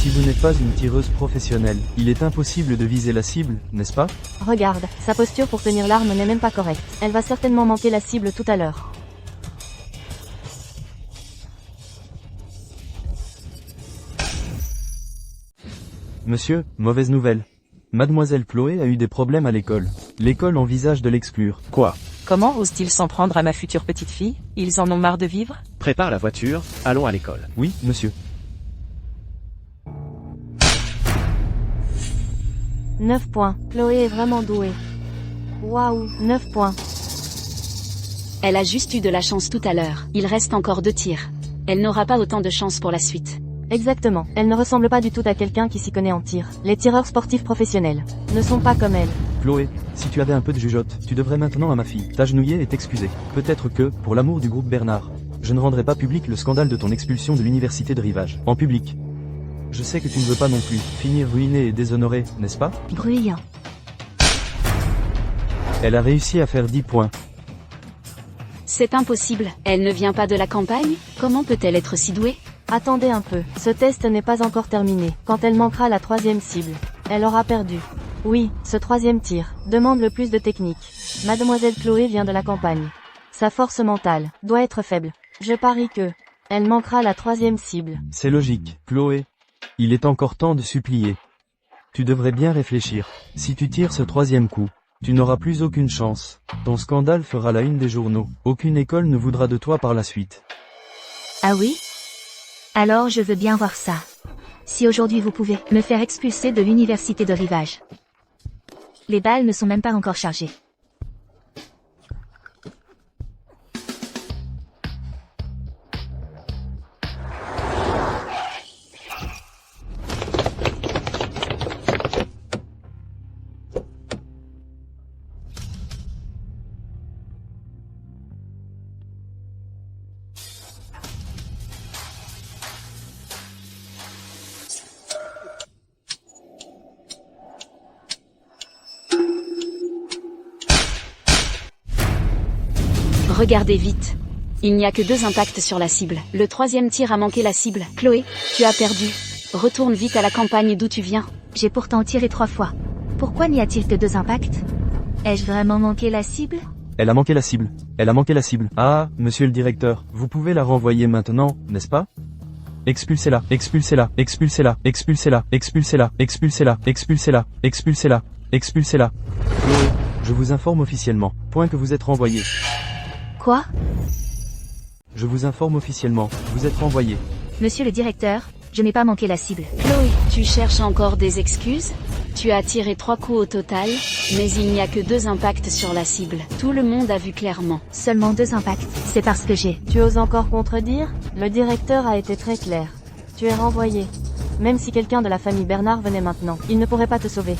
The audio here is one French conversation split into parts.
Si vous n'êtes pas une tireuse professionnelle, il est impossible de viser la cible, n'est-ce pas? Regarde, sa posture pour tenir l'arme n'est même pas correcte. Elle va certainement manquer la cible tout à l'heure. Monsieur, mauvaise nouvelle. Mademoiselle Chloé a eu des problèmes à l'école. L'école envisage de l'exclure. Quoi? Comment osent-ils s'en prendre à ma future petite fille? Ils en ont marre de vivre? Prépare la voiture, allons à l'école. Oui, monsieur. 9 points. Chloé est vraiment douée. Waouh, 9 points. Elle a juste eu de la chance tout à l'heure. Il reste encore 2 tirs. Elle n'aura pas autant de chance pour la suite. Exactement. Elle ne ressemble pas du tout à quelqu'un qui s'y connaît en tir. Les tireurs sportifs professionnels ne sont pas comme elle. Chloé, si tu avais un peu de jugeote, tu devrais maintenant à ma fille t'agenouiller et t'excuser. Peut-être que, pour l'amour du groupe Bernard, je ne rendrai pas public le scandale de ton expulsion de l'université de Rivage. En public. Je sais que tu ne veux pas non plus finir ruiné et déshonoré, n'est-ce pas? Bruyant. Elle a réussi à faire 10 points. C'est impossible. Elle ne vient pas de la campagne? Comment peut-elle être si douée? Attendez un peu. Ce test n'est pas encore terminé. Quand elle manquera la 3e cible, elle aura perdu. Oui, ce 3e tir demande le plus de technique. Mademoiselle Chloé vient de la campagne. Sa force mentale doit être faible. Je parie que elle manquera la 3e cible. C'est logique, Chloé. Il est encore temps de supplier. Tu devrais bien réfléchir. Si tu tires ce 3e coup, tu n'auras plus aucune chance. Ton scandale fera la une des journaux. Aucune école ne voudra de toi par la suite. Ah oui? Alors je veux bien voir ça. Si aujourd'hui vous pouvez me faire expulser de l'université de Rivage. Les balles ne sont même pas encore chargées. Regardez vite. Il n'y a que 2 impacts sur la cible. Le 3e tir a manqué la cible. Chloé, tu as perdu. Retourne vite à la campagne d'où tu viens. J'ai pourtant tiré 3 fois. Pourquoi n'y a-t-il que 2 impacts? Ai-je vraiment manqué la cible? Elle a manqué la cible. Elle a manqué la cible. Ah, monsieur le directeur, vous pouvez la renvoyer maintenant, n'est-ce pas? Expulsez-la, expulsez-la, expulsez-la, expulsez-la, expulsez-la, expulsez-la, expulsez-la, expulsez-la, expulsez-la. Chloé, je vous informe officiellement. Point que vous êtes renvoyé. Quoi? Je vous informe officiellement. Vous êtes renvoyé. Monsieur le directeur, je n'ai pas manqué la cible. Chloé, tu cherches encore des excuses? Tu as tiré 3 coups au total, mais il n'y a que 2 impacts sur la cible. Tout le monde a vu clairement. Seulement 2 impacts. C'est parce que j'ai... Tu oses encore contredire? Le directeur a été très clair. Tu es renvoyé. Même si quelqu'un de la famille Bernard venait maintenant, il ne pourrait pas te sauver.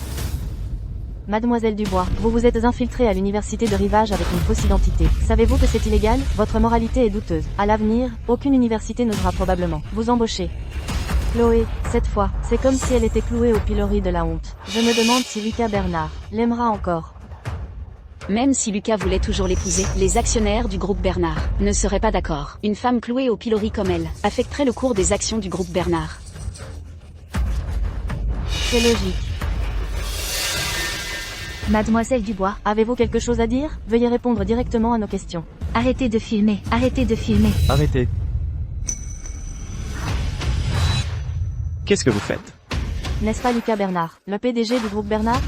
Mademoiselle Dubois, vous vous êtes infiltrée à l'université de Rivage avec une fausse identité. Savez-vous que c'est illégal? Votre moralité est douteuse. À l'avenir, aucune université n'osera probablement vous embaucher. Chloé, cette fois, c'est comme si elle était clouée au pilori de la honte. Je me demande si Lucas Bernard l'aimera encore. Même si Lucas voulait toujours l'épouser, les actionnaires du groupe Bernard ne seraient pas d'accord. Une femme clouée au pilori comme elle affecterait le cours des actions du groupe Bernard. C'est logique. Mademoiselle Dubois, Avez-vous quelque chose à dire? Veuillez répondre directement à nos questions. arrêtez de filmer, arrêtez de filmer. Arrêtez. Qu'est-ce que vous faites? N'est-ce pas Lucas Bernard, le PDG du groupe Bernard?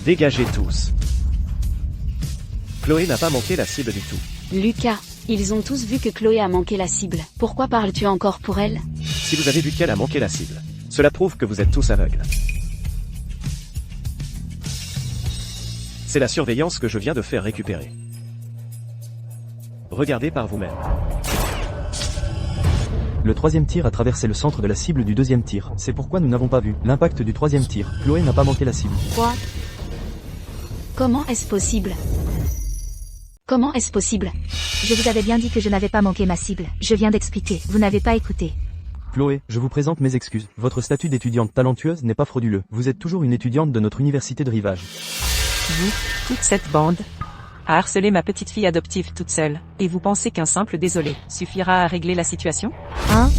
Dégagez tous. Chloé n'a pas manqué la cible du tout. Lucas, ils ont tous vu que Chloé a manqué la cible. Pourquoi parles-tu encore pour elle? Si vous avez vu qu'elle a manqué la cible, cela prouve que vous êtes tous aveugles. C'est la surveillance que je viens de faire récupérer. Regardez par vous-même. Le 3e tir a traversé le centre de la cible du 2e tir. C'est pourquoi nous n'avons pas vu l'impact du 3e tir. Chloé n'a pas manqué la cible. Quoi? Comment est-ce possible? Comment est-ce possible? Je vous avais bien dit que je n'avais pas manqué ma cible. Je viens d'expliquer. Vous n'avez pas écouté. Chloé, je vous présente mes excuses. Votre statut d'étudiante talentueuse n'est pas frauduleux. Vous êtes toujours une étudiante de notre université de Rivage. Vous, toute cette bande. à harceler ma petite fille adoptive toute seule. Et vous pensez qu'un simple désolé suffira à régler la situation? Hein?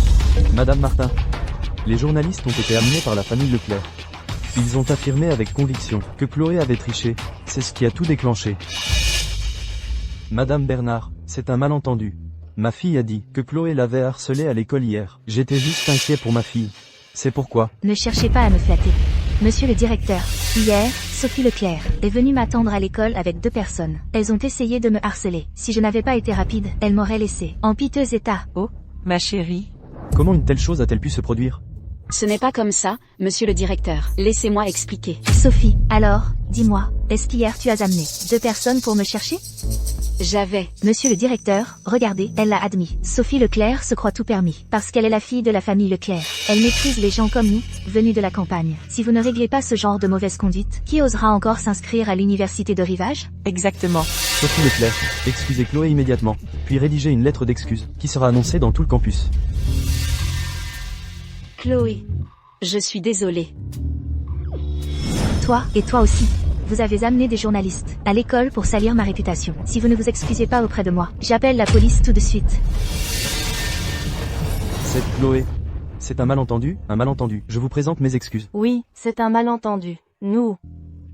Madame Martin, les journalistes ont été amenés par la famille Leclerc. Ils ont affirmé avec conviction que Chloé avait triché, c'est ce qui a tout déclenché. Madame Bernard, c'est un malentendu. Ma fille a dit que Chloé l'avait harcelée à l'école hier. J'étais juste inquiet pour ma fille. C'est pourquoi. Ne cherchez pas à me flatter. Monsieur le directeur, hier, Sophie Leclerc est venue m'attendre à l'école avec 2 personnes. Elles ont essayé de me harceler. Si je n'avais pas été rapide, elles m'auraient laissé en piteux état. Oh, ma chérie. Comment une telle chose a-t-elle pu se produire? Ce n'est pas comme ça, monsieur le directeur. Laissez-moi expliquer. Sophie, alors, dis-moi, est-ce qu'hier tu as amené 2 personnes pour me chercher? J'avais. Monsieur le directeur, regardez, elle l'a admis. Sophie Leclerc se croit tout permis, parce qu'elle est la fille de la famille Leclerc. Elle méprise les gens comme nous, venus de la campagne. Si vous ne réglez pas ce genre de mauvaise conduite, qui osera encore s'inscrire à l'université de Rivage? Exactement. Sophie Leclerc, excusez Chloé immédiatement, puis rédigez une lettre d'excuse, qui sera annoncée dans tout le campus. Chloé. Je suis désolée. Toi, et toi aussi. Vous avez amené des journalistes à l'école pour salir ma réputation. Si vous ne vous excusez pas auprès de moi, j'appelle la police tout de suite. C'est Chloé. C'est un malentendu, un malentendu. Je vous présente mes excuses. Oui, c'est un malentendu. Nous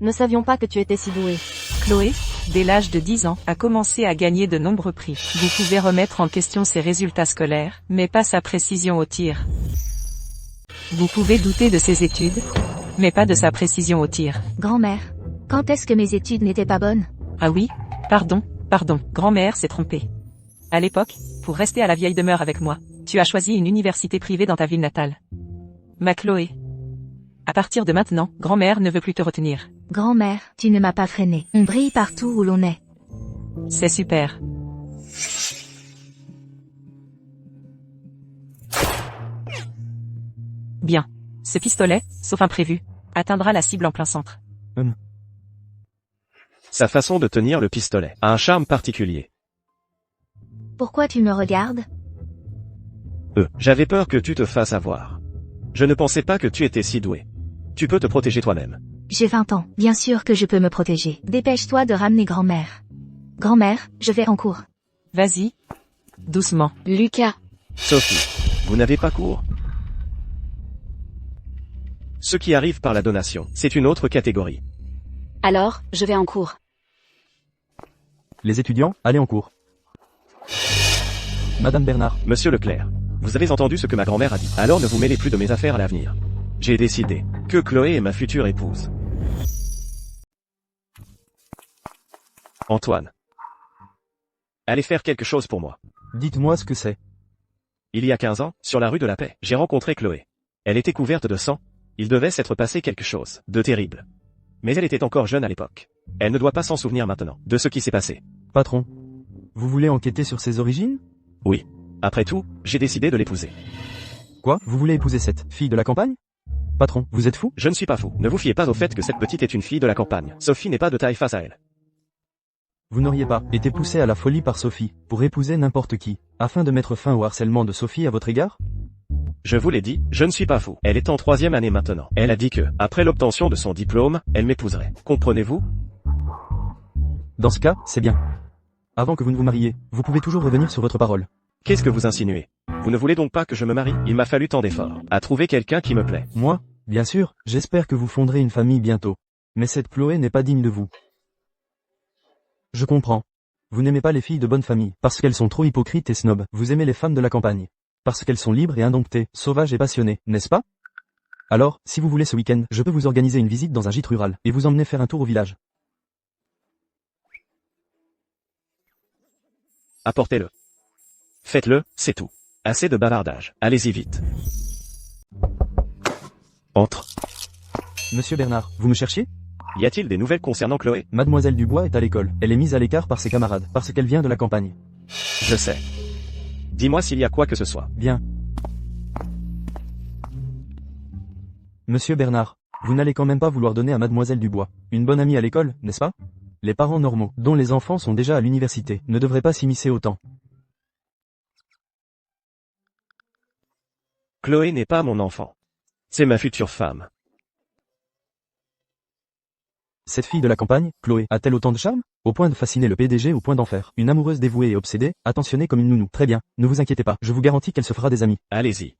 ne savions pas que tu étais si douée. Chloé, dès l'âge de 10 ans, a commencé à gagner de nombreux prix. Vous pouvez remettre en question ses résultats scolaires, mais pas sa précision au tir. Vous pouvez douter de ses études, mais pas de sa précision au tir. Grand-mère, quand est-ce que mes études n'étaient pas bonnes? Ah oui? Pardon, grand-mère s'est trompée. À l'époque, pour rester à la vieille demeure avec moi, tu as choisi une université privée dans ta ville natale. Ma Chloé. À partir de maintenant, grand-mère ne veut plus te retenir. Grand-mère, tu ne m'as pas freiné. On brille partout où l'on est. C'est super. Bien. Ce pistolet, sauf imprévu, atteindra la cible en plein centre. Sa façon de tenir le pistolet a un charme particulier. Pourquoi tu me regardes? J'avais peur que tu te fasses avoir. Je ne pensais pas que tu étais si doué. Tu peux te protéger toi-même. J'ai 20 ans, bien sûr que je peux me protéger. Dépêche-toi de ramener grand-mère. Grand-mère, je vais en cours. Vas-y. Doucement. Lucas. Sophie, vous n'avez pas cours? Ce qui arrive par la donation, c'est une autre catégorie. Alors, je vais en cours. Les étudiants, allez en cours. Madame Bernard, Monsieur Leclerc, vous avez entendu ce que ma grand-mère a dit. Alors ne vous mêlez plus de mes affaires à l'avenir. J'ai décidé que Chloé est ma future épouse. Antoine. Allez faire quelque chose pour moi. dites-moi ce que c'est. Il y a 15 ans, sur la rue de la Paix, j'ai rencontré Chloé. Elle était couverte de sang. Il devait s'être passé quelque chose de terrible. Mais elle était encore jeune à l'époque. Elle ne doit pas s'en souvenir maintenant, de ce qui s'est passé. Patron, vous voulez enquêter sur ses origines? Oui. Après tout, j'ai décidé de l'épouser. Quoi? Vous voulez épouser cette fille de la campagne? Patron, vous êtes fou? Je ne suis pas fou. Ne vous fiez pas au fait que cette petite est une fille de la campagne. Sophie n'est pas de taille face à elle. Vous n'auriez pas été poussé à la folie par Sophie, pour épouser n'importe qui, afin de mettre fin au harcèlement de Sophie à votre égard? Je vous l'ai dit, je ne suis pas fou. Elle est en 3e année maintenant. Elle a dit que, après l'obtention de son diplôme, elle m'épouserait. Comprenez-vous? Dans ce cas, c'est bien. Avant que vous ne vous mariez, vous pouvez toujours revenir sur votre parole. Qu'est-ce que vous insinuez? Vous ne voulez donc pas que je me marie? Il m'a fallu tant d'efforts à trouver quelqu'un qui me plaît. Moi? Bien sûr, j'espère que vous fonderez une famille bientôt. Mais cette Chloé n'est pas digne de vous. Je comprends. Vous n'aimez pas les filles de bonne famille, parce qu'elles sont trop hypocrites et snobs. Vous aimez les femmes de la campagne. Parce qu'elles sont libres et indomptées, sauvages et passionnées, n'est-ce pas? Alors, si vous voulez ce week-end, je peux vous organiser une visite dans un gîte rural, et vous emmener faire un tour au village. Apportez-le. Faites-le, c'est tout. Assez de bavardage. Allez-y vite. Entre. Monsieur Bernard, vous me cherchiez? Y a-t-il des nouvelles concernant Chloé? Mademoiselle Dubois est à l'école. Elle est mise à l'écart par ses camarades, parce qu'elle vient de la campagne. Je sais. Dis-moi s'il y a quoi que ce soit. Bien. Monsieur Bernard, vous n'allez quand même pas vouloir donner à Mademoiselle Dubois une bonne amie à l'école, n'est-ce pas? Les parents normaux, dont les enfants sont déjà à l'université, ne devraient pas s'immiscer autant. Chloé n'est pas mon enfant. C'est ma future femme. Cette fille de la campagne, Chloé, a-t-elle autant de charme? Au point de fasciner le PDG, au point d'en faire une amoureuse dévouée et obsédée, attentionnée comme une nounou. Très bien, ne vous inquiétez pas, je vous garantis qu'elle se fera des amis. Allez-y.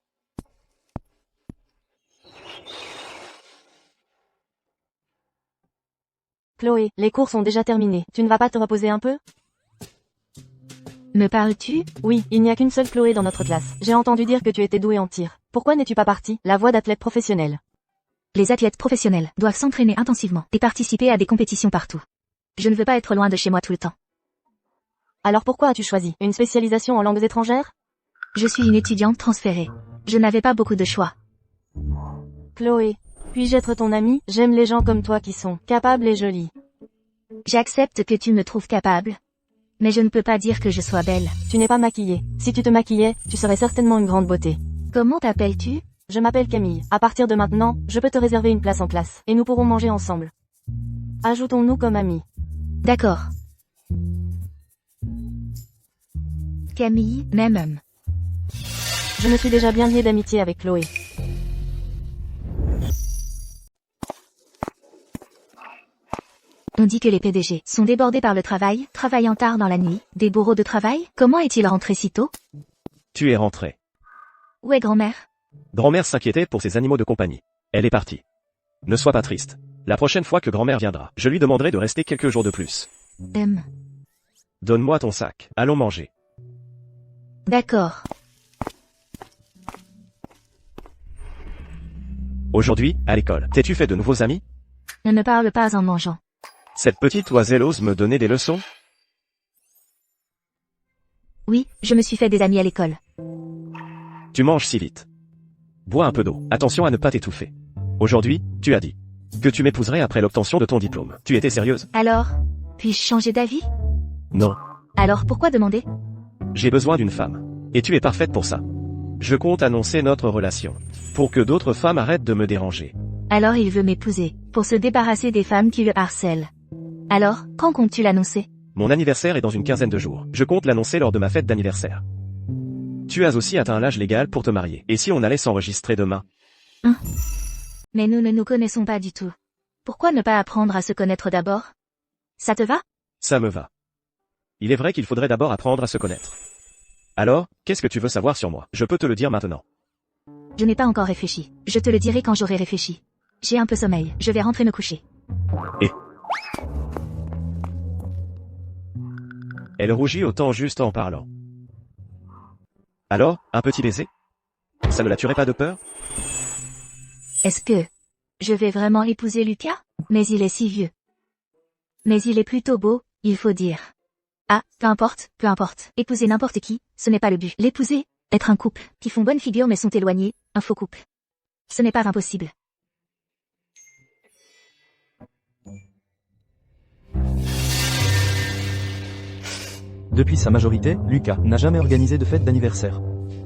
Chloé, les cours sont déjà terminés. Tu ne vas pas te reposer un peu? Me parles-tu? Oui, il n'y a qu'une seule Chloé dans notre classe. J'ai entendu dire que tu étais douée en tir. Pourquoi n'es-tu pas partie? La voie d'athlète professionnel. Les athlètes professionnels doivent s'entraîner intensivement et participer à des compétitions partout. Je ne veux pas être loin de chez moi tout le temps. Alors pourquoi as-tu choisi une spécialisation en langues étrangères? Je suis une étudiante transférée. Je n'avais pas beaucoup de choix. Chloé, puis-je être ton amie? J'aime les gens comme toi qui sont capables et jolis. J'accepte que tu me trouves capable. Mais je ne peux pas dire que je sois belle. Tu n'es pas maquillée. Si tu te maquillais, tu serais certainement une grande beauté. Comment t'appelles-tu? Je m'appelle Camille. À partir de maintenant, je peux te réserver une place en classe, et nous pourrons manger ensemble. Ajoutons-nous comme amis. D'accord. Camille, même homme. Je me suis déjà bien liée d'amitié avec Chloé. On dit que les PDG sont débordés par le travail, travaillant tard dans la nuit, des bourreaux de travail. Comment est-il rentré si tôt? Tu es rentré. Où est grand-mère? Grand-mère s'inquiétait pour ses animaux de compagnie. Elle est partie. Ne sois pas triste. La prochaine fois que grand-mère viendra, je lui demanderai de rester quelques jours de plus. Donne-moi ton sac. Allons manger. D'accord. Aujourd'hui, à l'école, t'es-tu fait de nouveaux amis? On ne parle pas en mangeant. Cette petite oiselle ose me donner des leçons? Oui, je me suis fait des amis à l'école. Tu manges si vite. Bois un peu d'eau. Attention à ne pas t'étouffer. Aujourd'hui, tu as dit que tu m'épouserais après l'obtention de ton diplôme. Tu étais sérieuse? Alors, puis-je changer d'avis? Non. Alors pourquoi demander? J'ai besoin d'une femme. Et tu es parfaite pour ça. Je compte annoncer notre relation. Pour que d'autres femmes arrêtent de me déranger. Alors il veut m'épouser, pour se débarrasser des femmes qui le harcèlent. Alors, quand comptes-tu l'annoncer? Mon anniversaire est dans une quinzaine de jours. Je compte l'annoncer lors de ma fête d'anniversaire. Tu as aussi atteint l'âge légal pour te marier. Et si on allait s'enregistrer demain? Mais nous ne nous connaissons pas du tout. Pourquoi ne pas apprendre à se connaître d'abord? Ça te va? Ça me va. Il est vrai qu'il faudrait d'abord apprendre à se connaître. Alors, qu'est-ce que tu veux savoir sur moi? Je peux te le dire maintenant. Je n'ai pas encore réfléchi. Je te le dirai quand j'aurai réfléchi. J'ai un peu sommeil. Je vais rentrer me coucher. Elle rougit autant juste en parlant. Alors, un petit baiser? Ça ne la tuerait pas de peur? Est-ce que je vais vraiment épouser Lucas? Mais il est si vieux. Mais il est plutôt beau, il faut dire. Ah, peu importe, peu importe. Épouser n'importe qui, ce n'est pas le but. L'épouser, être un couple, qui font bonne figure mais sont éloignés, un faux couple. Ce n'est pas impossible. Depuis sa majorité, Lucas n'a jamais organisé de fête d'anniversaire.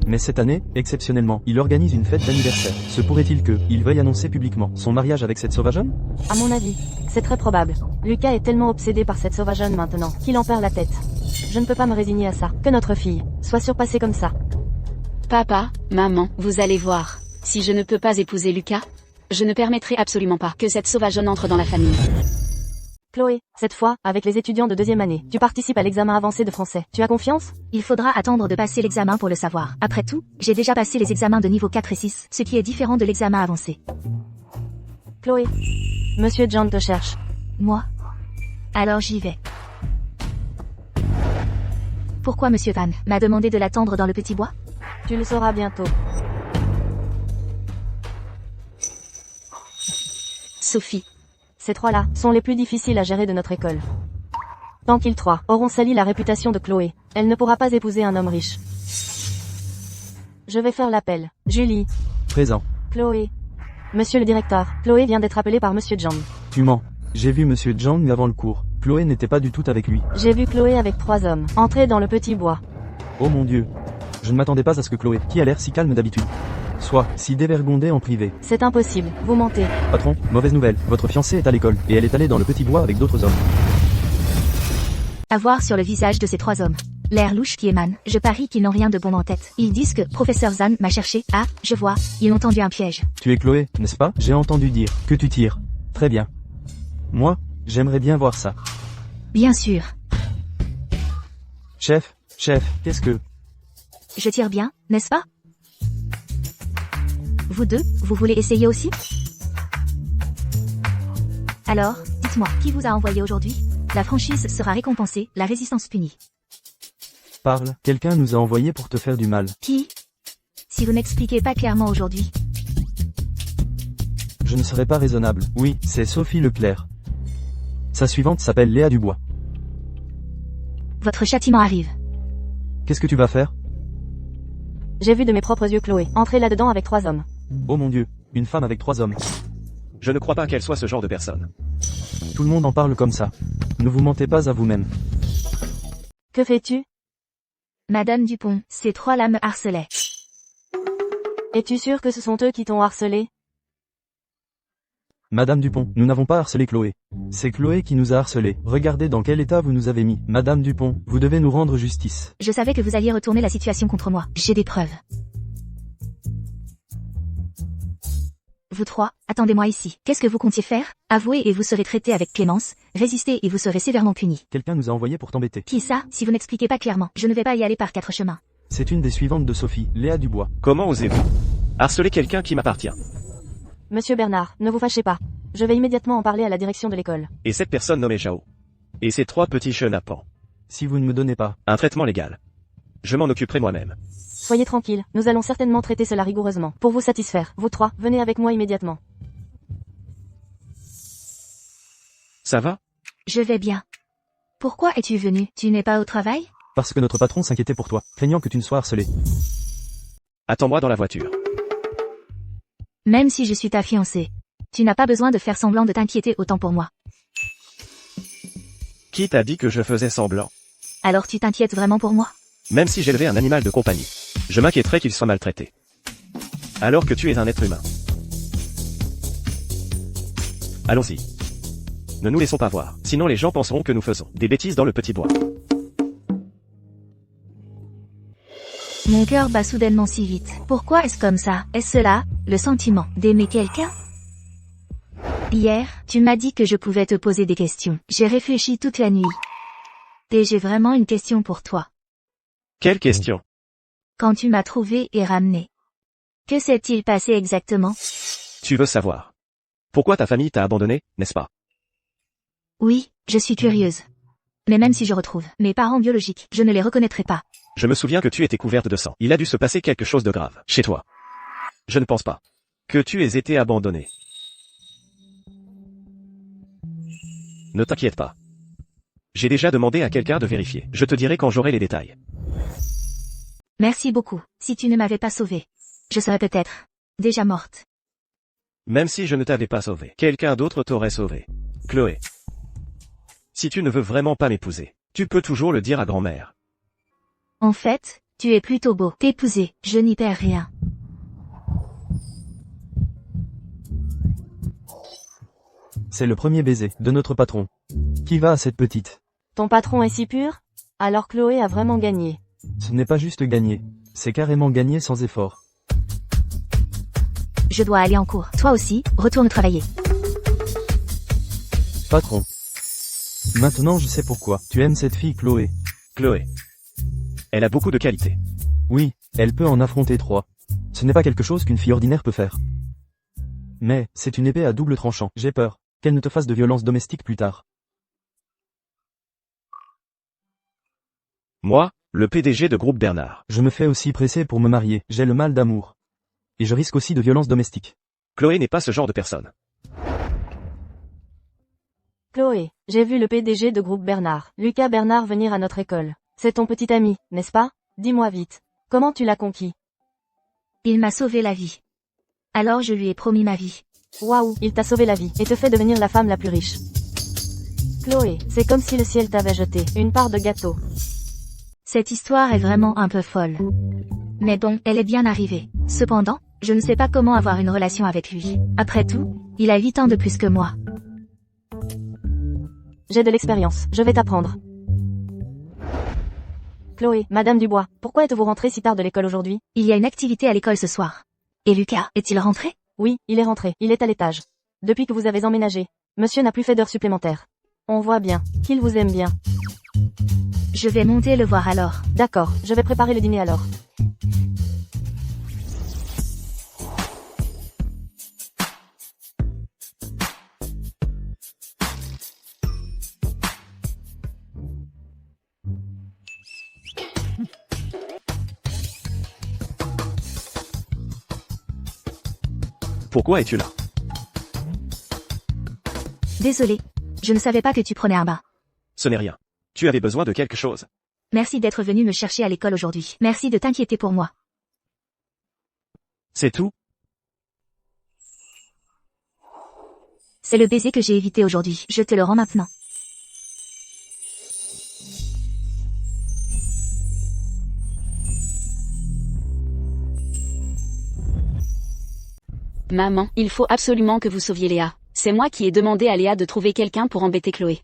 Mais cette année, exceptionnellement, il organise une fête d'anniversaire. Se pourrait-il que il veuille annoncer publiquement son mariage avec cette sauvageonne? À mon avis, c'est très probable. Lucas est tellement obsédé par cette sauvageonne maintenant, qu'il en perd la tête. Je ne peux pas me résigner à ça, que notre fille soit surpassée comme ça. Papa, maman, vous allez voir. Si je ne peux pas épouser Lucas, je ne permettrai absolument pas que cette sauvageonne entre dans la famille. Chloé, cette fois, avec les étudiants de deuxième année, tu participes à l'examen avancé de français. Tu as confiance? Il faudra attendre de passer l'examen pour le savoir. Après tout, j'ai déjà passé les examens de niveau 4 et 6, ce qui est différent de l'examen avancé. Chloé, Monsieur John te cherche. Moi? Alors j'y vais. Pourquoi Monsieur Van m'a demandé de l'attendre dans le petit bois? Tu le sauras bientôt. Sophie. Ces trois-là sont les plus difficiles à gérer de notre école. Tant qu'ils trois auront sali la réputation de Chloé, elle ne pourra pas épouser un homme riche. Je vais faire l'appel. Julie. Présent. Chloé. Monsieur le directeur, Chloé vient d'être appelée par Monsieur John. Tu mens. J'ai vu Monsieur John avant le cours. Chloé n'était pas du tout avec lui. J'ai vu Chloé avec 3 hommes, entrer dans le petit bois. Oh mon Dieu. Je ne m'attendais pas à ce que Chloé, qui a l'air si calme d'habitude, soit si dévergondée en privé. C'est impossible, vous mentez. Patron, mauvaise nouvelle, votre fiancée est à l'école, et elle est allée dans le petit bois avec d'autres hommes. À voir sur le visage de ces 3 hommes. L'air louche qui émane, je parie qu'ils n'ont rien de bon en tête. Ils disent que Professeur Zan m'a cherché. Ah, je vois, ils ont tendu un piège. Tu es Chloé, n'est-ce pas? J'ai entendu dire que tu tires. Très bien. Moi, J'aimerais bien voir ça. Bien sûr. Chef, qu'est-ce que... Je tire bien, n'est-ce pas? Vous deux, vous voulez essayer aussi? Alors, dites-moi, qui vous a envoyé aujourd'hui? La franchise sera récompensée, la résistance punie. Parle, quelqu'un nous a envoyé pour te faire du mal. Qui? Si vous n'expliquez pas clairement aujourd'hui. Je ne serai pas raisonnable. Oui, c'est Sophie Leclerc. Sa suivante s'appelle Léa Dubois. Votre châtiment arrive. Qu'est-ce que tu vas faire? J'ai vu de mes propres yeux Chloé entrer là-dedans avec 3 hommes. Oh mon Dieu, une femme avec 3 hommes. Je ne crois pas qu'elle soit ce genre de personne. Tout le monde en parle comme ça. Ne vous mentez pas à vous-même. Que fais-tu? Madame Dupont, ces 3 là me harcelaient. Es-tu sûre que ce sont eux qui t'ont harcelé? Madame Dupont, nous n'avons pas harcelé Chloé. C'est Chloé qui nous a harcelés. Regardez dans quel état vous nous avez mis. Madame Dupont, vous devez nous rendre justice. Je savais que vous alliez retourner la situation contre moi. J'ai des preuves. Vous 3, attendez-moi ici. Qu'est-ce que vous comptiez faire? Avouez et vous serez traité avec clémence. Résistez et vous serez sévèrement puni. Quelqu'un nous a envoyé pour t'embêter. Qui ça? Si vous n'expliquez pas clairement, je ne vais pas y aller par 4 chemins. C'est une des suivantes de Sophie, Léa Dubois. Comment osez-vous harceler quelqu'un qui m'appartient? Monsieur Bernard, ne vous fâchez pas. Je vais immédiatement en parler à la direction de l'école. Et cette personne nommée Jao. Et ces 3 petits chenapans. Si vous ne me donnez pas, Un traitement légal. Je m'en occuperai moi-même. Soyez tranquille, nous allons certainement traiter cela rigoureusement. Pour vous satisfaire, vous 3, venez avec moi immédiatement. Ça va? Je vais bien. Pourquoi es-tu venu? Tu n'es pas au travail? parce que notre patron s'inquiétait pour toi, craignant que tu ne sois harcelé. Attends-moi dans la voiture. Même si je suis ta fiancée. Tu n'as pas besoin de faire semblant de t'inquiéter autant pour moi. Qui t'a dit que je faisais semblant? Alors tu t'inquiètes vraiment pour moi? Même si j'élevais un animal de compagnie, je m'inquiéterais qu'il soit maltraité. Alors que tu es un être humain. Allons-y. Ne nous laissons pas voir, sinon les gens penseront que nous faisons des bêtises dans le petit bois. Mon cœur bat soudainement si vite. Pourquoi est-ce comme ça? Est-ce cela, le sentiment d'aimer quelqu'un? Hier, tu m'as dit que je pouvais te poser des questions. J'ai réfléchi toute la nuit. Et j'ai vraiment une question pour toi. Quelle question? Quand tu m'as trouvé et ramené. Que s'est-il passé exactement? Tu veux savoir. Pourquoi ta famille t'a abandonné, n'est-ce pas? Oui, je suis curieuse. Mais même si je retrouve mes parents biologiques, je ne les reconnaîtrai pas. Je me souviens que tu étais couverte de sang. Il a dû se passer quelque chose de grave, chez toi. Je ne pense pas que tu aies été abandonnée. Ne t'inquiète pas. J'ai déjà demandé à quelqu'un de vérifier. Je te dirai quand j'aurai les détails. Merci beaucoup. Si tu ne m'avais pas sauvée, je serais peut-être déjà morte. Même si je ne t'avais pas sauvé, quelqu'un d'autre t'aurait sauvé. Chloé. Si tu ne veux vraiment pas m'épouser, tu peux toujours le dire à grand-mère. En fait, tu es plutôt beau. T'épouser, je n'y perds rien. C'est le premier baiser de notre patron. Qui va à cette petite? Ton patron est si pur? Alors Chloé a vraiment gagné. Ce n'est pas juste gagner, c'est carrément gagner sans effort. Je dois aller en cours. Toi aussi, retourne travailler. Patron. Maintenant je sais pourquoi tu aimes cette fille Chloé. Chloé. Elle a beaucoup de qualités. Oui, elle peut en affronter 3. Ce n'est pas quelque chose qu'une fille ordinaire peut faire. Mais, c'est une épée à double tranchant. J'ai peur qu'elle ne te fasse de violences domestiques plus tard. Moi, le PDG de Groupe Bernard. Je me fais aussi presser pour me marier, j'ai le mal d'amour. Et je risque aussi de violences domestiques. Chloé n'est pas ce genre de personne. Chloé, j'ai vu le PDG de Groupe Bernard, Lucas Bernard venir à notre école. C'est ton petit ami, n'est-ce pas? Dis-moi vite. Comment tu l'as conquis? Il m'a sauvé la vie. Alors je lui ai promis ma vie. Waouh, il t'a sauvé la vie et te fait devenir la femme la plus riche. Chloé, c'est comme si le ciel t'avait jeté une part de gâteau. Cette histoire est vraiment un peu folle. Mais bon, elle est bien arrivée. Cependant, je ne sais pas comment avoir une relation avec lui. Après tout, il a 8 ans de plus que moi. J'ai de l'expérience, je vais t'apprendre. Chloé, Madame Dubois, pourquoi êtes-vous rentrée si tard de l'école aujourd'hui? Il y a une activité à l'école ce soir. Et Lucas, est-il rentré? Oui, il est rentré, il est à l'étage. Depuis que vous avez emménagé, monsieur n'a plus fait d'heures supplémentaires. On voit bien qu'il vous aime bien. Je vais monter le voir alors. D'accord, je vais préparer le dîner alors. Pourquoi es-tu là? Désolé. Je ne savais pas que tu prenais un bain. Ce n'est rien. Tu avais besoin de quelque chose. Merci d'être venu me chercher à l'école aujourd'hui. Merci de t'inquiéter pour moi. C'est tout? C'est le baiser que j'ai évité aujourd'hui. Je te le rends maintenant. Maman, il faut absolument que vous sauviez Léa. C'est moi qui ai demandé à Léa de trouver quelqu'un pour embêter Chloé.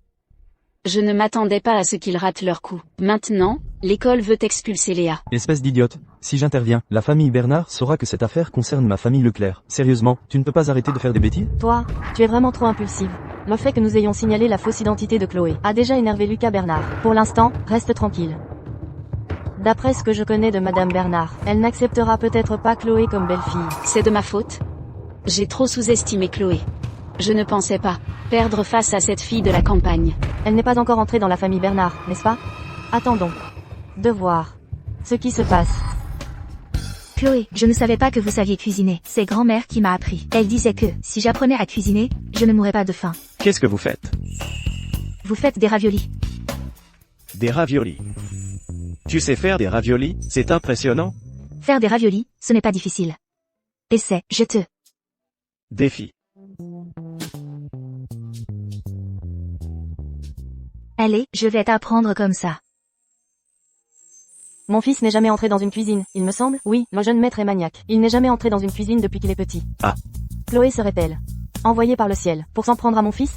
Je ne m'attendais pas à ce qu'ils ratent leur coup. Maintenant, l'école veut expulser Léa. Espèce d'idiote. Si j'interviens, la famille Bernard saura que cette affaire concerne ma famille Leclerc. Sérieusement, tu ne peux pas arrêter de faire des bêtises? Toi, tu es vraiment trop impulsive. Le fait que nous ayons signalé la fausse identité de Chloé a déjà énervé Lucas Bernard. Pour l'instant, reste tranquille. D'après ce que je connais de Madame Bernard, elle n'acceptera peut-être pas Chloé comme belle-fille. C'est de ma faute. J'ai trop sous-estimé Chloé. Je ne pensais pas perdre face à cette fille de la campagne. Elle n'est pas encore entrée dans la famille Bernard, n'est-ce pas? Attendons de voir ce qui se passe. Chloé, je ne savais pas que vous saviez cuisiner. C'est grand-mère qui m'a appris. Elle disait que, si j'apprenais à cuisiner, je ne mourrais pas de faim. Qu'est-ce que vous faites? Vous faites des raviolis. Des raviolis. Tu sais faire des raviolis? C'est impressionnant. Faire des raviolis, ce n'est pas difficile. Essaie, je te... Défi. Allez, je vais t'apprendre comme ça. Mon fils n'est jamais entré dans une cuisine, il me semble. Oui, le jeune maître est maniaque. Il n'est jamais entré dans une cuisine depuis qu'il est petit. Ah. Chloé serait-elle envoyée par le ciel pour s'en prendre à mon fils?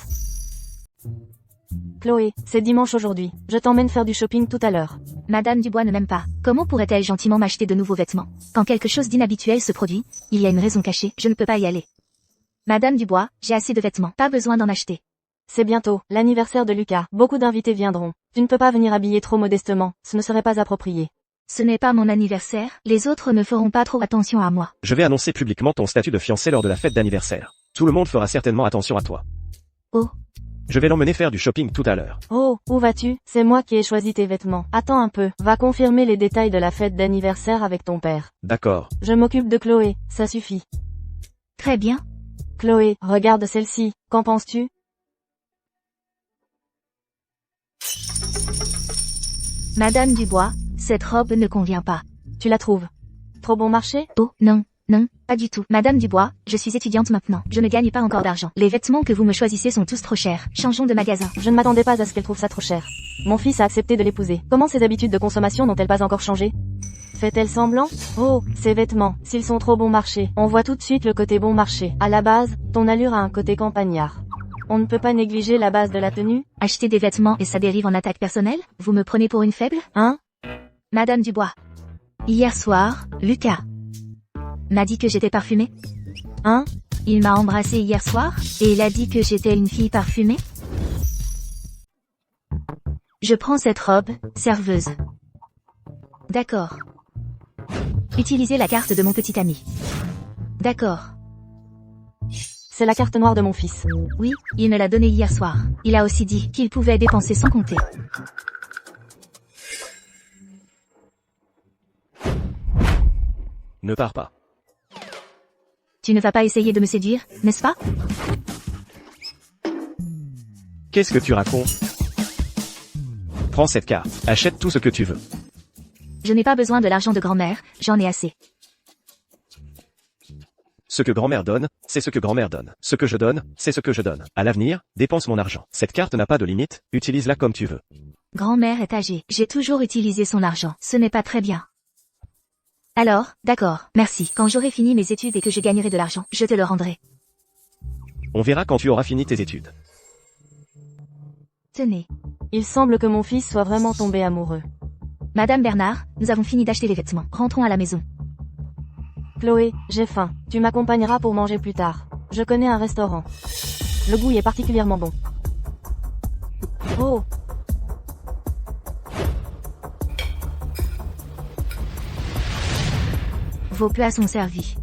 Chloé, c'est dimanche aujourd'hui. Je t'emmène faire du shopping tout à l'heure. Madame Dubois ne m'aime pas. Comment pourrait-elle gentiment m'acheter de nouveaux vêtements? Quand quelque chose d'inhabituel se produit, il y a une raison cachée, je ne peux pas y aller. Madame Dubois, j'ai assez de vêtements, pas besoin d'en acheter. C'est bientôt l'anniversaire de Lucas. Beaucoup d'invités viendront. Tu ne peux pas venir habillé trop modestement, ce ne serait pas approprié. Ce n'est pas mon anniversaire, les autres ne feront pas trop attention à moi. Je vais annoncer publiquement ton statut de fiancé lors de la fête d'anniversaire. Tout le monde fera certainement attention à toi. Oh. Je vais l'emmener faire du shopping tout à l'heure. Oh, où vas-tu? C'est moi qui ai choisi tes vêtements. Attends un peu, va confirmer les détails de la fête d'anniversaire avec ton père. D'accord. Je m'occupe de Chloé, ça suffit. Très bien. Chloé, regarde celle-ci, qu'en penses-tu? Madame Dubois, cette robe ne convient pas. Tu la trouves trop bon marché? Oh, non, non, pas du tout. Madame Dubois, je suis étudiante maintenant. Je ne gagne pas encore d'argent. Les vêtements que vous me choisissez sont tous trop chers. Changeons de magasin. Je ne m'attendais pas à ce qu'elle trouve ça trop cher. Mon fils a accepté de l'épouser. Comment ses habitudes de consommation n'ont-elles pas encore changé? Fait-elle semblant? Oh, ces vêtements, s'ils sont trop bon marché, on voit tout de suite le côté bon marché. À la base, ton allure a un côté campagnard. On ne peut pas négliger la base de la tenue. Acheter des vêtements et ça dérive en attaque personnelle? Vous me prenez pour une faible? Hein? Madame Dubois. Hier soir, Lucas m'a dit que j'étais parfumée. Hein? Il m'a embrassée hier soir, et il a dit que j'étais une fille parfumée. Je prends cette robe, serveuse. D'accord. Utilisez la carte de mon petit ami. D'accord. C'est la carte noire de mon fils. Oui, il me l'a donnée hier soir. Il a aussi dit qu'il pouvait dépenser sans compter. Ne pars pas. Tu ne vas pas essayer de me séduire, n'est-ce pas? Qu'est-ce que tu racontes? Prends cette carte, achète tout ce que tu veux. Je n'ai pas besoin de l'argent de grand-mère, j'en ai assez. Ce que grand-mère donne, c'est ce que grand-mère donne. Ce que je donne, c'est ce que je donne. À l'avenir, dépense mon argent. Cette carte n'a pas de limite, utilise-la comme tu veux. Grand-mère est âgée, j'ai toujours utilisé son argent, ce n'est pas très bien. Alors, d'accord, merci. Quand j'aurai fini mes études et que je gagnerai de l'argent, je te le rendrai. On verra quand tu auras fini tes études. Tenez. Il semble que mon fils soit vraiment tombé amoureux. Madame Bernard, nous avons fini d'acheter les vêtements. Rentrons à la maison. Chloé, j'ai faim. Tu m'accompagneras pour manger plus tard. Je connais un restaurant. Le goût y est particulièrement bon. Oh. Vos plats sont servis.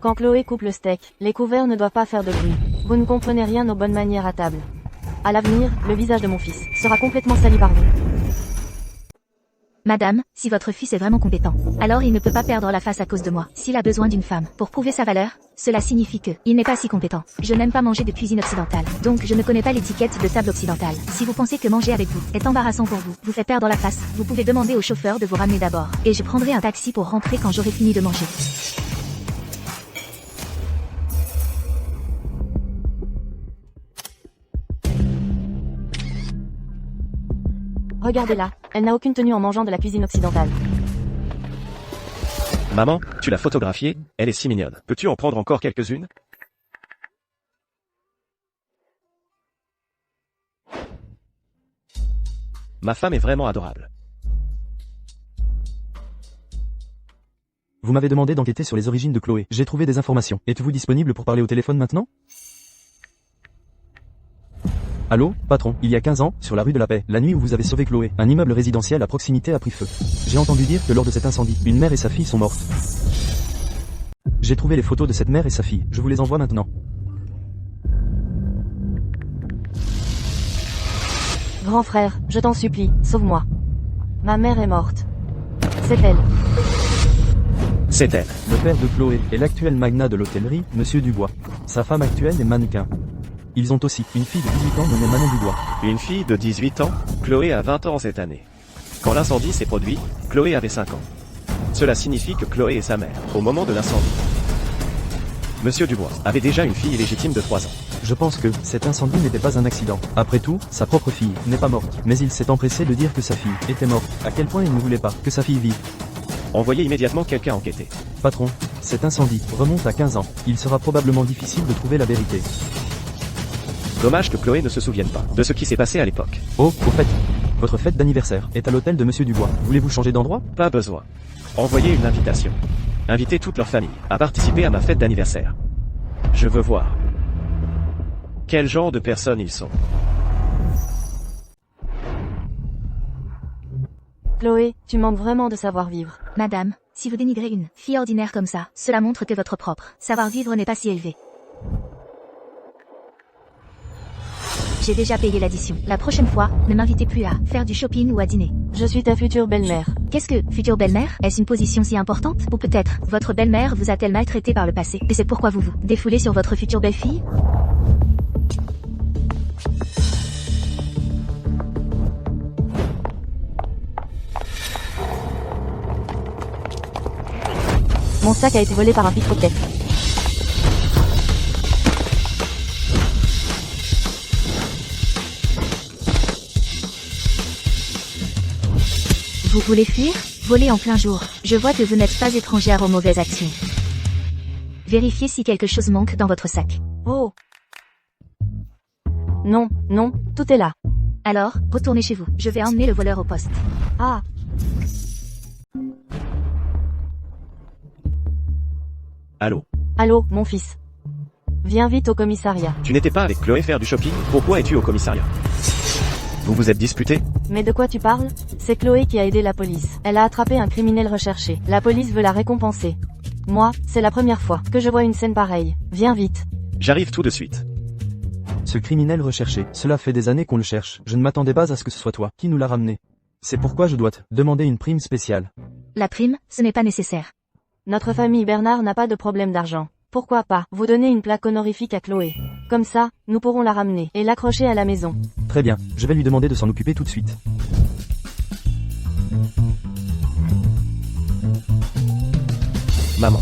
Quand Chloé coupe le steak, les couverts ne doivent pas faire de bruit. Vous ne comprenez rien aux bonnes manières à table. À l'avenir, le visage de mon fils sera complètement sali par vous. Madame, si votre fils est vraiment compétent, alors il ne peut pas perdre la face à cause de moi. S'il a besoin d'une femme pour prouver sa valeur, cela signifie que il n'est pas si compétent. Je n'aime pas manger de cuisine occidentale, donc je ne connais pas l'étiquette de table occidentale. Si vous pensez que manger avec vous est embarrassant pour vous, vous fait perdre la face, vous pouvez demander au chauffeur de vous ramener d'abord, et je prendrai un taxi pour rentrer quand j'aurai fini de manger. Regardez-la, elle n'a aucune tenue en mangeant de la cuisine occidentale. Maman, tu l'as photographiée, elle est si mignonne. Peux-tu en prendre encore quelques-unes? Ma femme est vraiment adorable. Vous m'avez demandé d'enquêter sur les origines de Chloé. J'ai trouvé des informations. Êtes-vous disponible pour parler au téléphone maintenant? Allô, patron, il y a 15 ans, sur la rue de la Paix, la nuit où vous avez sauvé Chloé, un immeuble résidentiel à proximité a pris feu. J'ai entendu dire que lors de cet incendie, une mère et sa fille sont mortes. J'ai trouvé les photos de cette mère et sa fille, je vous les envoie maintenant. Grand frère, je t'en supplie, sauve-moi. Ma mère est morte. C'est elle. C'est elle. Le père de Chloé est l'actuel magnat de l'hôtellerie, Monsieur Dubois. Sa femme actuelle est mannequin. Ils ont aussi une fille de 18 ans nommée Manon Dubois. Une fille de 18 ans, Chloé a 20 ans cette année. Quand l'incendie s'est produit, Chloé avait 5 ans. Cela signifie que Chloé est sa mère, au moment de l'incendie. Monsieur Dubois avait déjà une fille illégitime de 3 ans. Je pense que cet incendie n'était pas un accident. Après tout, sa propre fille n'est pas morte. Mais il s'est empressé de dire que sa fille était morte. À quel point il ne voulait pas que sa fille vive. Envoyez immédiatement quelqu'un enquêter. Patron, cet incendie remonte à 15 ans. Il sera probablement difficile de trouver la vérité. Dommage que Chloé ne se souvienne pas de ce qui s'est passé à l'époque. Oh, au fait, votre fête d'anniversaire est à l'hôtel de Monsieur Dubois. Voulez-vous changer d'endroit? Pas besoin. Envoyez une invitation. Invitez toute leur famille à participer à ma fête d'anniversaire. Je veux voir quel genre de personnes ils sont. Chloé, tu manques vraiment de savoir-vivre. Madame, si vous dénigrez une fille ordinaire comme ça, cela montre que votre propre savoir-vivre n'est pas si élevé. J'ai déjà payé l'addition. La prochaine fois, ne m'invitez plus à faire du shopping ou à dîner. Je suis ta future belle-mère. Qu'est-ce que, future belle-mère? Est-ce une position si importante? Ou peut-être, votre belle-mère vous a-t-elle maltraité par le passé, et c'est pourquoi vous vous défoulez sur votre future belle-fille? Mon sac a été volé par un pickpocket. Vous voulez fuir? Voler en plein jour. Je vois que vous n'êtes pas étrangère aux mauvaises actions. Vérifiez si quelque chose manque dans votre sac. Oh. Non, non, tout est là. Alors, retournez chez vous. Je vais emmener le voleur au poste. Ah. Allô? Allô, mon fils. Viens vite au commissariat. Tu n'étais pas avec Chloé faire du shopping? Pourquoi es-tu au commissariat? Vous vous êtes disputé? Mais de quoi tu parles? C'est Chloé qui a aidé la police. Elle a attrapé un criminel recherché. La police veut la récompenser. Moi, c'est la première fois que je vois une scène pareille. Viens vite. J'arrive tout de suite. Ce criminel recherché, cela fait des années qu'on le cherche. Je ne m'attendais pas à ce que ce soit toi qui nous l'a ramené. C'est pourquoi je dois te demander une prime spéciale. La prime, ce n'est pas nécessaire. Notre famille Bernard n'a pas de problème d'argent. Pourquoi pas vous donner une plaque honorifique à Chloé? Comme ça, nous pourrons la ramener et l'accrocher à la maison. Très bien, je vais lui demander de s'en occuper tout de suite. Maman.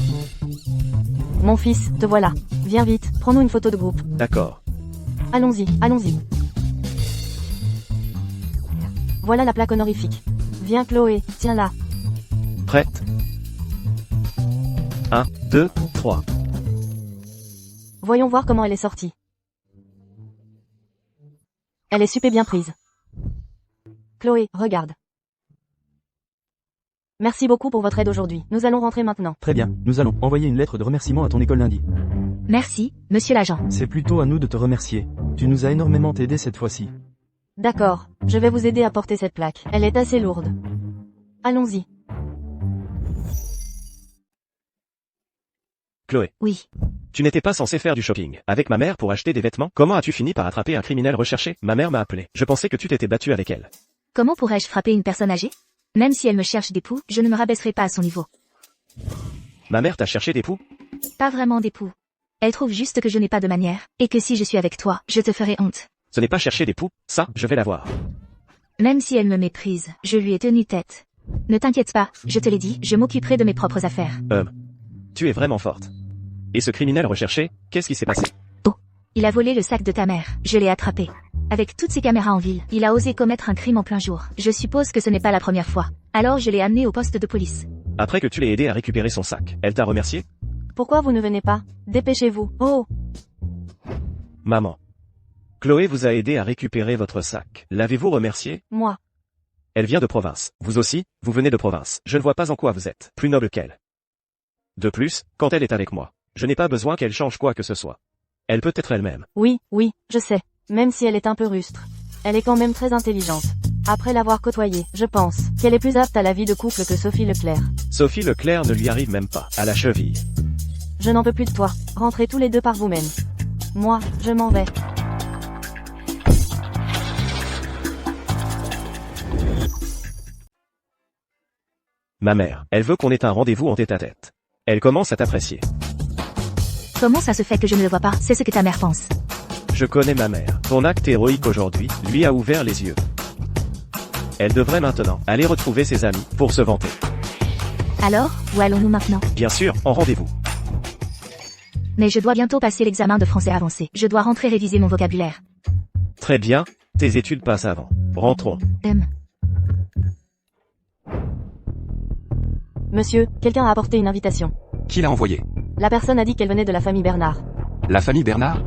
Mon fils, te voilà. Viens vite, prends-nous une photo de groupe. D'accord. Allons-y, allons-y. Voilà la plaque honorifique. Viens Chloé, tiens-la. Prête? 1, 2, 3. Voyons voir comment elle est sortie. Elle est super bien prise. Chloé, regarde. Merci beaucoup pour votre aide aujourd'hui. Nous allons rentrer maintenant. Très bien, nous allons envoyer une lettre de remerciement à ton école lundi. Merci, monsieur l'agent. C'est plutôt à nous de te remercier. Tu nous as énormément aidé cette fois-ci. D'accord, je vais vous aider à porter cette plaque. Elle est assez lourde. Allons-y. Chloé, Oui. tu n'étais pas censé faire du shopping avec ma mère pour acheter des vêtements? Comment as-tu fini par attraper un criminel recherché? Ma mère m'a appelé. Je pensais que tu t'étais battu avec elle. Comment pourrais-je frapper une personne âgée? Même si elle me cherche d'époux, je ne me rabaisserai pas à son niveau. Ma mère t'a cherché d'époux? Pas vraiment d'époux. Elle trouve juste que je n'ai pas de manière, et que si je suis avec toi, je te ferai honte. Ce n'est pas chercher d'époux, ça, je vais la voir. Même si elle me méprise, je lui ai tenu tête. Ne t'inquiète pas, je te l'ai dit, je m'occuperai de mes propres affaires. Tu es vraiment forte. Et ce criminel recherché, qu'est-ce qui s'est passé? Il a volé le sac de ta mère, je l'ai attrapé. Avec toutes ces caméras en ville, il a osé commettre un crime en plein jour. Je suppose que ce n'est pas la première fois. Alors je l'ai amené au poste de police. Après que tu l'aies aidé à récupérer son sac, elle t'a remercié? Pourquoi vous ne venez pas? Dépêchez-vous. Oh! Maman. Chloé vous a aidé à récupérer votre sac. L'avez-vous remercié? Moi. Elle vient de province. Vous aussi, vous venez de province. Je ne vois pas en quoi vous êtes plus noble qu'elle. De plus, quand elle est avec moi, je n'ai pas besoin qu'elle change quoi que ce soit. Elle peut être elle-même. Oui, je sais. Même si elle est un peu rustre. Elle est quand même très intelligente. Après l'avoir côtoyée, je pense qu'elle est plus apte à la vie de couple que Sophie Leclerc. Sophie Leclerc ne lui arrive même pas à la cheville. Je n'en peux plus de toi. Rentrez tous les deux par vous-même. Moi, je m'en vais. Ma mère, elle veut qu'on ait un rendez-vous en tête-à-tête. Elle commence à t'apprécier. Comment ça se fait que je ne le vois pas? C'est ce que ta mère pense. Je connais ma mère. Ton acte héroïque aujourd'hui lui a ouvert les yeux. Elle devrait maintenant aller retrouver ses amis pour se vanter. Alors, où allons-nous maintenant? Bien sûr, en rendez-vous. Mais je dois bientôt passer l'examen de français avancé. Je dois rentrer réviser mon vocabulaire. Très bien, tes études passent avant. Rentrons. Monsieur, quelqu'un a apporté une invitation. Qui l'a envoyé? La personne a dit qu'elle venait de la famille Bernard. La famille Bernard?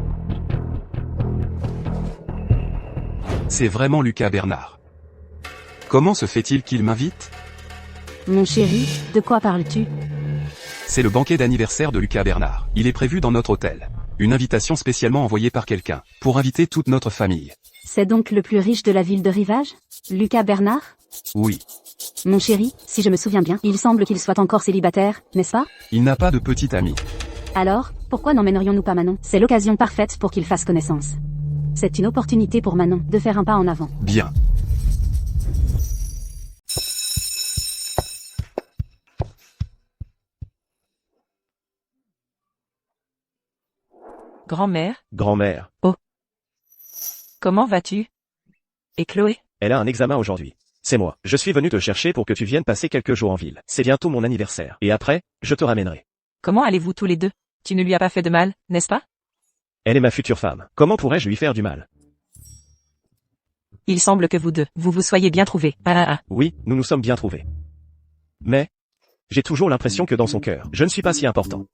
C'est vraiment Lucas Bernard. Comment se fait-il qu'il m'invite? Mon chéri, de quoi parles-tu? C'est le banquet d'anniversaire de Lucas Bernard. Il est prévu dans notre hôtel. Une invitation spécialement envoyée par quelqu'un, pour inviter toute notre famille. C'est donc le plus riche de la ville de Rivage? Lucas Bernard? Oui. Mon chéri, si je me souviens bien, il semble qu'il soit encore célibataire, n'est-ce pas? Il n'a pas de petite amie. Alors, pourquoi n'emmènerions-nous pas Manon? C'est l'occasion parfaite pour qu'il fasse connaissance. C'est une opportunité pour Manon de faire un pas en avant. Bien. Grand-mère, Grand-mère, comment vas-tu? Et Chloé? elle a un examen aujourd'hui. C'est moi. Je suis venu te chercher pour que tu viennes passer quelques jours en ville. C'est bientôt mon anniversaire. Et après, je te ramènerai. Comment allez-vous tous les deux? Tu ne lui as pas fait de mal, n'est-ce pas? Elle est ma future femme. Comment pourrais-je lui faire du mal? Il semble que vous deux, vous vous soyez bien trouvés. Oui, nous nous sommes bien trouvés. Mais, j'ai toujours l'impression que dans son cœur, je ne suis pas si important.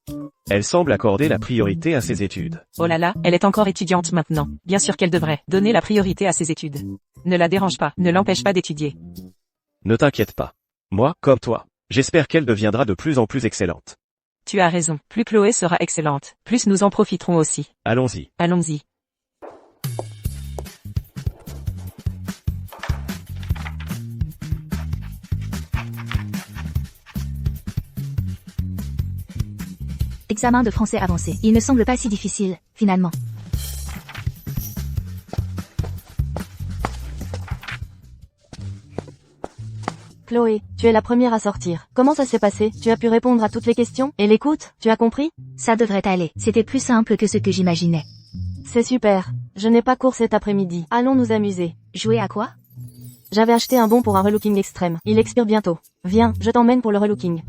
Elle semble accorder la priorité à ses études. Oh là là, elle est encore étudiante maintenant. Bien sûr qu'elle devrait donner la priorité à ses études. Ne la dérange pas, ne l'empêche pas d'étudier. Ne t'inquiète pas. Moi, comme toi, j'espère qu'elle deviendra de plus en plus excellente. Tu as raison, plus Chloé sera excellente, plus nous en profiterons aussi. Allons-y. Allons-y. Examen de français avancé. Il ne semble pas si difficile, finalement. Chloé, tu es la première à sortir. Comment ça s'est passé? Tu as pu répondre à toutes les questions? Et l'écoute? Tu as compris? Ça devrait aller. C'était plus simple que ce que j'imaginais. C'est super. Je n'ai pas cours cet après-midi. Allons nous amuser. Jouer à quoi? J'avais acheté un bon pour un relooking extrême. Il expire bientôt. Viens, je t'emmène pour le relooking.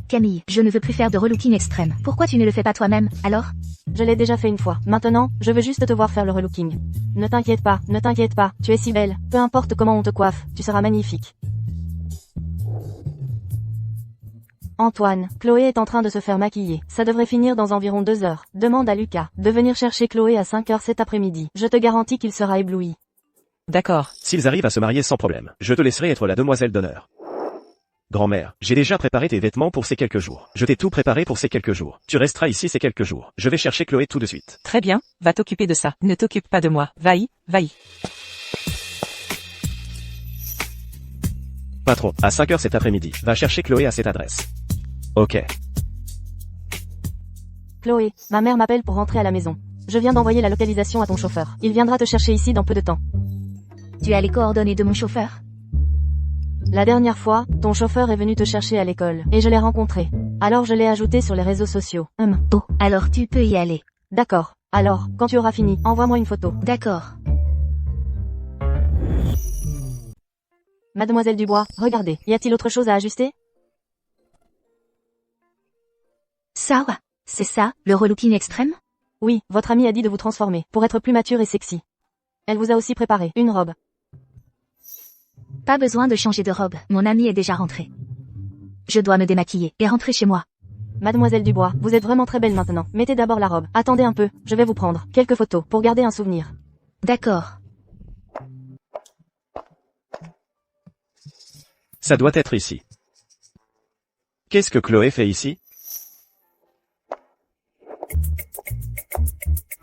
Camille, je ne veux plus faire de relooking extrême. Pourquoi tu ne le fais pas toi-même, alors? Je l'ai déjà fait une fois. Maintenant, je veux juste te voir faire le relooking. Ne t'inquiète pas, tu es si belle. Peu importe comment on te coiffe, tu seras magnifique. Antoine, Chloé est en train de se faire maquiller. Ça devrait finir dans environ 2 heures. Demande à Lucas de venir chercher Chloé à 5 heures cet après-midi. Je te garantis qu'il sera ébloui. D'accord. S'ils arrivent à se marier sans problème, je te laisserai être la demoiselle d'honneur. Grand-mère, j'ai déjà préparé tes vêtements pour ces quelques jours. Je t'ai tout préparé pour ces quelques jours. Tu resteras ici ces quelques jours. Je vais chercher Chloé tout de suite. Très bien, va t'occuper de ça. Ne t'occupe pas de moi. Va-y, va-y. Patron, à 5 heures cet après-midi, va chercher Chloé à cette adresse. Ok. Chloé, ma mère m'appelle pour rentrer à la maison. Je viens d'envoyer la localisation à ton chauffeur. Il viendra te chercher ici dans peu de temps. Tu as les coordonnées de mon chauffeur? La dernière fois, ton chauffeur est venu te chercher à l'école, et je l'ai rencontré. Alors je l'ai ajouté sur les réseaux sociaux. Oh, alors tu peux y aller. D'accord. Alors, quand tu auras fini, envoie-moi une photo. D'accord. Mademoiselle Dubois, regardez, y a-t-il autre chose à ajuster? Ça, c'est ça, le relooking extrême? Oui, votre amie a dit de vous transformer, pour être plus mature et sexy. Elle vous a aussi préparé une robe. Pas besoin de changer de robe, mon amie est déjà rentrée. Je dois me démaquiller et rentrer chez moi. Mademoiselle Dubois, vous êtes vraiment très belle maintenant. Mettez d'abord la robe. Attendez un peu, je vais vous prendre quelques photos pour garder un souvenir. D'accord. Ça doit être ici. Qu'est-ce que Chloé fait ici?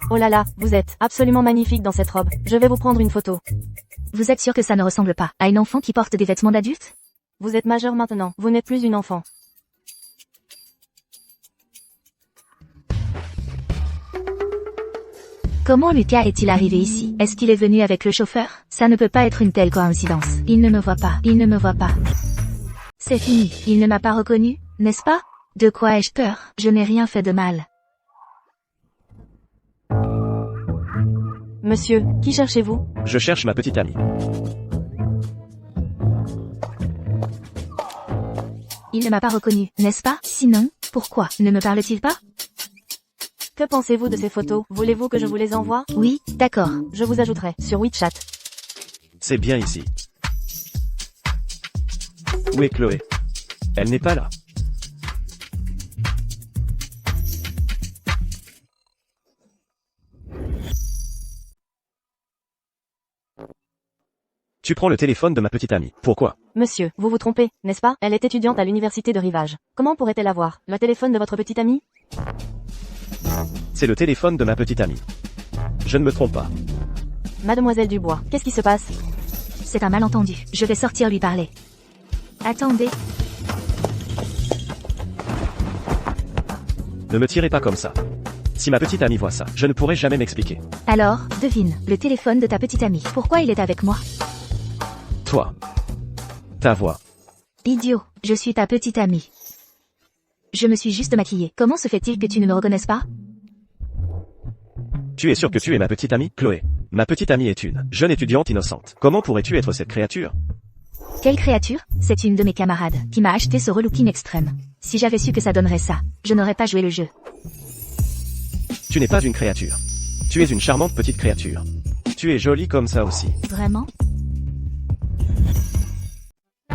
Oh là là, vous êtes absolument magnifique dans cette robe. Je vais vous prendre une photo. Vous êtes sûr que ça ne ressemble pas à une enfant qui porte des vêtements d'adulte? Vous êtes majeure maintenant, vous n'êtes plus une enfant. Comment Lucas est-il arrivé ici? Est-ce qu'il est venu avec le chauffeur? Ça ne peut pas être une telle coïncidence. Il ne me voit pas, il ne me voit pas. C'est fini, il ne m'a pas reconnu, n'est-ce pas? De quoi ai-je peur? Je n'ai rien fait de mal. Monsieur, qui cherchez-vous? Je cherche ma petite amie. Il ne m'a pas reconnu, n'est-ce pas? Sinon, pourquoi ne me parle-t-il pas? Que pensez-vous de ces photos? Voulez-vous que je vous les envoie? Oui, d'accord. Je vous ajouterai sur WeChat. C'est bien ici. Où est Chloé? Elle n'est pas là. Tu prends le téléphone de ma petite amie. Pourquoi? Monsieur, vous vous trompez, n'est-ce pas? Elle est étudiante à l'université de Rivage. Comment pourrait-elle avoir le téléphone de votre petite amie? C'est le téléphone de ma petite amie. Je ne me trompe pas. Mademoiselle Dubois, qu'est-ce qui se passe? C'est un malentendu. Je vais sortir lui parler. Attendez. Ne me tirez pas comme ça. Si ma petite amie voit ça, je ne pourrai jamais m'expliquer. Alors, devine, le téléphone de ta petite amie. Pourquoi il est avec moi? Toi. Ta voix. Idiot, je suis ta petite amie. Je me suis juste maquillée. Comment se fait-il que tu ne me reconnaisses pas? Tu es sûr que tu es ma petite amie, Chloé? Ma petite amie est une jeune étudiante innocente. Comment pourrais-tu être cette créature? Quelle créature? C'est une de mes camarades qui m'a acheté ce relooking extrême. Si j'avais su que ça donnerait ça, je n'aurais pas joué le jeu. Tu n'es pas une créature. Tu es une charmante petite créature. Tu es jolie comme ça aussi. Vraiment?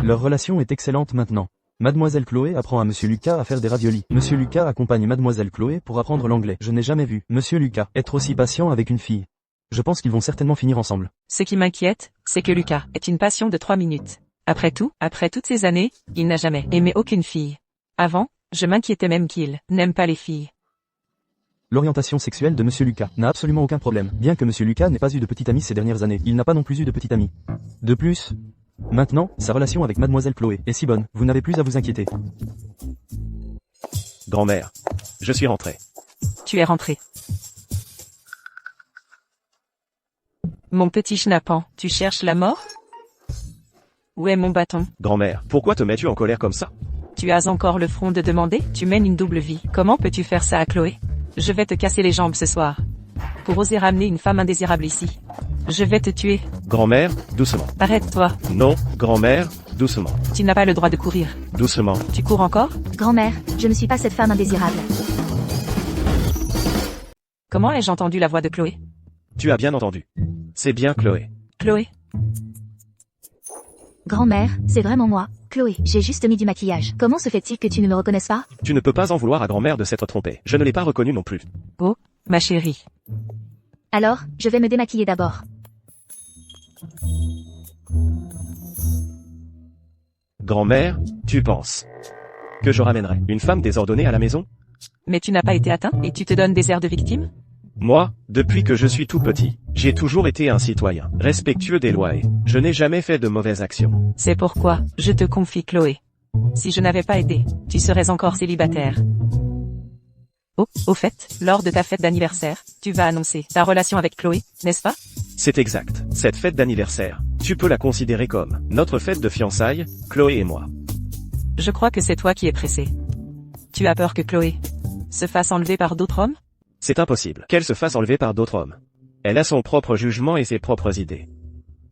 Leur relation est excellente maintenant. Mademoiselle Chloé apprend à Monsieur Lucas à faire des raviolis. Monsieur Lucas accompagne Mademoiselle Chloé pour apprendre l'anglais. Je n'ai jamais vu Monsieur Lucas être aussi patient avec une fille. Je pense qu'ils vont certainement finir ensemble. Ce qui m'inquiète, c'est que Lucas est une passion de 3 minutes. Après tout, après toutes ces années, il n'a jamais aimé aucune fille. Avant, je m'inquiétais même qu'il n'aime pas les filles. L'orientation sexuelle de Monsieur Lucas n'a absolument aucun problème. Bien que Monsieur Lucas n'ait pas eu de petite amie ces dernières années, il n'a pas non plus eu de petite amie. De plus, maintenant, sa relation avec Mademoiselle Chloé est si bonne, vous n'avez plus à vous inquiéter. Grand-mère. Je suis rentré. Tu es rentré. Mon petit schnappant, tu cherches la mort? Où est mon bâton? Grand-mère, pourquoi te mets-tu en colère comme ça? Tu as encore le front de demander? Tu mènes une double vie. Comment peux-tu faire ça à Chloé? Je vais te casser les jambes ce soir. Pour oser ramener une femme indésirable ici. Je vais te tuer. Grand-mère, doucement. Arrête-toi. Non, grand-mère, doucement. Tu n'as pas le droit de courir. Doucement. Tu cours encore? Grand-mère, je ne suis pas cette femme indésirable. Comment ai-je entendu la voix de Chloé? Tu as bien entendu. C'est bien Chloé. Chloé? Grand-mère, c'est vraiment moi, Chloé. J'ai juste mis du maquillage. Comment se fait-il que tu ne me reconnaisses pas? Tu ne peux pas en vouloir à grand-mère de s'être trompée. Je ne l'ai pas reconnue non plus. Oh, ma chérie. Alors, je vais me démaquiller d'abord. Grand-mère, tu penses que je ramènerai une femme désordonnée à la maison? Mais tu n'as pas été atteint, et tu te donnes des airs de victime? Moi, depuis que je suis tout petit, j'ai toujours été un citoyen, respectueux des lois et je n'ai jamais fait de mauvaises actions. C'est pourquoi, je te confie Chloé. Si je n'avais pas aidé, tu serais encore célibataire. Oh, au fait, lors de ta fête d'anniversaire, tu vas annoncer ta relation avec Chloé, n'est-ce pas? C'est exact. Cette fête d'anniversaire, tu peux la considérer comme notre fête de fiançailles, Chloé et moi. Je crois que c'est toi qui es pressé. Tu as peur que Chloé se fasse enlever par d'autres hommes? C'est impossible qu'elle se fasse enlever par d'autres hommes. Elle a son propre jugement et ses propres idées.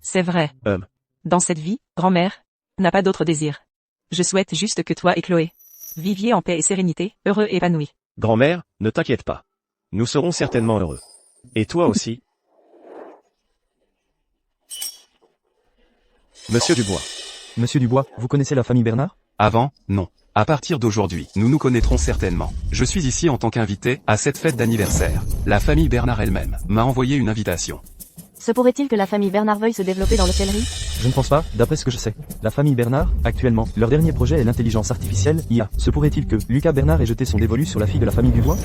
C'est vrai. Dans cette vie, grand-mère n'a pas d'autre désir. Je souhaite juste que toi et Chloé viviez en paix et sérénité, heureux et épanouis. Grand-mère, ne t'inquiète pas. Nous serons certainement heureux. Et toi aussi? Monsieur Dubois. Monsieur Dubois, vous connaissez la famille Bernard? Avant, non. À partir d'aujourd'hui, nous nous connaîtrons certainement. Je suis ici en tant qu'invité à cette fête d'anniversaire. La famille Bernard elle-même m'a envoyé une invitation. Se pourrait-il que la famille Bernard veuille se développer dans l'hôtellerie? Je ne pense pas, d'après ce que je sais. La famille Bernard, actuellement, leur dernier projet est l'intelligence artificielle, IA. Se pourrait-il que Lucas Bernard ait jeté son dévolu sur la fille de la famille Dubois?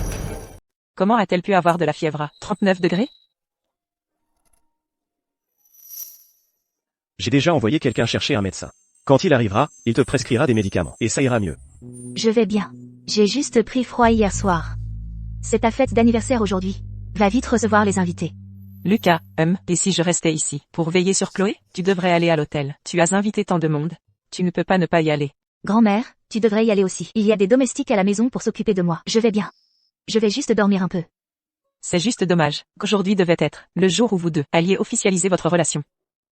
Comment a-t-elle pu avoir de la fièvre à 39 degrés? J'ai déjà envoyé quelqu'un chercher un médecin. Quand il arrivera, il te prescrira des médicaments, et ça ira mieux. Je vais bien. J'ai juste pris froid hier soir. C'est ta fête d'anniversaire aujourd'hui. Va vite recevoir les invités. Lucas, et si je restais ici, pour veiller sur Chloé? Tu devrais aller à l'hôtel. Tu as invité tant de monde. Tu ne peux pas ne pas y aller. Grand-mère, tu devrais y aller aussi. Il y a des domestiques à la maison pour s'occuper de moi. Je vais bien. Je vais juste dormir un peu. C'est juste dommage qu'aujourd'hui devait être le jour où vous deux alliez officialiser votre relation.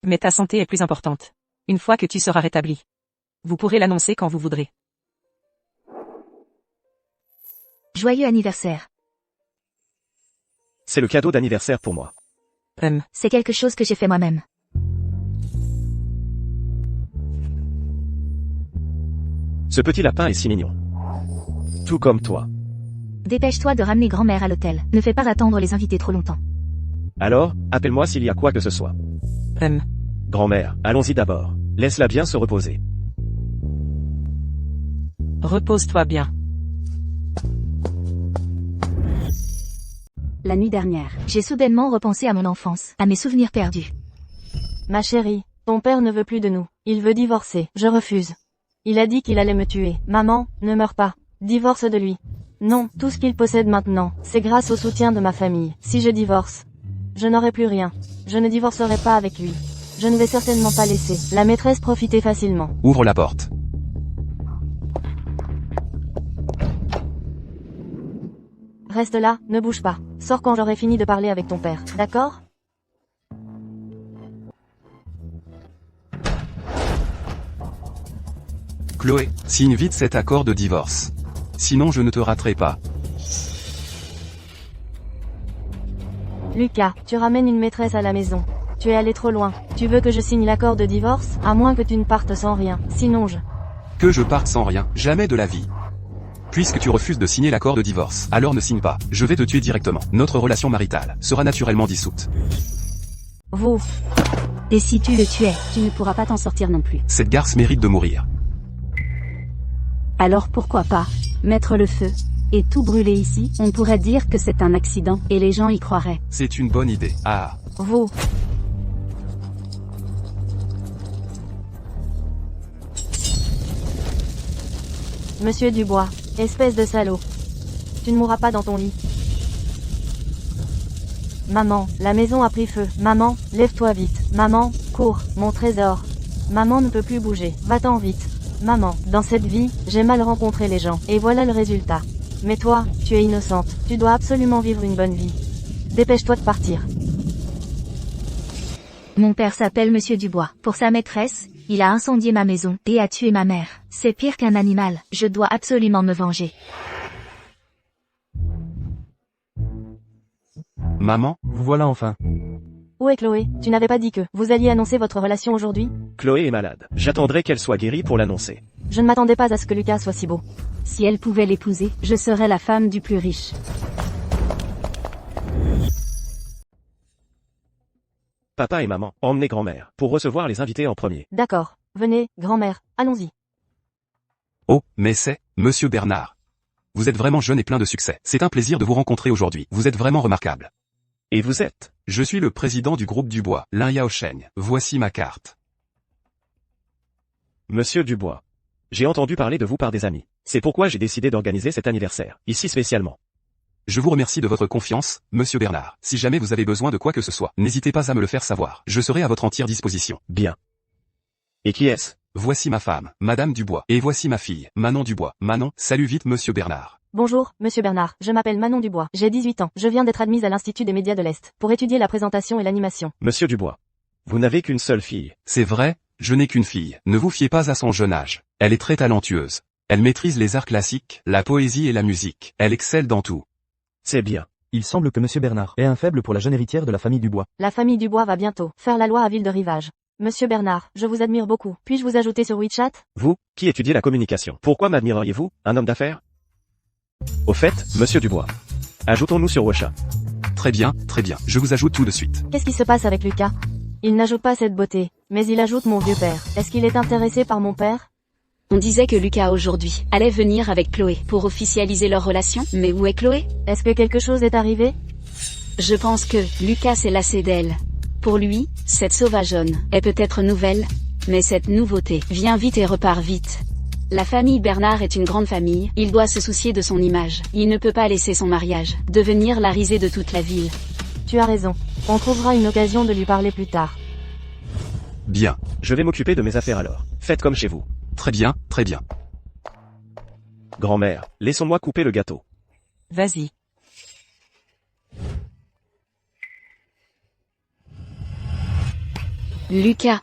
Mais ta santé est plus importante. Une fois que tu seras rétabli, vous pourrez l'annoncer quand vous voudrez. Joyeux anniversaire. C'est le cadeau d'anniversaire pour moi. C'est quelque chose que j'ai fait moi-même. Ce petit lapin est si mignon. Tout comme toi. Dépêche-toi de ramener grand-mère à l'hôtel. Ne fais pas attendre les invités trop longtemps. Alors, appelle-moi s'il y a quoi que ce soit. Grand-mère, allons-y d'abord. Laisse-la bien se reposer. Repose-toi bien. La nuit dernière. J'ai soudainement repensé à mon enfance, à mes souvenirs perdus. Ma chérie, ton père ne veut plus de nous. Il veut divorcer. Je refuse. Il a dit qu'il allait me tuer. Maman, ne meurs pas. Divorce de lui. Non, tout ce qu'il possède maintenant, c'est grâce au soutien de ma famille. Si je divorce, je n'aurai plus rien. Je ne divorcerai pas avec lui. Je ne vais certainement pas laisser la maîtresse profiter facilement. Ouvre la porte. Reste là, ne bouge pas. Sors quand j'aurai fini de parler avec ton père, d'accord? Chloé, signe vite cet accord de divorce. Sinon je ne te raterai pas. Lucas, tu ramènes une maîtresse à la maison. Tu es allé trop loin. Tu veux que je signe l'accord de divorce? À moins que tu ne partes sans rien. Sinon Que je parte sans rien, jamais de la vie. Puisque tu refuses de signer l'accord de divorce, alors ne signe pas, je vais te tuer directement. Notre relation maritale sera naturellement dissoute. Vous. Et si tu le tuais? Tu ne pourras pas t'en sortir non plus. Cette garce mérite de mourir. Alors pourquoi pas mettre le feu et tout brûler ici? On pourrait dire que c'est un accident, et les gens y croiraient. C'est une bonne idée. Ah. Vous. Monsieur Dubois, espèce de salaud. Tu ne mourras pas dans ton lit. Maman, la maison a pris feu. Maman, lève-toi vite. Maman, cours, mon trésor. Maman ne peut plus bouger. Va-t'en vite. Maman, dans cette vie, j'ai mal rencontré les gens. Et voilà le résultat. Mais toi, tu es innocente. Tu dois absolument vivre une bonne vie. Dépêche-toi de partir. Mon père s'appelle Monsieur Dubois. Pour sa maîtresse, il a incendié ma maison et a tué ma mère. C'est pire qu'un animal. Je dois absolument me venger. Maman, Vous voilà enfin. Où est Chloé? Tu n'avais pas dit que vous alliez annoncer votre relation aujourd'hui? Chloé est malade. J'attendrai qu'elle soit guérie pour l'annoncer. Je ne m'attendais pas à ce que Lucas soit si beau. Si elle pouvait l'épouser, je serais la femme du plus riche. papa et maman, emmenez grand-mère, pour recevoir les invités en premier. D'accord. Venez, grand-mère, allons-y. Oh, mais c'est, monsieur Bernard. Vous êtes vraiment jeune et plein de succès. C'est un plaisir de vous rencontrer aujourd'hui. Vous êtes vraiment remarquable. Et vous êtes? Je suis le président du groupe Dubois, Laria Ochaigne. Voici ma carte. Monsieur Dubois. J'ai entendu parler de vous par des amis. C'est pourquoi j'ai décidé d'organiser cet anniversaire, ici spécialement. Je vous remercie de votre confiance, monsieur Bernard. Si jamais vous avez besoin de quoi que ce soit, n'hésitez pas à me le faire savoir. Je serai à votre entière disposition. Bien. Et qui est-ce? Voici ma femme, Madame Dubois. Et voici ma fille, Manon Dubois. Manon, salut vite monsieur Bernard. Bonjour, monsieur Bernard, je m'appelle Manon Dubois, j'ai 18 ans, je viens d'être admise à l'Institut des médias de l'Est, pour étudier la présentation et l'animation. Monsieur Dubois. Vous n'avez qu'une seule fille. C'est vrai, je n'ai qu'une fille. Ne vous fiez pas à son jeune âge. Elle est très talentueuse. Elle maîtrise les arts classiques, la poésie et la musique. Elle excelle dans tout. C'est bien. Il semble que monsieur Bernard ait un faible pour la jeune héritière de la famille Dubois. La famille Dubois va bientôt faire la loi à Ville de Rivage. Monsieur Bernard, je vous admire beaucoup. Puis-je vous ajouter sur WeChat? Vous, qui étudiez la communication, pourquoi m'admireriez-vous, un homme d'affaires? Au fait, monsieur Dubois. Ajoutons-nous sur WeChat. Très bien, je vous ajoute tout de suite. Qu'est-ce qui se passe avec Lucas? Il n'ajoute pas cette beauté, mais il ajoute mon vieux père. Est-ce qu'il est intéressé par mon père? On disait que Lucas aujourd'hui allait venir avec Chloé pour officialiser leur relation, mais où est Chloé? Est-ce que quelque chose est arrivé? Je pense que Lucas s'est lassé d'elle. Pour lui, cette sauvageonne est peut-être nouvelle, mais cette nouveauté vient vite et repart vite. La famille Bernard est une grande famille, il doit se soucier de son image. Il ne peut pas laisser son mariage devenir la risée de toute la ville. Tu as raison. On trouvera une occasion de lui parler plus tard. Bien. Je vais m'occuper de mes affaires alors. Faites comme chez vous. Très bien. Grand-mère, laissons-moi couper le gâteau. Vas-y. Lucas.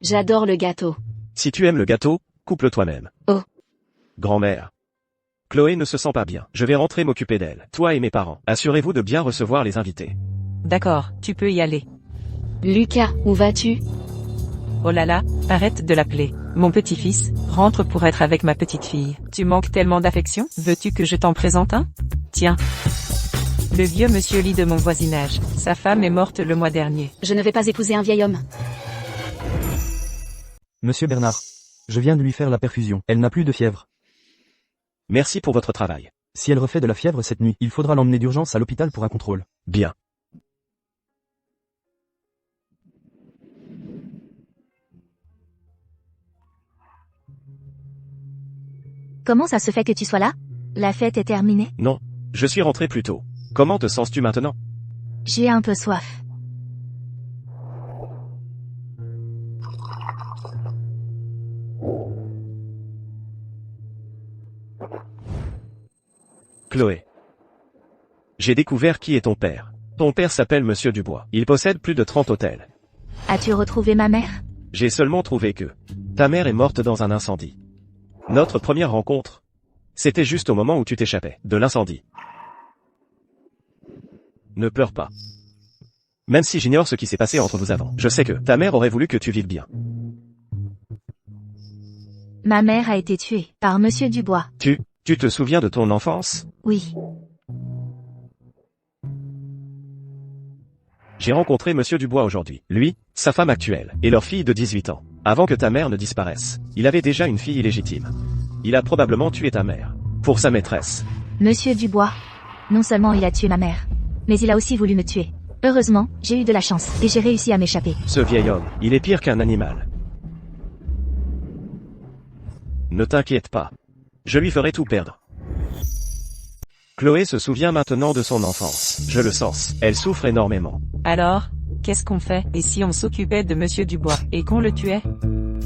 J'adore le gâteau. Si tu aimes le gâteau, coupe-le toi-même. Oh. Grand-mère. Chloé ne se sent pas bien. Je vais rentrer m'occuper d'elle. Toi et mes parents, assurez-vous de bien recevoir les invités. D'accord, tu peux y aller. Lucas, où vas-tu? Oh là là, arrête de l'appeler. Mon petit-fils, rentre pour être avec ma petite-fille. Tu manques tellement d'affection, veux-tu que je t'en présente un? Tiens. Le vieux monsieur lit de mon voisinage. Sa femme est morte le mois dernier. Je ne vais pas épouser un vieil homme. Monsieur Bernard. Je viens de lui faire la perfusion. Elle n'a plus de fièvre. Merci pour votre travail. Si elle refait de la fièvre cette nuit, il faudra l'emmener d'urgence à l'hôpital pour un contrôle. Bien. Comment ça se fait que tu sois là? La fête est terminée? Non. Je suis rentré plus tôt. Comment te sens-tu maintenant? J'ai un peu soif. Chloé. J'ai découvert qui est ton père. Ton père s'appelle Monsieur Dubois. Il possède plus de 30 hôtels. As-tu retrouvé ma mère? J'ai seulement trouvé que ta mère est morte dans un incendie. Notre première rencontre, c'était juste au moment où tu t'échappais de l'incendie. Ne pleure pas. Même si j'ignore ce qui s'est passé entre vous avant, je sais que ta mère aurait voulu que tu vives bien. Ma mère a été tuée par Monsieur Dubois. Tu te souviens de ton enfance? Oui. J'ai rencontré Monsieur Dubois aujourd'hui. Lui, sa femme actuelle, et leur fille de 18 ans. Avant que ta mère ne disparaisse, il avait déjà une fille illégitime. Il a probablement tué ta mère. Pour sa maîtresse. Monsieur Dubois. Non seulement il a tué ma mère, mais il a aussi voulu me tuer. Heureusement, j'ai eu de la chance, et j'ai réussi à m'échapper. Ce vieil homme, il est pire qu'un animal. Ne t'inquiète pas. Je lui ferai tout perdre. Chloé se souvient maintenant de son enfance. Je le sens. Elle souffre énormément. Alors, qu'est-ce qu'on fait? Et si on s'occupait de monsieur Dubois, et qu'on le tuait?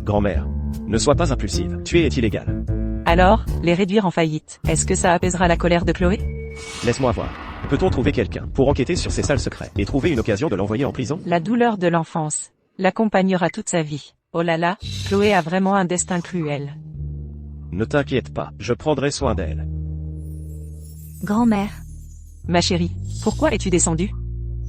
Grand-mère, ne sois pas impulsive. Tuer est illégal. Alors, les réduire en faillite. Est-ce que ça apaisera la colère de Chloé? Laisse-moi voir. Peut-on trouver quelqu'un pour enquêter sur ses sales secrets et trouver une occasion de l'envoyer en prison? La douleur de l'enfance l'accompagnera toute sa vie. Oh là là, Chloé a vraiment un destin cruel. Ne t'inquiète pas, je prendrai soin d'elle. Grand-mère. Ma chérie, pourquoi es-tu descendue?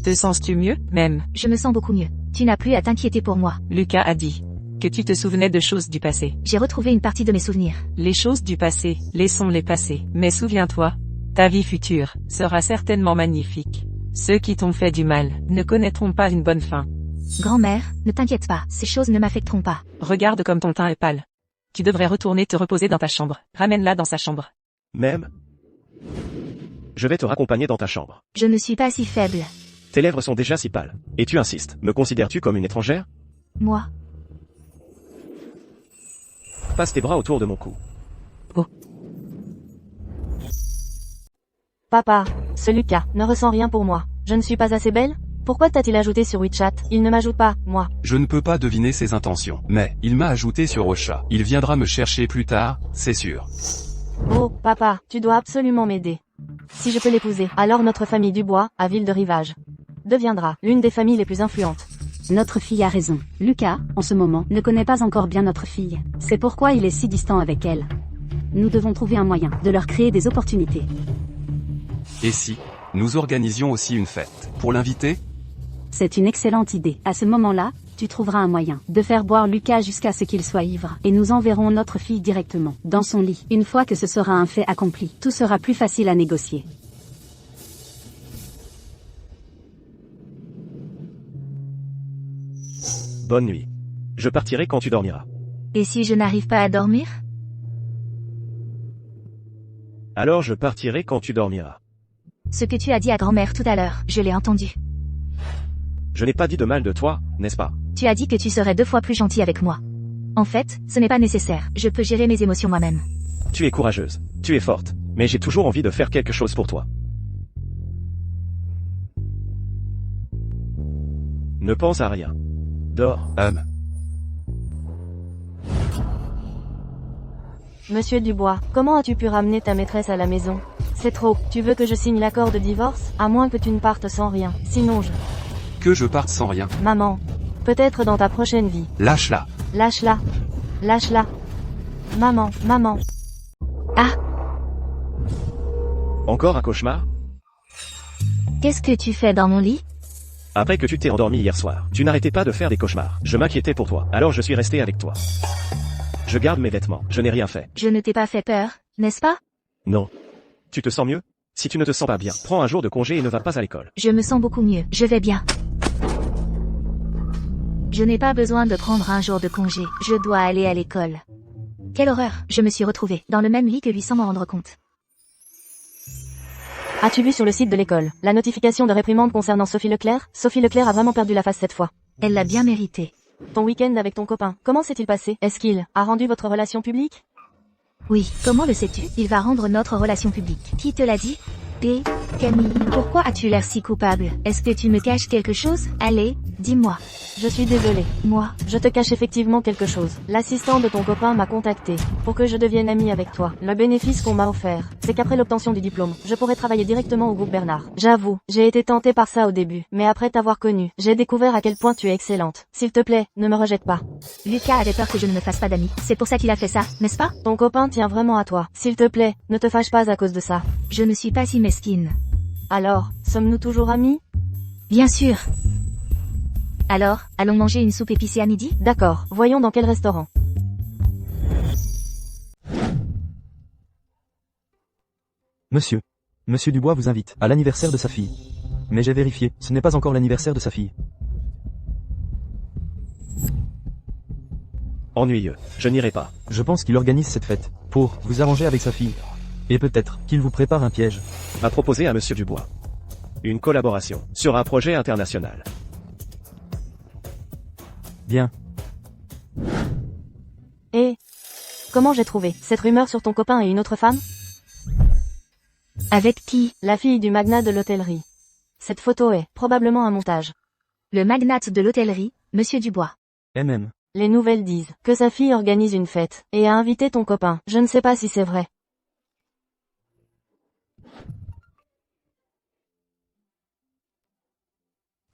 Te sens-tu mieux, même? Je me sens beaucoup mieux. Tu n'as plus à t'inquiéter pour moi. Lucas a dit que tu te souvenais de choses du passé. J'ai retrouvé une partie de mes souvenirs. Les choses du passé, laissons-les passer. Mais souviens-toi, ta vie future sera certainement magnifique. Ceux qui t'ont fait du mal ne connaîtront pas une bonne fin. Grand-mère, ne t'inquiète pas, ces choses ne m'affecteront pas. Regarde comme ton teint est pâle. Tu devrais retourner te reposer dans ta chambre. Ramène-la dans sa chambre. Même. Je vais te raccompagner dans ta chambre. Je ne suis pas si faible. Tes lèvres sont déjà si pâles. Et tu insistes. Me considères-tu comme une étrangère? Moi. Passe tes bras autour de mon cou. Papa, ce Lucas ne ressent rien pour moi. Je ne suis pas assez belle? Pourquoi t'a-t-il ajouté sur WeChat? Il ne m'ajoute pas, moi. Je ne peux pas deviner ses intentions, mais il m'a ajouté sur Ocha. Il viendra me chercher plus tard, c'est sûr. Oh, papa, tu dois absolument m'aider. Si je peux l'épouser, alors notre famille Dubois, à Ville de Rivage, deviendra l'une des familles les plus influentes. Notre fille a raison. Lucas, en ce moment, ne connaît pas encore bien notre fille. C'est pourquoi il est si distant avec elle. Nous devons trouver un moyen de leur créer des opportunités. Et si nous organisions aussi une fête pour l'inviter? C'est une excellente idée. À ce moment-là, tu trouveras un moyen de faire boire Lucas jusqu'à ce qu'il soit ivre, et nous enverrons notre fille directement dans son lit. Une fois que ce sera un fait accompli, tout sera plus facile à négocier. Bonne nuit. Je partirai quand tu dormiras. Et si je n'arrive pas à dormir? Alors je partirai quand tu dormiras. Ce que tu as dit à grand-mère tout à l'heure, je l'ai entendu. Je n'ai pas dit de mal de toi, n'est-ce pas? Tu as dit que tu serais 2 fois plus gentil avec moi. En fait, ce n'est pas nécessaire, je peux gérer mes émotions moi-même. Tu es courageuse, tu es forte, mais j'ai toujours envie de faire quelque chose pour toi. Ne pense à rien. Dors. Monsieur Dubois, comment as-tu pu ramener ta maîtresse à la maison? C'est trop. Tu veux que je signe l'accord de divorce? À moins que tu ne partes sans rien. Sinon Que je parte sans rien. Maman. Peut-être dans ta prochaine vie. Lâche-la. Lâche-la. Lâche-la. Maman, maman. Encore un cauchemar? Qu'est-ce que tu fais dans mon lit? Après que tu t'es endormi hier soir, tu n'arrêtais pas de faire des cauchemars. Je m'inquiétais pour toi, alors je suis resté avec toi. Je garde mes vêtements, je n'ai rien fait. Je ne t'ai pas fait peur, n'est-ce pas? Non. Tu te sens mieux? Si tu ne te sens pas bien, prends un jour de congé et ne va pas à l'école. Je me sens beaucoup mieux, je vais bien. Je n'ai pas besoin de prendre un jour de congé, je dois aller à l'école. Quelle horreur, je me suis retrouvée dans le même lit que lui sans m'en rendre compte. As-tu vu sur le site de l'école la notification de réprimande concernant Sophie Leclerc? Sophie Leclerc a vraiment perdu la face cette fois. Elle l'a bien mérité. Ton week-end avec ton copain, comment s'est-il passé? Est-ce qu'il a rendu votre relation publique? Oui, comment le sais-tu? Il va rendre notre relation publique. Qui te l'a dit? Camille, pourquoi as-tu l'air si coupable? Est-ce que tu me caches quelque chose? Allez, dis-moi. Je suis désolée. Moi, Je te cache effectivement quelque chose. L'assistant de ton copain m'a contacté pour que je devienne amie avec toi. Le bénéfice qu'on m'a offert, c'est qu'après l'obtention du diplôme, je pourrais travailler directement au groupe Bernard. J'avoue, j'ai été tentée par ça au début, mais après t'avoir connue, j'ai découvert à quel point tu es excellente. S'il te plaît, ne me rejette pas. Lucas avait peur que je ne me fasse pas d'amis. C'est pour ça qu'il a fait ça, n'est-ce pas? Ton copain tient vraiment à toi. S'il te plaît, ne te fâche pas à cause de ça. Je ne suis pas si mesquine. Alors, sommes-nous toujours amis? Bien sûr. Alors, allons manger une soupe épicée à midi? D'accord, voyons dans quel restaurant. Monsieur. Monsieur Dubois vous invite à l'anniversaire de sa fille. Mais j'ai vérifié, ce n'est pas encore l'anniversaire de sa fille. Ennuyeux. Je n'irai pas. Je pense qu'il organise cette fête pour vous arranger avec sa fille. Et peut-être qu'il vous prépare un piège. M'a proposé à Monsieur Dubois une collaboration sur un projet international. Bien. Et comment j'ai trouvé cette rumeur sur ton copain et une autre femme? Avec qui? La fille du magnat de l'hôtellerie. Cette photo est probablement un montage. Le magnate de l'hôtellerie, Monsieur Dubois. MM. Les nouvelles disent que sa fille organise une fête et a invité ton copain. Je ne sais pas si c'est vrai.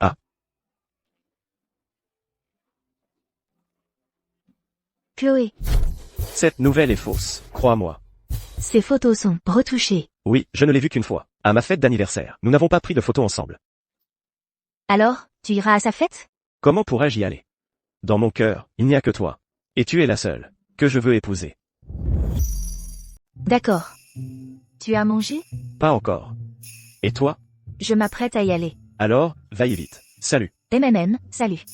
Ah. Chloé. Cette nouvelle est fausse, crois-moi. Ces photos sont retouchées. Oui, je ne l'ai vue qu'une fois. À ma fête d'anniversaire. Nous n'avons pas pris de photos ensemble. Alors, tu iras à sa fête? Comment pourrais-je y aller? Dans mon cœur, il n'y a que toi. Et tu es la seule que je veux épouser. D'accord. Tu as mangé? Pas encore. Et toi? Je m'apprête à y aller. Alors, va-y vite. Salut. MMM, salut.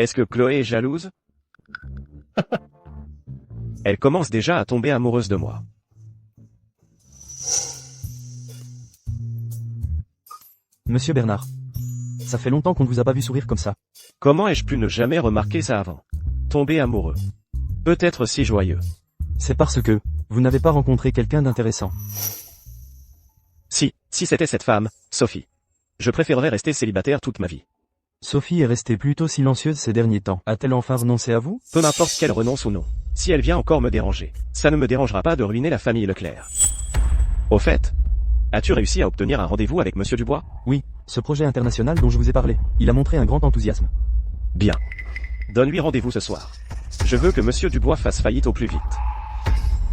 Est-ce que Chloé est jalouse? Elle commence déjà à tomber amoureuse de moi. Monsieur Bernard. Ça fait longtemps qu'on ne vous a pas vu sourire comme ça. Comment ai-je pu ne jamais remarquer ça avant? Tomber amoureux. Peut-être si joyeux. C'est parce que, vous n'avez pas rencontré quelqu'un d'intéressant. Si c'était cette femme, Sophie. Je préférerais rester célibataire toute ma vie. Sophie est restée plutôt silencieuse ces derniers temps. A-t-elle enfin renoncé à vous? Peu m'importe qu'elle renonce ou non. Si elle vient encore me déranger, ça ne me dérangera pas de ruiner la famille Leclerc. Au fait, as-tu réussi à obtenir un rendez-vous avec Monsieur Dubois? Oui, ce projet international dont je vous ai parlé. Il a montré un grand enthousiasme. Bien. Donne-lui rendez-vous ce soir. Je veux que Monsieur Dubois fasse faillite au plus vite.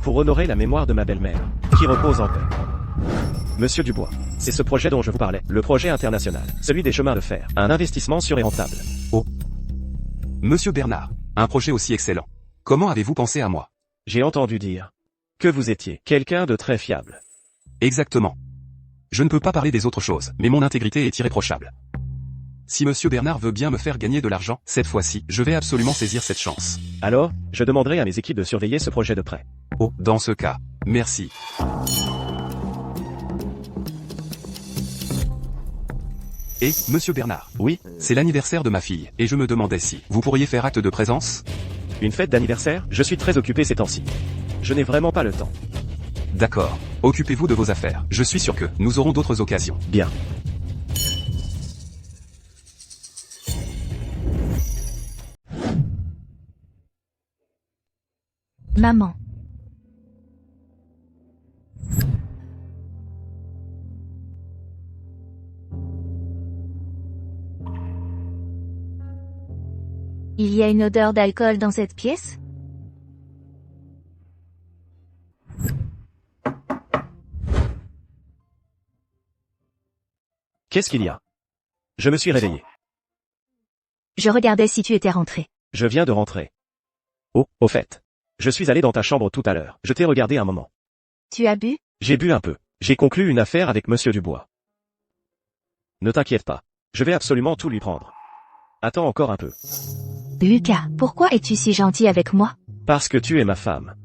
Pour honorer la mémoire de ma belle-mère, qui repose en paix. Monsieur Dubois, c'est ce projet dont je vous parlais, le projet international, celui des chemins de fer, un investissement sûr et rentable. Oh. Monsieur Bernard, un projet aussi excellent. Comment avez-vous pensé à moi? J'ai entendu dire que vous étiez quelqu'un de très fiable. Exactement. Je ne peux pas parler des autres choses, mais mon intégrité est irréprochable. Si Monsieur Bernard veut bien me faire gagner de l'argent, cette fois-ci, je vais absolument saisir cette chance. Alors, je demanderai à mes équipes de surveiller ce projet de près. Oh, dans ce cas, merci. Et, Monsieur Bernard. Oui, C'est l'anniversaire de ma fille, et je me demandais si vous pourriez faire acte de présence? une fête d'anniversaire? Je suis très occupé ces temps-ci. Je n'ai vraiment pas le temps. D'accord. Occupez-vous de vos affaires. Je suis sûr que nous aurons d'autres occasions. Bien. Maman. Il y a une odeur d'alcool dans cette pièce? Qu'est-ce qu'il y a? Je me suis réveillé. Je regardais si tu étais rentré. Je viens de rentrer. Oh, au fait. Je suis allé dans ta chambre tout à l'heure. Je t'ai regardé un moment. Tu as bu? J'ai bu un peu. J'ai conclu une affaire avec Monsieur Dubois. Ne t'inquiète pas. Je vais absolument tout lui prendre. Attends encore un peu. Lucas, pourquoi es-tu si gentil avec moi? Parce que tu es ma femme.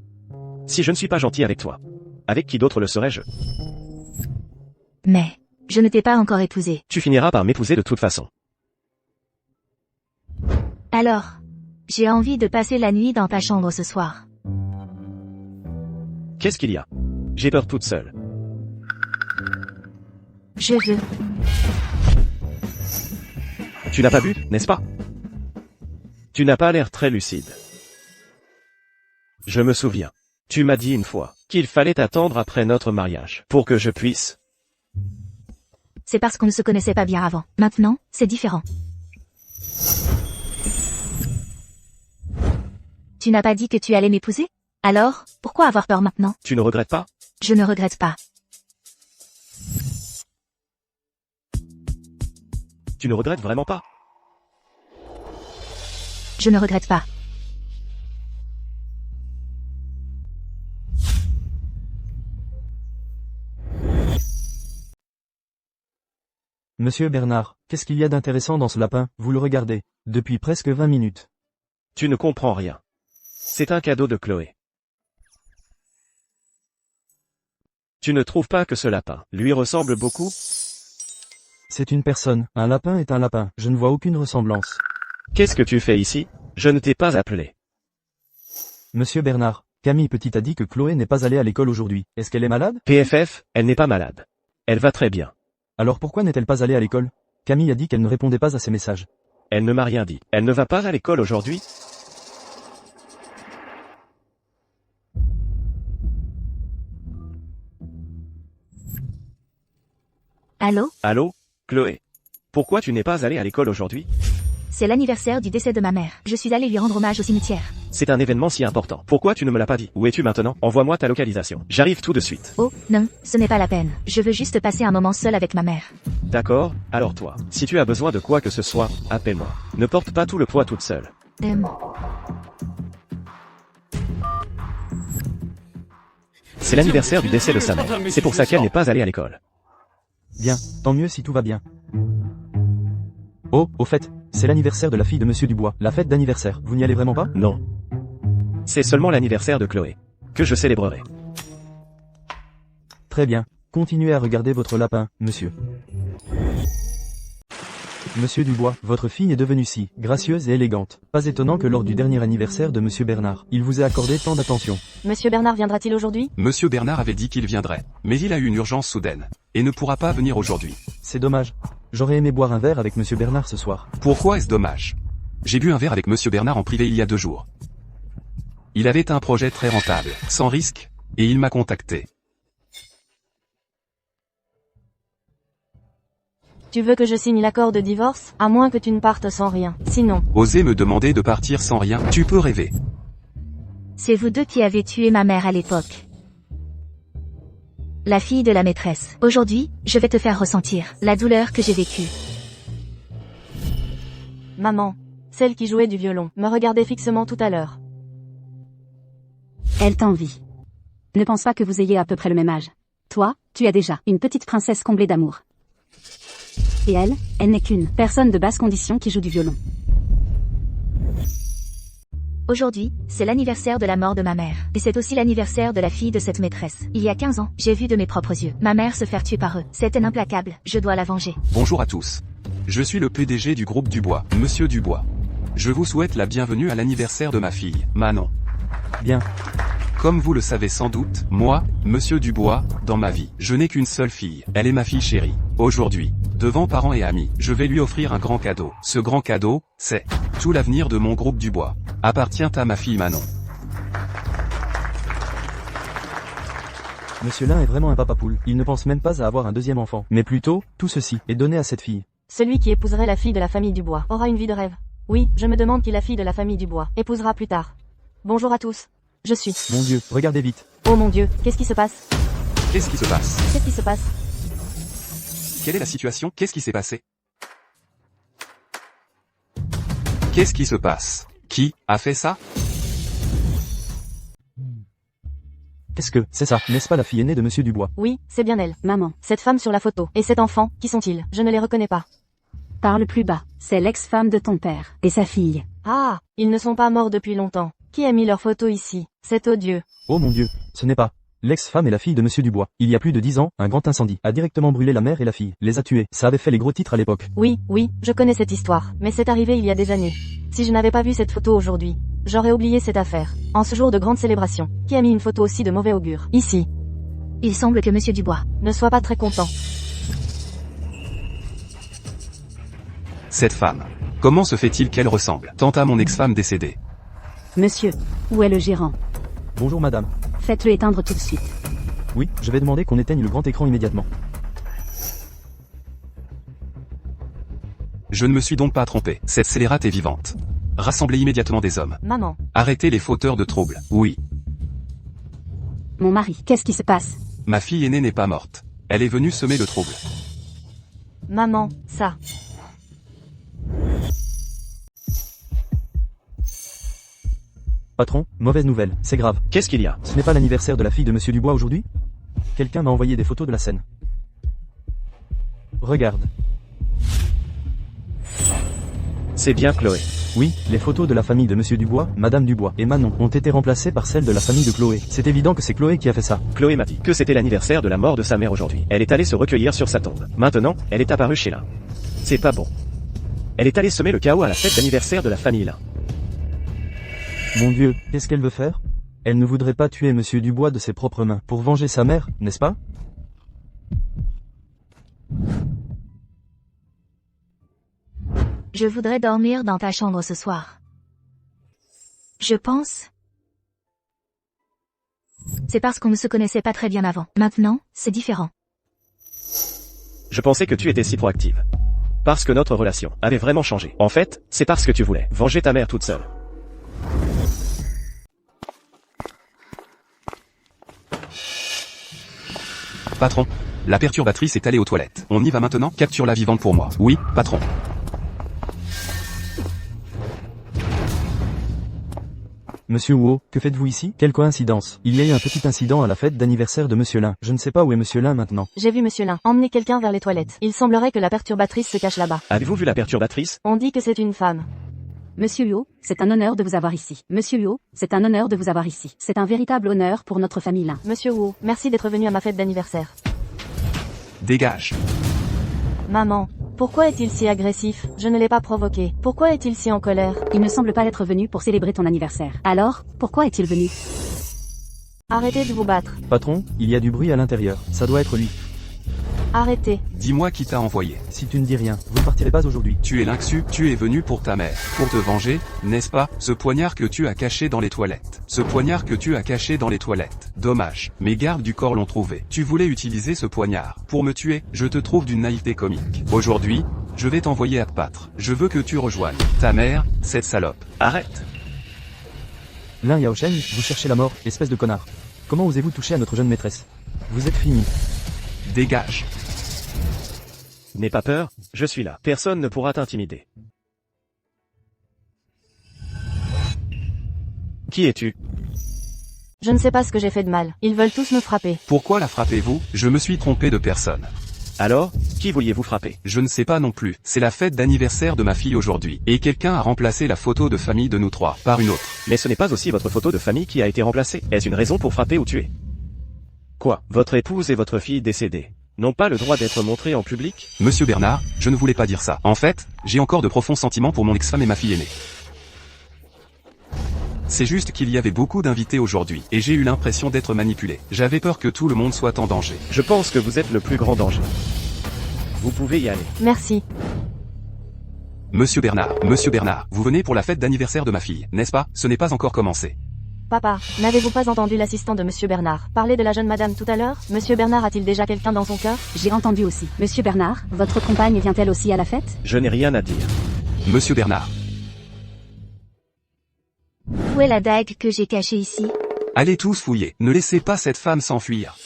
Si je ne suis pas gentil avec toi, avec qui d'autre le serais-je? Mais, je ne t'ai pas encore épousé. Tu finiras par m'épouser de toute façon. Alors, j'ai envie de passer la nuit dans ta chambre ce soir. Qu'est-ce qu'il y a? J'ai peur toute seule. Je veux. Tu n'as pas bu, n'est-ce pas? Tu n'as pas l'air très lucide. Je me souviens. Tu m'as dit une fois qu'il fallait attendre après notre mariage pour que je puisse. C'est parce qu'on ne se connaissait pas bien avant. Maintenant, c'est différent. Tu n'as pas dit que tu allais m'épouser? Alors, pourquoi avoir peur maintenant? Tu ne regrettes pas? Je ne regrette pas. Tu ne regrettes vraiment pas? Je ne regrette pas. Monsieur Bernard, qu'est-ce qu'il y a d'intéressant dans ce lapin? Vous le regardez, depuis presque 20 minutes. Tu ne comprends rien. C'est un cadeau de Chloé. Tu ne trouves pas que ce lapin lui ressemble beaucoup? C'est une personne, un lapin est un lapin, je ne vois aucune ressemblance. Qu'est-ce que tu fais ici? Je ne t'ai pas appelé. Monsieur Bernard, Camille Petit a dit que Chloé n'est pas allée à l'école aujourd'hui. Est-ce qu'elle est malade? PFF, elle n'est pas malade. Elle va très bien. Alors pourquoi n'est-elle pas allée à l'école? Camille a dit qu'elle ne répondait pas à ses messages. Elle ne m'a rien dit. Elle ne va pas à l'école aujourd'hui? Allô? Allô, Chloé? Pourquoi tu n'es pas allée à l'école aujourd'hui? C'est l'anniversaire du décès de ma mère. Je suis allée lui rendre hommage au cimetière. C'est un événement si important. Pourquoi tu ne me l'as pas dit? Où es-tu maintenant? Envoie-moi ta localisation. J'arrive tout de suite. Oh, non, ce n'est pas la peine. Je veux juste passer un moment seul avec ma mère. D'accord, alors toi, si tu as besoin de quoi que ce soit, appelle-moi. Ne porte pas tout le poids toute seule. C'est l'anniversaire du décès de sa mère. C'est pour ça qu'elle n'est pas allée à l'école. Bien, tant mieux si tout va bien. Oh, au fait, c'est l'anniversaire de la fille de Monsieur Dubois, la fête d'anniversaire. Vous n'y allez vraiment pas? Non. C'est seulement l'anniversaire de Chloé. Que je célébrerai. Très bien. Continuez à regarder votre lapin, monsieur. Monsieur Dubois, votre fille est devenue si gracieuse et élégante. Pas étonnant que lors du dernier anniversaire de Monsieur Bernard, il vous ait accordé tant d'attention. Monsieur Bernard viendra-t-il aujourd'hui? Monsieur Bernard avait dit qu'il viendrait, mais il a eu une urgence soudaine, et ne pourra pas venir aujourd'hui. C'est dommage. J'aurais aimé boire un verre avec Monsieur Bernard ce soir. Pourquoi est-ce dommage? J'ai bu un verre avec Monsieur Bernard en privé il y a 2 jours. Il avait un projet très rentable, sans risque, et il m'a contacté. Tu veux que je signe l'accord de divorce? À moins que tu ne partes sans rien. Sinon, Osez me demander de partir sans rien, tu peux rêver. C'est vous deux qui avez tué ma mère à l'époque. La fille de la maîtresse. Aujourd'hui, je vais te faire ressentir la douleur que j'ai vécue. maman, celle qui jouait du violon, me regardait fixement tout à l'heure. Elle t'envie. Ne pense pas que vous ayez à peu près le même âge. Toi, tu as déjà une petite princesse comblée d'amour. Et elle n'est qu'une personne de basse condition qui joue du violon. Aujourd'hui, c'est l'anniversaire de la mort de ma mère. Et c'est aussi l'anniversaire de la fille de cette maîtresse. Il y a 15 ans, j'ai vu de mes propres yeux ma mère se faire tuer par eux. C'était implacable, je dois la venger. Bonjour à tous. Je suis le PDG du groupe Dubois, Monsieur Dubois. Je vous souhaite la bienvenue à l'anniversaire de ma fille, Manon. Bien. Comme vous le savez sans doute, moi, Monsieur Dubois, dans ma vie, je n'ai qu'une seule fille. Elle est ma fille chérie. Aujourd'hui, devant parents et amis, je vais lui offrir un grand cadeau. Ce grand cadeau, c'est tout l'avenir de mon groupe Dubois. Appartient à ma fille Manon. Monsieur Lin est vraiment un papa poule. Il ne pense même pas à avoir un deuxième enfant. Mais plutôt, tout ceci est donné à cette fille. Celui qui épouserait la fille de la famille Dubois aura une vie de rêve. Oui, je me demande qui la fille de la famille Dubois épousera plus tard. Bonjour à tous. Je suis. Mon Dieu, regardez vite. Oh mon Dieu, qu'est-ce qui se passe? Qu'est-ce qui se passe? Qu'est-ce qui se passe? Quelle est la situation? Qu'est-ce qui s'est passé? Qu'est-ce qui se passe? Qui a fait ça? Qu'est-ce que c'est ça? N'est-ce pas la fille aînée de Monsieur Dubois? Oui, c'est bien elle. Maman, Cette femme sur la photo. Et cet enfant, qui sont-ils? Je ne les reconnais pas. parle plus bas. C'est l'ex-femme de ton père et sa fille. Ah, ils ne sont pas morts depuis longtemps. Qui a mis leur photo ici? C'est odieux. Oh mon Dieu, ce n'est pas. L'ex-femme et la fille de Monsieur Dubois. Il y a plus de 10 ans, un grand incendie a directement brûlé la mère et la fille. Les a tués. Ça avait fait les gros titres à l'époque. Oui, je connais cette histoire. Mais c'est arrivé il y a des années. Si je n'avais pas vu cette photo aujourd'hui, j'aurais oublié cette affaire. En ce jour de grande célébration, qui a mis une photo aussi de mauvais augure? Ici. Il semble que Monsieur Dubois. Ne sois pas très content. Cette femme. Comment se fait-il qu'elle ressemble tant à mon ex-femme décédée? Monsieur, où est le gérant? Bonjour madame. Faites-le éteindre tout de suite. Oui, je vais demander qu'on éteigne le grand écran immédiatement. Je ne me suis donc pas trompé. Cette scélérate est vivante. Rassemblez immédiatement des hommes. Maman. Arrêtez les fauteurs de troubles. Oui. Mon mari, qu'est-ce qui se passe? Ma fille aînée n'est pas morte. Elle est venue semer le trouble. Maman, ça. Patron, mauvaise nouvelle, c'est grave. Qu'est-ce qu'il y a? Ce n'est pas l'anniversaire de la fille de Monsieur Dubois aujourd'hui? Quelqu'un m'a envoyé des photos de la scène. Regarde. C'est bien Chloé. Oui, les photos de la famille de Monsieur Dubois, Madame Dubois et Manon ont été remplacées par celles de la famille de Chloé. C'est évident que c'est Chloé qui a fait ça. Chloé m'a dit que c'était l'anniversaire de la mort de sa mère aujourd'hui. Elle est allée se recueillir sur sa tombe. Maintenant, elle est apparue chez Lin. C'est pas bon. Elle est allée semer le chaos à la fête d'anniversaire de la famille Lin. Mon Dieu, qu'est-ce qu'elle veut faire? Elle ne voudrait pas tuer Monsieur Dubois de ses propres mains pour venger sa mère, n'est-ce pas? Je voudrais dormir dans ta chambre ce soir. Je pense. C'est parce qu'on ne se connaissait pas très bien avant. Maintenant, c'est différent. Je pensais que tu étais si proactive. Parce que notre relation avait vraiment changé. En fait, c'est parce que tu voulais venger ta mère toute seule. Patron. La perturbatrice est allée aux toilettes. On y va maintenant? Capture-la vivante pour moi. Oui, patron. Monsieur Wu, que faites-vous ici? Quelle coïncidence. Il y a eu un petit incident à la fête d'anniversaire de Monsieur Lin. Je ne sais pas où est Monsieur Lin maintenant. J'ai vu Monsieur Lin emmener quelqu'un vers les toilettes. Il semblerait que la perturbatrice se cache là-bas. Avez-vous vu la perturbatrice? On dit que c'est une femme. Monsieur Huo, c'est un honneur de vous avoir ici. Monsieur Huo, c'est un honneur de vous avoir ici. C'est un véritable honneur pour notre famille Lin. Monsieur Wu, merci d'être venu à ma fête d'anniversaire. Dégage. Maman, pourquoi est-il si agressif? Je ne l'ai pas provoqué. Pourquoi est-il si en colère? Il ne semble pas être venu pour célébrer ton anniversaire. Alors, pourquoi est-il venu? Arrêtez de vous battre. Patron, il y a du bruit à l'intérieur. Ça doit être lui. Arrêtez. Dis-moi qui t'a envoyé. Si tu ne dis rien, vous ne partirez pas aujourd'hui. Tu es Lynxu, tu es venu pour ta mère. Pour te venger, n'est-ce pas? Ce poignard que tu as caché dans les toilettes. Ce poignard que tu as caché dans les toilettes. Dommage. Mes gardes du corps l'ont trouvé. Tu voulais utiliser ce poignard. Pour me tuer, je te trouve d'une naïveté comique. Aujourd'hui, je vais t'envoyer à te battre. Je veux que tu rejoignes ta mère, cette salope. Arrête. Lin Yaoshen, vous cherchez la mort, espèce de connard. Comment osez-vous toucher à notre jeune maîtresse? Vous êtes fini. Dégage. N'aie pas peur, je suis là. Personne ne pourra t'intimider. Qui es-tu? Je ne sais pas ce que j'ai fait de mal. Ils veulent tous me frapper. Pourquoi la frappez-vous? Je me suis trompé de personne. Alors, qui vouliez-vous frapper? Je ne sais pas non plus. C'est la fête d'anniversaire de ma fille aujourd'hui. Et quelqu'un a remplacé la photo de famille de nous trois par une autre. Mais ce n'est pas aussi votre photo de famille qui a été remplacée. Est-ce une raison pour frapper ou tuer? Quoi? Votre épouse et votre fille décédée n'ont pas le droit d'être montrées en public? Monsieur Bernard, je ne voulais pas dire ça. En fait, j'ai encore de profonds sentiments pour mon ex-femme et ma fille aînée. C'est juste qu'il y avait beaucoup d'invités aujourd'hui, et j'ai eu l'impression d'être manipulé. J'avais peur que tout le monde soit en danger. Je pense que vous êtes le plus grand danger. Vous pouvez y aller. Merci. Monsieur Bernard, vous venez pour la fête d'anniversaire de ma fille, n'est-ce pas? Ce n'est pas encore commencé. Papa, n'avez-vous pas entendu l'assistant de Monsieur Bernard parler de la jeune madame tout à l'heure? Monsieur Bernard a-t-il déjà quelqu'un dans son cœur? J'ai entendu aussi. Monsieur Bernard, votre compagne vient-elle aussi à la fête? Je n'ai rien à dire. Monsieur Bernard. Où est la dague que j'ai cachée ici? Allez tous fouiller, ne laissez pas cette femme s'enfuir.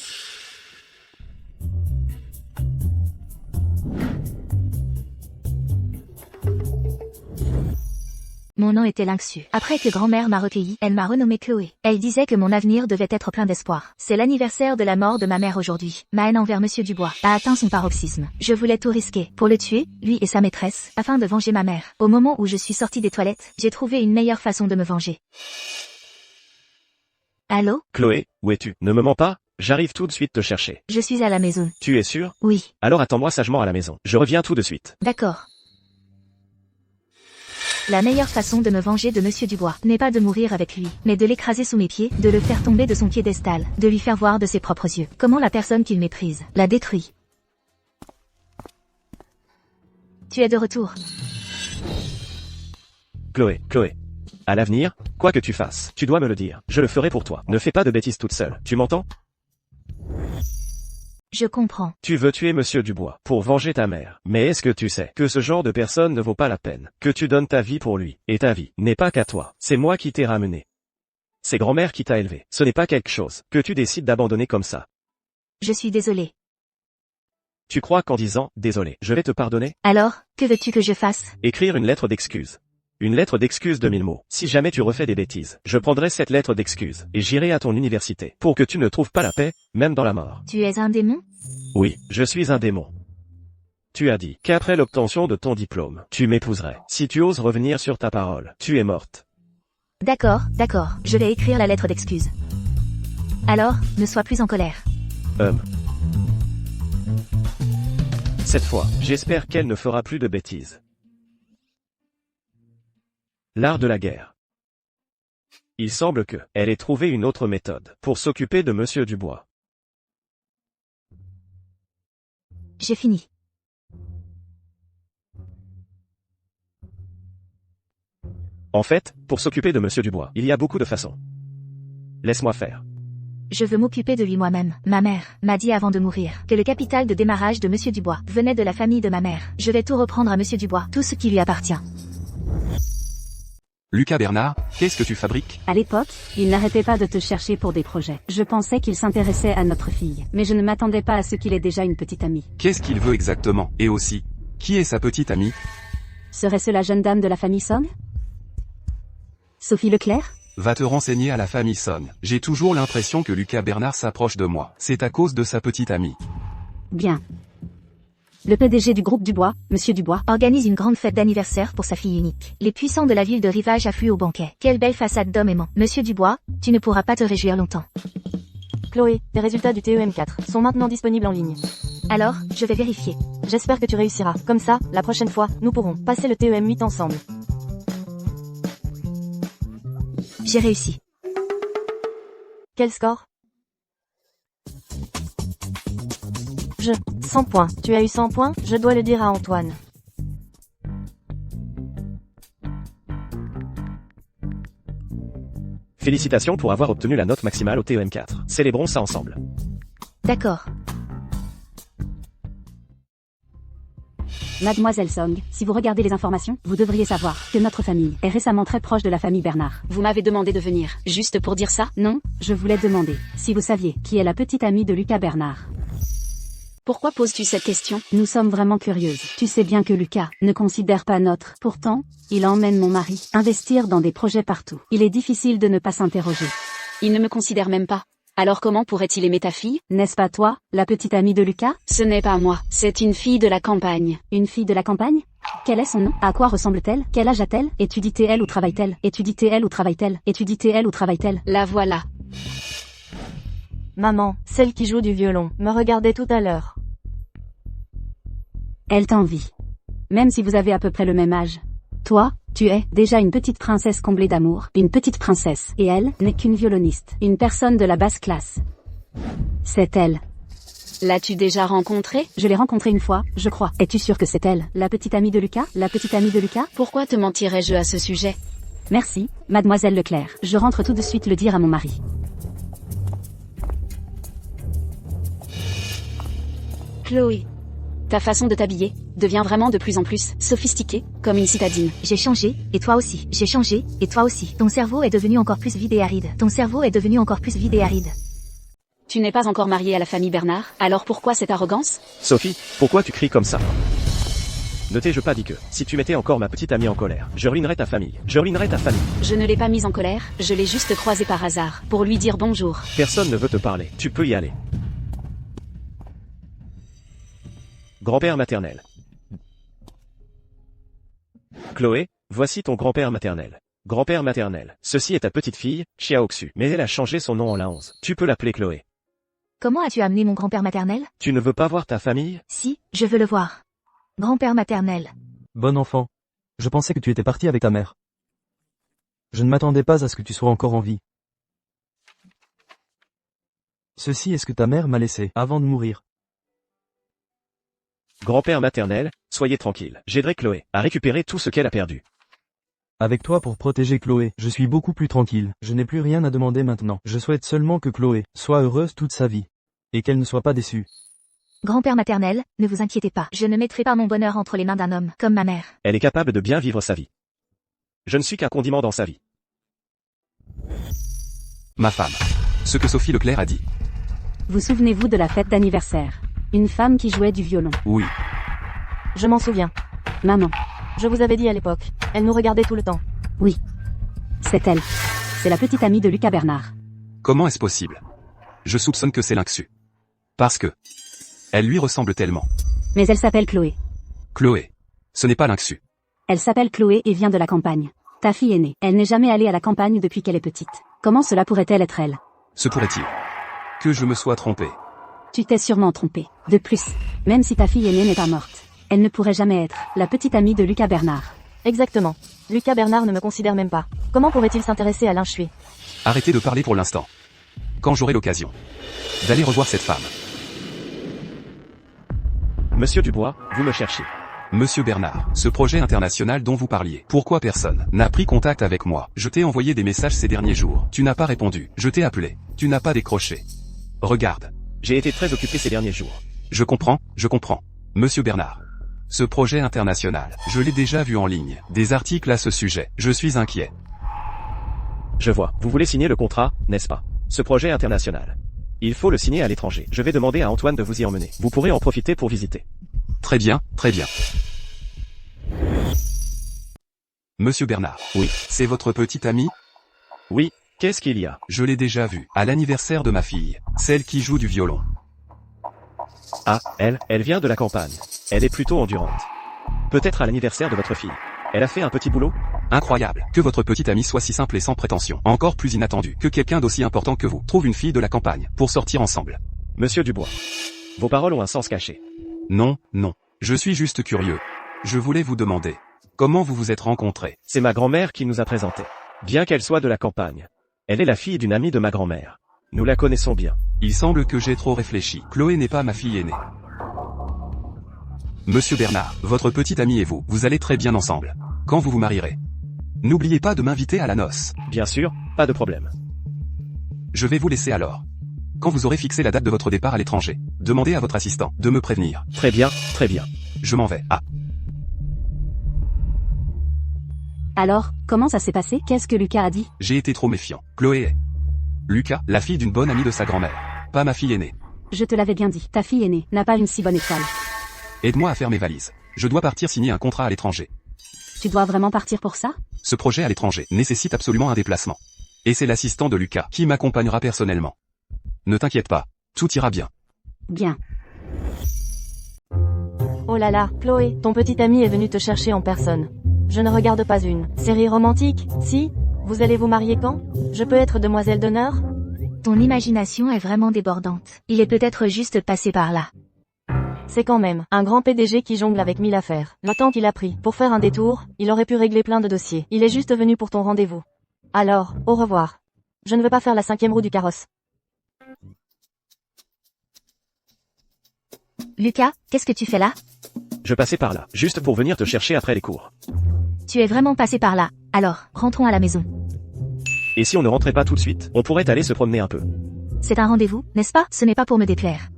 Mon nom était Lynxu. Après que grand-mère m'a recueilli, elle m'a renommée Chloé. Elle disait que mon avenir devait être plein d'espoir. C'est l'anniversaire de la mort de ma mère aujourd'hui. Ma haine envers Monsieur Dubois a atteint son paroxysme. Je voulais tout risquer pour le tuer, lui et sa maîtresse, afin de venger ma mère. Au moment où je suis sortie des toilettes, j'ai trouvé une meilleure façon de me venger. Allô? Chloé, où es-tu? Ne me mens pas, j'arrive tout de suite te chercher. Je suis à la maison. Tu es sûr? Oui. Alors attends-moi sagement à la maison. Je reviens tout de suite. D'accord. La meilleure façon de me venger de Monsieur Dubois n'est pas de mourir avec lui, mais de l'écraser sous mes pieds, de le faire tomber de son piédestal, de lui faire voir de ses propres yeux comment la personne qu'il méprise la détruit. Tu es de retour. Chloé. À l'avenir, quoi que tu fasses, tu dois me le dire. Je le ferai pour toi. Ne fais pas de bêtises toute seule. Tu m'entends? Je comprends. Tu veux tuer Monsieur Dubois pour venger ta mère. Mais est-ce que tu sais que ce genre de personne ne vaut pas la peine que tu donnes ta vie pour lui? Et ta vie n'est pas qu'à toi. C'est moi qui t'ai ramené. C'est grand-mère qui t'a élevé. Ce n'est pas quelque chose que tu décides d'abandonner comme ça. Je suis désolée. Tu crois qu'en disant « désolé, je vais te pardonner » Alors, que veux-tu que je fasse? Écrire une lettre d'excuse. Une lettre d'excuse de 1000 mots. Si jamais tu refais des bêtises, je prendrai cette lettre d'excuse et j'irai à ton université pour que tu ne trouves pas la paix, même dans la mort. Tu es un démon? Oui, je suis un démon. Tu as dit qu'après l'obtention de ton diplôme, tu m'épouserais. Si tu oses revenir sur ta parole, tu es morte. D'accord, je vais écrire la lettre d'excuse. Alors, ne sois plus en colère. Cette fois, j'espère qu'elle ne fera plus de bêtises. L'art de la guerre. Il semble que elle ait trouvé une autre méthode pour s'occuper de Monsieur Dubois. J'ai fini. En fait, pour s'occuper de Monsieur Dubois, il y a beaucoup de façons. Laisse-moi faire. Je veux m'occuper de lui moi-même. Ma mère m'a dit avant de mourir que le capital de démarrage de Monsieur Dubois venait de la famille de ma mère. Je vais tout reprendre à Monsieur Dubois, tout ce qui lui appartient. Lucas Bernard, qu'est-ce que tu fabriques? À l'époque, il n'arrêtait pas de te chercher pour des projets. Je pensais qu'il s'intéressait à notre fille, mais je ne m'attendais pas à ce qu'il ait déjà une petite amie. Qu'est-ce qu'il veut exactement? Et aussi, qui est sa petite amie? Serait-ce la jeune dame de la famille Song? Sophie Leclerc? Va te renseigner à la famille Son. J'ai toujours l'impression que Lucas Bernard s'approche de moi. C'est à cause de sa petite amie. Bien. Le PDG du groupe Dubois, Monsieur Dubois, Organise une grande fête d'anniversaire pour sa fille unique. Les puissants de la ville de Rivage affluent au banquet. Quelle belle façade d'homme aimant. Monsieur Dubois, tu ne pourras pas te réjouir longtemps. Chloé, tes résultats du TEM4 sont maintenant disponibles en ligne. Alors, je vais vérifier. J'espère que tu réussiras. Comme ça, la prochaine fois, nous pourrons passer le TEM8 ensemble. J'ai réussi. Quel score? 100 points. Tu as eu 100 points? Je dois le dire à Antoine. Félicitations pour avoir obtenu la note maximale au TEM4. Célébrons ça ensemble. D'accord. Mademoiselle Song, si vous regardez les informations, vous devriez savoir que notre famille est récemment très proche de la famille Bernard. Vous m'avez demandé de venir, juste pour dire ça? Non, je voulais demander si vous saviez qui est la petite amie de Lucas Bernard. Pourquoi poses-tu cette question? Nous sommes vraiment curieuses. Tu sais bien que Lucas ne considère pas notre. Pourtant, il emmène mon mari investir dans des projets partout. Il est difficile de ne pas s'interroger. Il ne me considère même pas. Alors comment pourrait-il aimer ta fille? N'est-ce pas toi, la petite amie de Lucas? Ce n'est pas moi, c'est une fille de la campagne. Une fille de la campagne? Quel est son nom? À quoi ressemble-t-elle? Quel âge a-t-elle? Étudie-t-elle ou travaille-t-elle? Étudie-t-elle ou travaille-t-elle? Étudie-t-elle ou travaille-t-elle? La voilà. Maman, celle qui joue du violon, me regardait tout à l'heure. Elle t'envie. Même si vous avez à peu près le même âge. Toi, tu es déjà une petite princesse comblée d'amour, une petite princesse, et elle n'est qu'une violoniste, une personne de la basse classe. C'est elle. L'as-tu déjà rencontrée? Je l'ai rencontrée une fois, je crois. Es-tu sûre que c'est elle, la petite amie de Lucas? La petite amie de Lucas? Pourquoi te mentirais-je à ce sujet? Merci, mademoiselle Leclerc. Je rentre tout de suite le dire à mon mari. Chloé. Ta façon de t'habiller devient vraiment de plus en plus sophistiquée, comme une citadine. J'ai changé, et toi aussi. J'ai changé, et toi aussi. Ton cerveau est devenu encore plus vide et aride. Ton cerveau est devenu encore plus vide et aride. Tu n'es pas encore mariée à la famille Bernard, alors pourquoi cette arrogance? Sophie, pourquoi tu cries comme ça? Ne t'ai-je pas dit que, si tu mettais encore ma petite amie en colère, je ruinerais ta famille. Je ruinerais ta famille. Je ne l'ai pas mise en colère, je l'ai juste croisée par hasard, pour lui dire bonjour. Personne ne veut te parler, tu peux y aller. Grand-père maternel. Chloé, voici ton grand-père maternel. Grand-père maternel. Ceci est ta petite fille, Xiaoxu. Mais elle a changé son nom en la 11. Tu peux l'appeler Chloé. Comment as-tu amené mon grand-père maternel? Tu ne veux pas voir ta famille? Si, je veux le voir. Grand-père maternel. Bon enfant. Je pensais que tu étais parti avec ta mère. Je ne m'attendais pas à ce que tu sois encore en vie. Ceci est ce que ta mère m'a laissé, avant de mourir. Grand-père maternel, soyez tranquille. J'aiderai Chloé à récupérer tout ce qu'elle a perdu. Avec toi pour protéger Chloé, je suis beaucoup plus tranquille. Je n'ai plus rien à demander maintenant. Je souhaite seulement que Chloé soit heureuse toute sa vie. Et qu'elle ne soit pas déçue. Grand-père maternel, ne vous inquiétez pas. Je ne mettrai pas mon bonheur entre les mains d'un homme, comme ma mère. Elle est capable de bien vivre sa vie. Je ne suis qu'un condiment dans sa vie. Ma femme. Ce que Sophie Leclerc a dit. Vous souvenez-vous de la fête d'anniversaire? Une femme qui jouait du violon. Oui. Je m'en souviens. Maman. Je vous avais dit à l'époque. Elle nous regardait tout le temps. Oui. C'est elle. C'est la petite amie de Lucas Bernard. Comment est-ce possible? Je soupçonne que c'est Lynxu. Parce que elle lui ressemble tellement. Mais elle s'appelle Chloé. Chloé. Ce n'est pas Lynxu. Elle s'appelle Chloé et vient de la campagne. Ta fille est née. Elle n'est jamais allée à la campagne depuis qu'elle est petite. Comment cela pourrait-elle être elle? Se pourrait-il que je me sois trompé? Tu t'es sûrement trompé. De plus, même si ta fille aînée n'est pas morte, elle ne pourrait jamais être la petite amie de Lucas Bernard. Exactement. Lucas Bernard ne me considère même pas. Comment pourrait-il s'intéresser à Lynxu? Arrêtez de parler pour l'instant. Quand j'aurai l'occasion d'aller revoir cette femme. Monsieur Dubois, vous me cherchez. Monsieur Bernard, ce projet international dont vous parliez, pourquoi personne n'a pris contact avec moi? Je t'ai envoyé des messages ces derniers jours. Tu n'as pas répondu. Je t'ai appelé. Tu n'as pas décroché. Regarde. J'ai été très occupé ces derniers jours. Je comprends. Monsieur Bernard. Ce projet international, je l'ai déjà vu en ligne. Des articles à ce sujet. Je suis inquiet. Je vois. Vous voulez signer le contrat, n'est-ce pas? Ce projet international. Il faut le signer à l'étranger. Je vais demander à Antoine de vous y emmener. Vous pourrez en profiter pour visiter. Très bien, très bien. Monsieur Bernard. Oui. C'est votre petite amie? Oui, qu'est-ce qu'il y a? Je l'ai déjà vue, à l'anniversaire de ma fille, celle qui joue du violon. Ah, elle vient de la campagne. Elle est plutôt endurante. Peut-être à l'anniversaire de votre fille. Elle a fait un petit boulot? Incroyable, que votre petite amie soit si simple et sans prétention. Encore plus inattendu, que quelqu'un d'aussi important que vous trouve une fille de la campagne, pour sortir ensemble. Monsieur Dubois. Vos paroles ont un sens caché. Non, non. Je suis juste curieux. Je voulais vous demander. Comment vous vous êtes rencontrés? C'est ma grand-mère qui nous a présentés. Bien qu'elle soit de la campagne. Elle est la fille d'une amie de ma grand-mère. Nous la connaissons bien. Il semble que j'ai trop réfléchi. Chloé n'est pas ma fille aînée. Monsieur Bernard, votre petite amie et vous, vous allez très bien ensemble. Quand vous vous marierez? N'oubliez pas de m'inviter à la noce. Bien sûr, pas de problème. Je vais vous laisser alors. Quand vous aurez fixé la date de votre départ à l'étranger, demandez à votre assistant de me prévenir. Très bien, très bien. Je m'en vais. Ah. Alors, comment ça s'est passé? Qu'est-ce que Lucas a dit? J'ai été trop méfiant. Chloé est... Lucas, la fille d'une bonne amie de sa grand-mère. Pas ma fille aînée. Je te l'avais bien dit, ta fille aînée n'a pas une si bonne étoile. Aide-moi à faire mes valises. Je dois partir signer un contrat à l'étranger. Tu dois vraiment partir pour ça? Ce projet à l'étranger nécessite absolument un déplacement. Et c'est l'assistant de Lucas qui m'accompagnera personnellement. Ne t'inquiète pas, tout ira bien. Bien. Oh là là, Chloé, ton petit ami est venu te chercher en personne. Je ne regarde pas une série romantique, si? Vous allez vous marier quand? Je peux être demoiselle d'honneur? Ton imagination est vraiment débordante. Il est peut-être juste passé par là. C'est quand même un grand PDG qui jongle avec 1000 affaires. Le temps qu'il a pris pour faire un détour, il aurait pu régler plein de dossiers. Il est juste venu pour ton rendez-vous. Alors, au revoir. Je ne veux pas faire la 5e roue du carrosse. Lucas, qu'est-ce que tu fais là? Je passais par là, juste pour venir te chercher après les cours. Tu es vraiment passé par là. Alors, rentrons à la maison. Et si on ne rentrait pas tout de suite, on pourrait aller se promener un peu. C'est un rendez-vous, n'est-ce pas? Ce n'est pas pour me déplaire.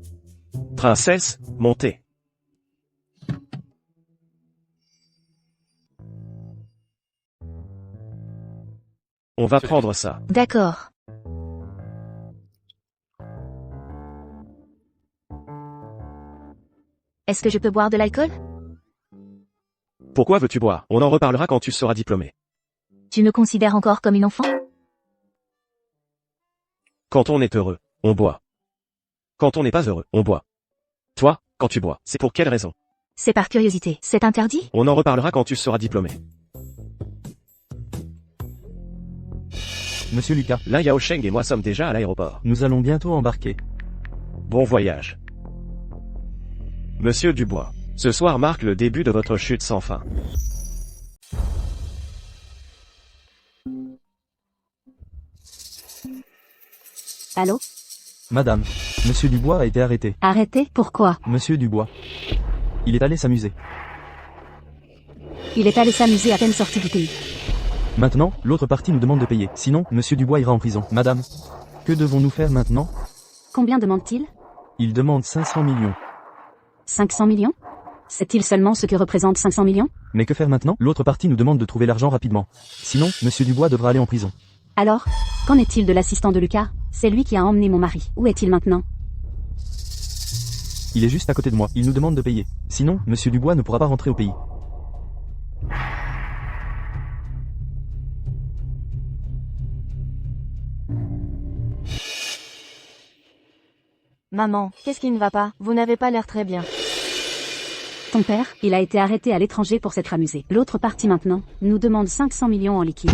Princesse, montez. On va prendre ça. D'accord. Est-ce que je peux boire de l'alcool? Pourquoi veux-tu boire? On en reparlera quand tu seras diplômé. Tu me considères encore comme une enfant? Quand on est heureux, on boit. Quand on n'est pas heureux, on boit. Toi, quand tu bois, c'est pour quelle raison? C'est par curiosité. C'est interdit? On en reparlera quand tu seras diplômé. Monsieur Lucas, Là, Yao Sheng et moi sommes déjà à l'aéroport. nous allons bientôt embarquer. Bon voyage. Monsieur Dubois, ce soir marque le début de votre chute sans fin. Allô? Madame, Monsieur Dubois a été arrêté. Arrêtez? Pourquoi? Monsieur Dubois. Il est allé s'amuser. Il est allé s'amuser à peine sorti du pays. Maintenant, l'autre partie nous demande de payer. Sinon, Monsieur Dubois ira en prison. Madame, que devons-nous faire maintenant? Combien demande-t-il? Il demande 500 millions. 500 millions? Sait-il seulement ce que représente 500 millions? Mais que faire maintenant? L'autre partie nous demande de trouver l'argent rapidement. Sinon, Monsieur Dubois devra aller en prison. Alors, qu'en est-il de l'assistant de Lucas? C'est lui qui a emmené mon mari. Où est-il maintenant? Il est juste à côté de moi. Il nous demande de payer. Sinon, Monsieur Dubois ne pourra pas rentrer au pays. Maman, qu'est-ce qui ne va pas? Vous n'avez pas l'air très bien. Ton père, il a été arrêté à l'étranger pour s'être amusé. L'autre partie maintenant, nous demande 500 millions en liquide.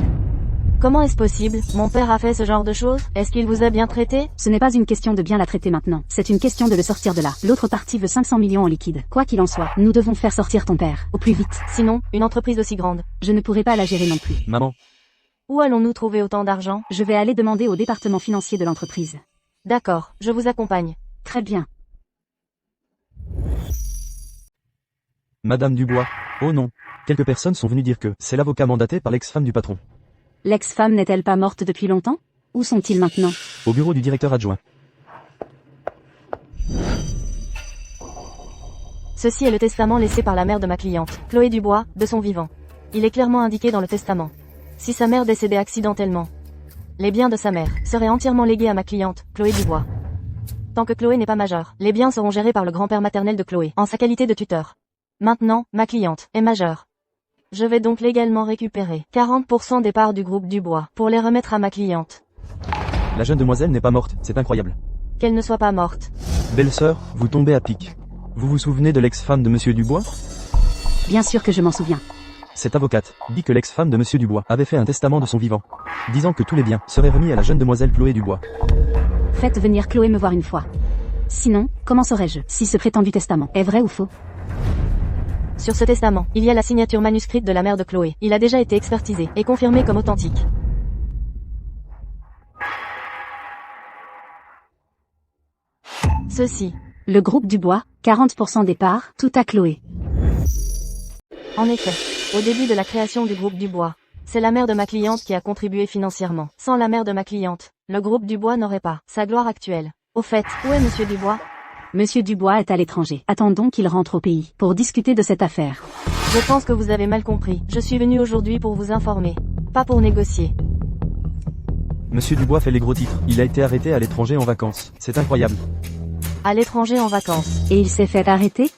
Comment est-ce possible? Mon père a fait ce genre de choses? Est-ce qu'il vous a bien traité? Ce n'est pas une question de bien la traiter maintenant, c'est une question de le sortir de là. L'autre partie veut 500 millions en liquide. Quoi qu'il en soit, nous devons faire sortir ton père, au plus vite. Sinon, une entreprise aussi grande. Je ne pourrai pas la gérer non plus. Maman, Où allons-nous trouver autant d'argent? Je vais aller demander au département financier de l'entreprise. D'accord, je vous accompagne. Très bien. Madame Dubois. Oh non. Quelques personnes sont venues dire que c'est l'avocat mandaté par l'ex-femme du patron. L'ex-femme n'est-elle pas morte depuis longtemps? Où sont-ils maintenant? Au bureau du directeur adjoint. Ceci est le testament laissé par la mère de ma cliente, Chloé Dubois, de son vivant. Il est clairement indiqué dans le testament. Si sa mère décédait accidentellement, les biens de sa mère seraient entièrement légués à ma cliente, Chloé Dubois. Tant que Chloé n'est pas majeure, les biens seront gérés par le grand-père maternel de Chloé, en sa qualité de tuteur. Maintenant, ma cliente est majeure. Je vais donc légalement récupérer 40% des parts du groupe Dubois pour les remettre à ma cliente. La jeune demoiselle n'est pas morte, c'est incroyable. Qu'elle ne soit pas morte. Belle-sœur, vous tombez à pic. Vous vous souvenez de l'ex-femme de Monsieur Dubois? Bien sûr que je m'en souviens. Cette avocate dit que l'ex-femme de Monsieur Dubois avait fait un testament de son vivant, disant que tous les biens seraient remis à la jeune demoiselle Chloé Dubois. Faites venir Chloé me voir une fois. Sinon, comment saurais-je si ce prétendu testament est vrai ou faux? Sur ce testament, il y a la signature manuscrite de la mère de Chloé. Il a déjà été expertisé et confirmé comme authentique. Ceci. Le groupe Dubois, 40% des parts, tout à Chloé. En effet, au début de la création du groupe Dubois, c'est la mère de ma cliente qui a contribué financièrement. Sans la mère de ma cliente, le groupe Dubois n'aurait pas sa gloire actuelle. Au fait, où est Monsieur Dubois? Monsieur Dubois est à l'étranger. Attendons qu'il rentre au pays pour discuter de cette affaire. Je pense que vous avez mal compris. Je suis venu aujourd'hui pour vous informer, pas pour négocier. Monsieur Dubois fait les gros titres. Il a été arrêté à l'étranger en vacances. C'est incroyable. À l'étranger en vacances. Et il s'est fait arrêter?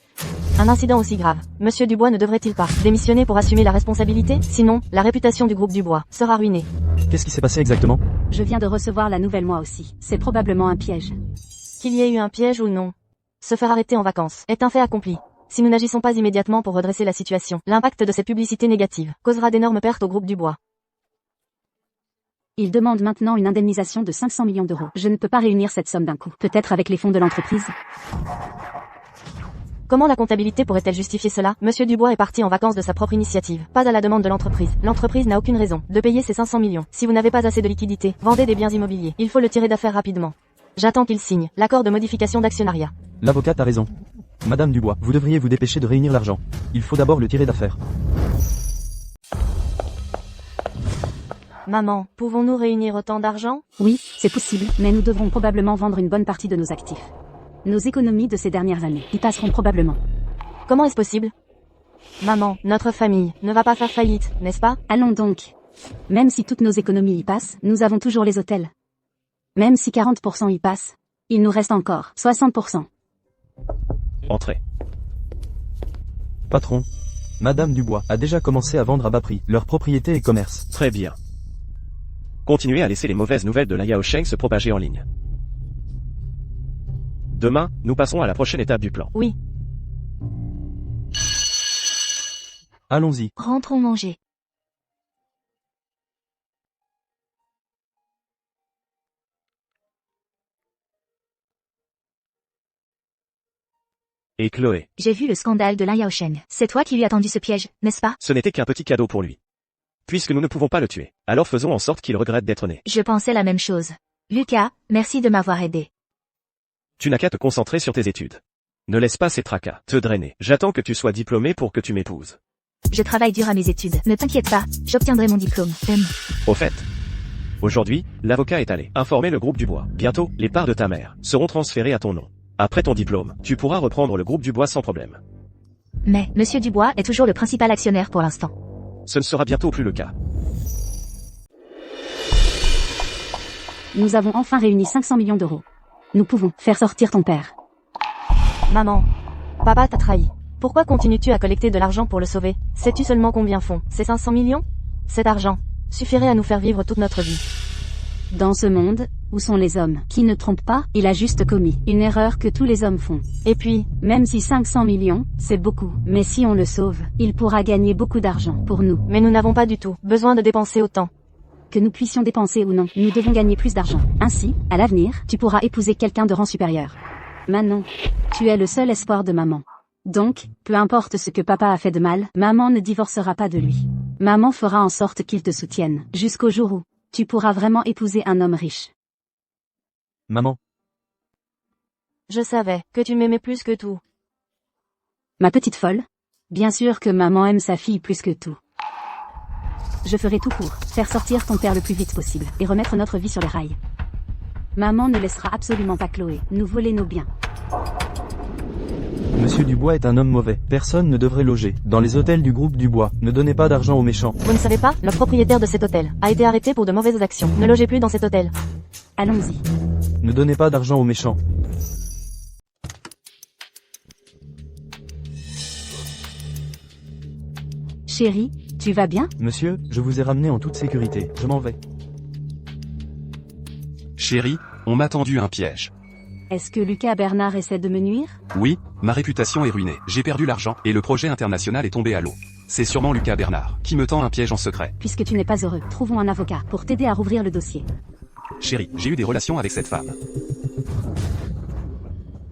Un incident aussi grave. Monsieur Dubois ne devrait-il pas démissionner pour assumer la responsabilité? Sinon, la réputation du groupe Dubois sera ruinée. Qu'est-ce qui s'est passé exactement? Je viens de recevoir la nouvelle moi aussi. C'est probablement un piège. Qu'il y ait eu un piège ou non, se faire arrêter en vacances est un fait accompli. Si nous n'agissons pas immédiatement pour redresser la situation, l'impact de cette publicité négative causera d'énormes pertes au groupe Dubois. Il demande maintenant une indemnisation de 500 millions d'euros. Je ne peux pas réunir cette somme d'un coup. Peut-être avec les fonds de l'entreprise? Comment la comptabilité pourrait-elle justifier cela? Monsieur Dubois est parti en vacances de sa propre initiative, pas à la demande de l'entreprise. L'entreprise n'a aucune raison de payer ces 500 millions. Si vous n'avez pas assez de liquidités, vendez des biens immobiliers. Il faut le tirer d'affaire rapidement. J'attends qu'il signe l'accord de modification d'actionnariat. L'avocate a raison. Madame Dubois, vous devriez vous dépêcher de réunir l'argent. Il faut d'abord le tirer d'affaire. Maman, pouvons-nous réunir autant d'argent? Oui, c'est possible, mais nous devrons probablement vendre une bonne partie de nos actifs. Nos économies de ces dernières années y passeront probablement. Comment est-ce possible? Maman, notre famille ne va pas faire faillite, n'est-ce pas? Allons donc. Même si toutes nos économies y passent, nous avons toujours les hôtels. Même si 40% y passent, il nous reste encore 60%. Entrez. Patron, Madame Dubois a déjà commencé à vendre à bas prix leurs propriétés et commerces. Très bien. Continuez à laisser les mauvaises nouvelles de la Yao Sheng se propager en ligne. Demain, nous passerons à la prochaine étape du plan. Oui. Allons-y. Rentrons manger. Et Chloé, J'ai vu le scandale de Lin Yaosheng. C'est toi qui lui as tendu ce piège, n'est-ce pas? ce n'était qu'un petit cadeau pour lui. Puisque nous ne pouvons pas le tuer, alors faisons en sorte qu'il regrette d'être né. Je pensais la même chose. Lucas, merci de m'avoir aidé. Tu n'as qu'à te concentrer sur tes études. Ne laisse pas ces tracas te drainer. J'attends que tu sois diplômé pour que tu m'épouses. Je travaille dur à mes études. Ne t'inquiète pas, j'obtiendrai mon diplôme. Au fait, aujourd'hui, l'avocat est allé informer le groupe Dubois. Bientôt, les parts de ta mère seront transférées à ton nom. Après ton diplôme, tu pourras reprendre le groupe Dubois sans problème. Mais, Monsieur Dubois est toujours le principal actionnaire pour l'instant. Ce ne sera bientôt plus le cas. Nous avons enfin réuni 500 millions d'euros. Nous pouvons faire sortir ton père. Maman. Papa t'a trahi. Pourquoi continues-tu à collecter de l'argent pour le sauver? Sais-tu seulement combien font ces 500 millions? Cet argent suffirait à nous faire vivre toute notre vie. Dans ce monde, où sont les hommes qui ne trompent pas, il a juste commis une erreur que tous les hommes font. Et puis, Même si 500 millions, c'est beaucoup, mais si on le sauve, il pourra gagner beaucoup d'argent pour nous. mais nous n'avons pas du tout besoin de dépenser autant. Que nous puissions dépenser ou non, nous devons gagner plus d'argent. Ainsi, à l'avenir, tu pourras épouser quelqu'un de rang supérieur. Manon, tu es le seul espoir de maman. Donc, peu importe ce que papa a fait de mal, maman ne divorcera pas de lui. Maman fera en sorte qu'il te soutienne, jusqu'au jour où tu pourras vraiment épouser un homme riche. Maman, Je savais que tu m'aimais plus que tout. Ma petite folle? Bien sûr que maman aime sa fille plus que tout. Je ferai tout pour faire sortir ton père le plus vite possible et remettre notre vie sur les rails. Maman ne laissera absolument pas Chloé nous voler nos biens. Monsieur Dubois est un homme mauvais. Personne ne devrait loger dans les hôtels du groupe Dubois. Ne donnez pas d'argent aux méchants. Vous ne savez pas, le propriétaire de cet hôtel a été arrêté pour de mauvaises actions. Ne logez plus dans cet hôtel. Allons-y. Ne donnez pas d'argent aux méchants. Chérie, Tu vas bien? Monsieur, je vous ai ramené en toute sécurité, je m'en vais. Chérie, on m'a tendu un piège. Est-ce que Lucas Bernard essaie de me nuire? Oui, ma réputation est ruinée, j'ai perdu l'argent, et le projet international est tombé à l'eau. C'est sûrement Lucas Bernard, qui me tend un piège en secret. Puisque tu n'es pas heureux, trouvons un avocat pour t'aider à rouvrir le dossier. Chérie, j'ai eu des relations avec cette femme.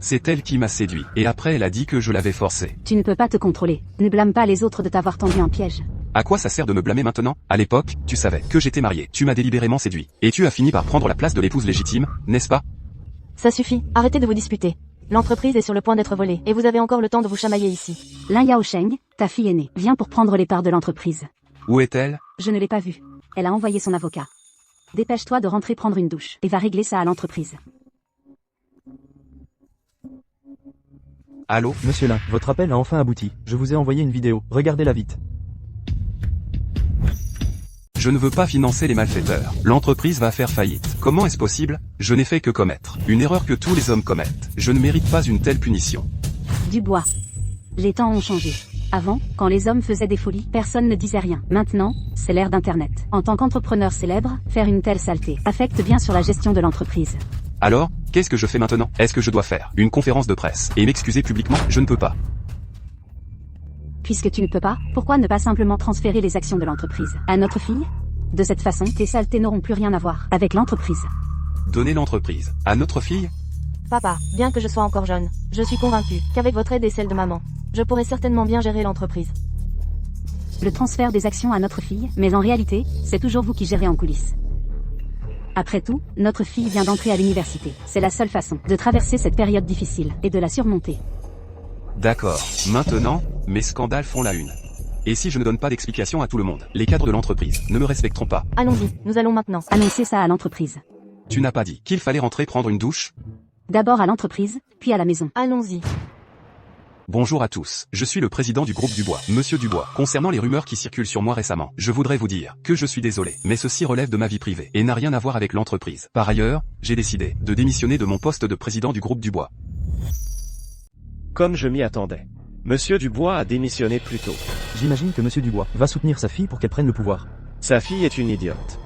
C'est elle qui m'a séduit, et après elle a dit que je l'avais forcée. Tu ne peux pas te contrôler. Ne blâme pas les autres de t'avoir tendu un piège. À quoi ça sert de me blâmer maintenant? À l'époque, tu savais que j'étais marié, tu m'as délibérément séduit, et tu as fini par prendre la place de l'épouse légitime, n'est-ce pas? Ça suffit, arrêtez de vous disputer. L'entreprise est sur le point d'être volée, et vous avez encore le temps de vous chamailler ici. Lin Yaosheng, ta fille aînée, vient pour prendre les parts de l'entreprise. Où est-elle? Je ne l'ai pas vue. Elle a envoyé son avocat. Dépêche-toi de rentrer prendre une douche, et va régler ça à l'entreprise. Allô? Monsieur Lin, votre appel a enfin abouti. Je vous ai envoyé une vidéo, regardez-la vite. Je ne veux pas financer les malfaiteurs. L'entreprise va faire faillite. Comment est-ce possible? Je n'ai fait que commettre une erreur que tous les hommes commettent. Je ne mérite pas une telle punition. Dubois. Les temps ont changé. Avant, quand les hommes faisaient des folies, personne ne disait rien. Maintenant, c'est l'ère d'Internet. En tant qu'entrepreneur célèbre, faire une telle saleté affecte bien sur la gestion de l'entreprise. Alors, qu'est-ce que je fais maintenant? Est-ce que je dois faire une conférence de presse et m'excuser publiquement? Je ne peux pas. Puisque tu ne peux pas, pourquoi ne pas simplement transférer les actions de l'entreprise à notre fille? De cette façon, tes saletés n'auront plus rien à voir avec l'entreprise. Donner l'entreprise à notre fille? Papa, bien que je sois encore jeune, je suis convaincu qu'avec votre aide et celle de maman, je pourrai certainement bien gérer l'entreprise. Le transfert des actions à notre fille, mais en réalité, c'est toujours vous qui gérez en coulisses. Après tout, notre fille vient d'entrer à l'université. C'est la seule façon de traverser cette période difficile et de la surmonter. D'accord. Maintenant, mes scandales font la une. Et si je ne donne pas d'explication à tout le monde, les cadres de l'entreprise ne me respecteront pas. Allons-y, nous allons maintenant. Annoncez ça à l'entreprise. Tu n'as pas dit qu'il fallait rentrer prendre une douche? D'abord à l'entreprise, puis à la maison. Allons-y. Bonjour à tous, je suis le président du groupe Dubois, Monsieur Dubois. Concernant les rumeurs qui circulent sur moi récemment, je voudrais vous dire que je suis désolé, mais ceci relève de ma vie privée et n'a rien à voir avec l'entreprise. Par ailleurs, j'ai décidé de démissionner de mon poste de président du groupe Dubois. Comme je m'y attendais. Monsieur Dubois a démissionné plus tôt. J'imagine que Monsieur Dubois va soutenir sa fille pour qu'elle prenne le pouvoir. Sa fille est une idiote.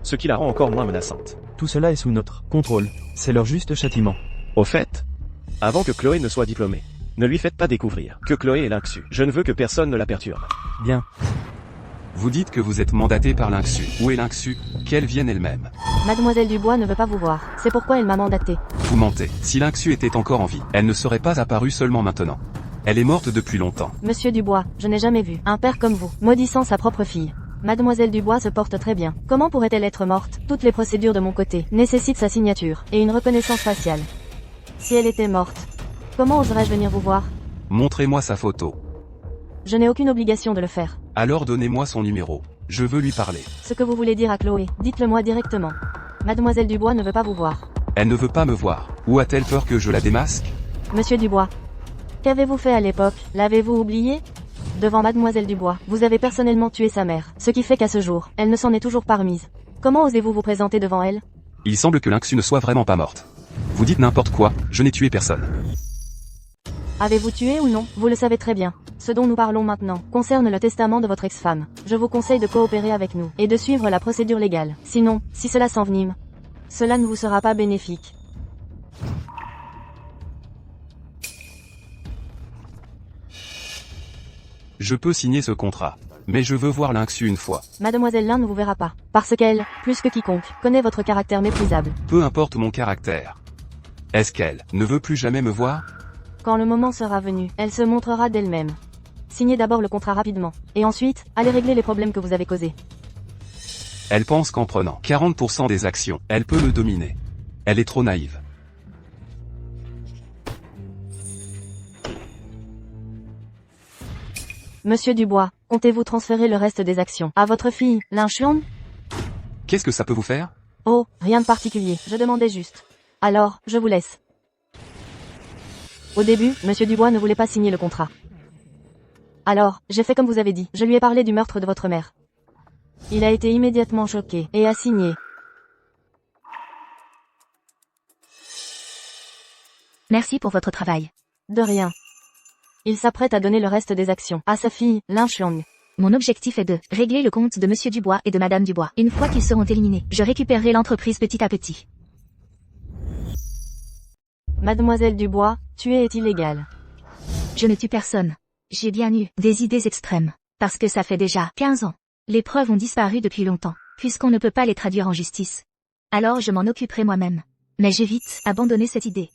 Ce qui la rend encore moins menaçante. Tout cela est sous notre contrôle. C'est leur juste châtiment. Au fait, avant que Chloé ne soit diplômée, ne lui faites pas découvrir que Chloé est Lynxu. Je ne veux que personne ne la perturbe. Bien. Vous dites que vous êtes mandaté par Lynxu. Où est Lynxu? Qu'elle vienne elle-même. Mademoiselle Dubois ne veut pas vous voir. C'est pourquoi elle m'a mandaté. Vous mentez. Si Lynxu était encore en vie, elle ne serait pas apparue seulement maintenant. Elle est morte depuis longtemps. Monsieur Dubois, je n'ai jamais vu un père comme vous, maudissant sa propre fille. Mademoiselle Dubois se porte très bien. Comment pourrait-elle être morte? Toutes les procédures de mon côté nécessitent sa signature et une reconnaissance faciale. Si elle était morte, comment oserais-je venir vous voir? Montrez-moi sa photo. Je n'ai aucune obligation de le faire. Alors donnez-moi son numéro. Je veux lui parler. Ce que vous voulez dire à Chloé, dites-le moi directement. Mademoiselle Dubois ne veut pas vous voir. Elle ne veut pas me voir. Ou a-t-elle peur que je la démasque? Monsieur Dubois, qu'avez-vous fait à l'époque? L'avez-vous oublié? Devant Mademoiselle Dubois, vous avez personnellement tué sa mère, ce qui fait qu'à ce jour, elle ne s'en est toujours pas remise. Comment osez-vous vous présenter devant elle? Il semble que Lynxu ne soit vraiment pas morte. Vous dites n'importe quoi, je n'ai tué personne. Avez-vous tué ou non? Vous le savez très bien. Ce dont nous parlons maintenant concerne le testament de votre ex-femme. Je vous conseille de coopérer avec nous et de suivre la procédure légale. Sinon, si cela s'envenime, cela ne vous sera pas bénéfique. Je peux signer ce contrat. Mais je veux voir Lynxu une fois. Mademoiselle Lin ne vous verra pas. Parce qu'elle, plus que quiconque, connaît votre caractère méprisable. Peu importe mon caractère. Est-ce qu'elle ne veut plus jamais me voir? Quand le moment sera venu, elle se montrera d'elle-même. Signez d'abord le contrat rapidement. Et ensuite, allez régler les problèmes que vous avez causés. Elle pense qu'en prenant 40% des actions, elle peut me dominer. Elle est trop naïve. Monsieur Dubois, comptez-vous transférer le reste des actions à votre fille, Lin Xuan? Qu'est-ce que ça peut vous faire? Oh, rien de particulier, je demandais juste. Alors, je vous laisse. Au début, Monsieur Dubois ne voulait pas signer le contrat. Alors, j'ai fait comme vous avez dit, je lui ai parlé du meurtre de votre mère. Il a été immédiatement choqué, et a signé. Merci pour votre travail. De rien. Il s'apprête à donner le reste des actions à sa fille, Lin Xuan. Mon objectif est de régler le compte de Monsieur Dubois et de Madame Dubois. Une fois qu'ils seront éliminés, je récupérerai l'entreprise petit à petit. Mademoiselle Dubois, tuer est illégal. Je ne tue personne. J'ai bien eu des idées extrêmes. Parce que ça fait déjà 15 ans. Les preuves ont disparu depuis longtemps, puisqu'on ne peut pas les traduire en justice. Alors je m'en occuperai moi-même. Mais j'ai vite abandonné cette idée.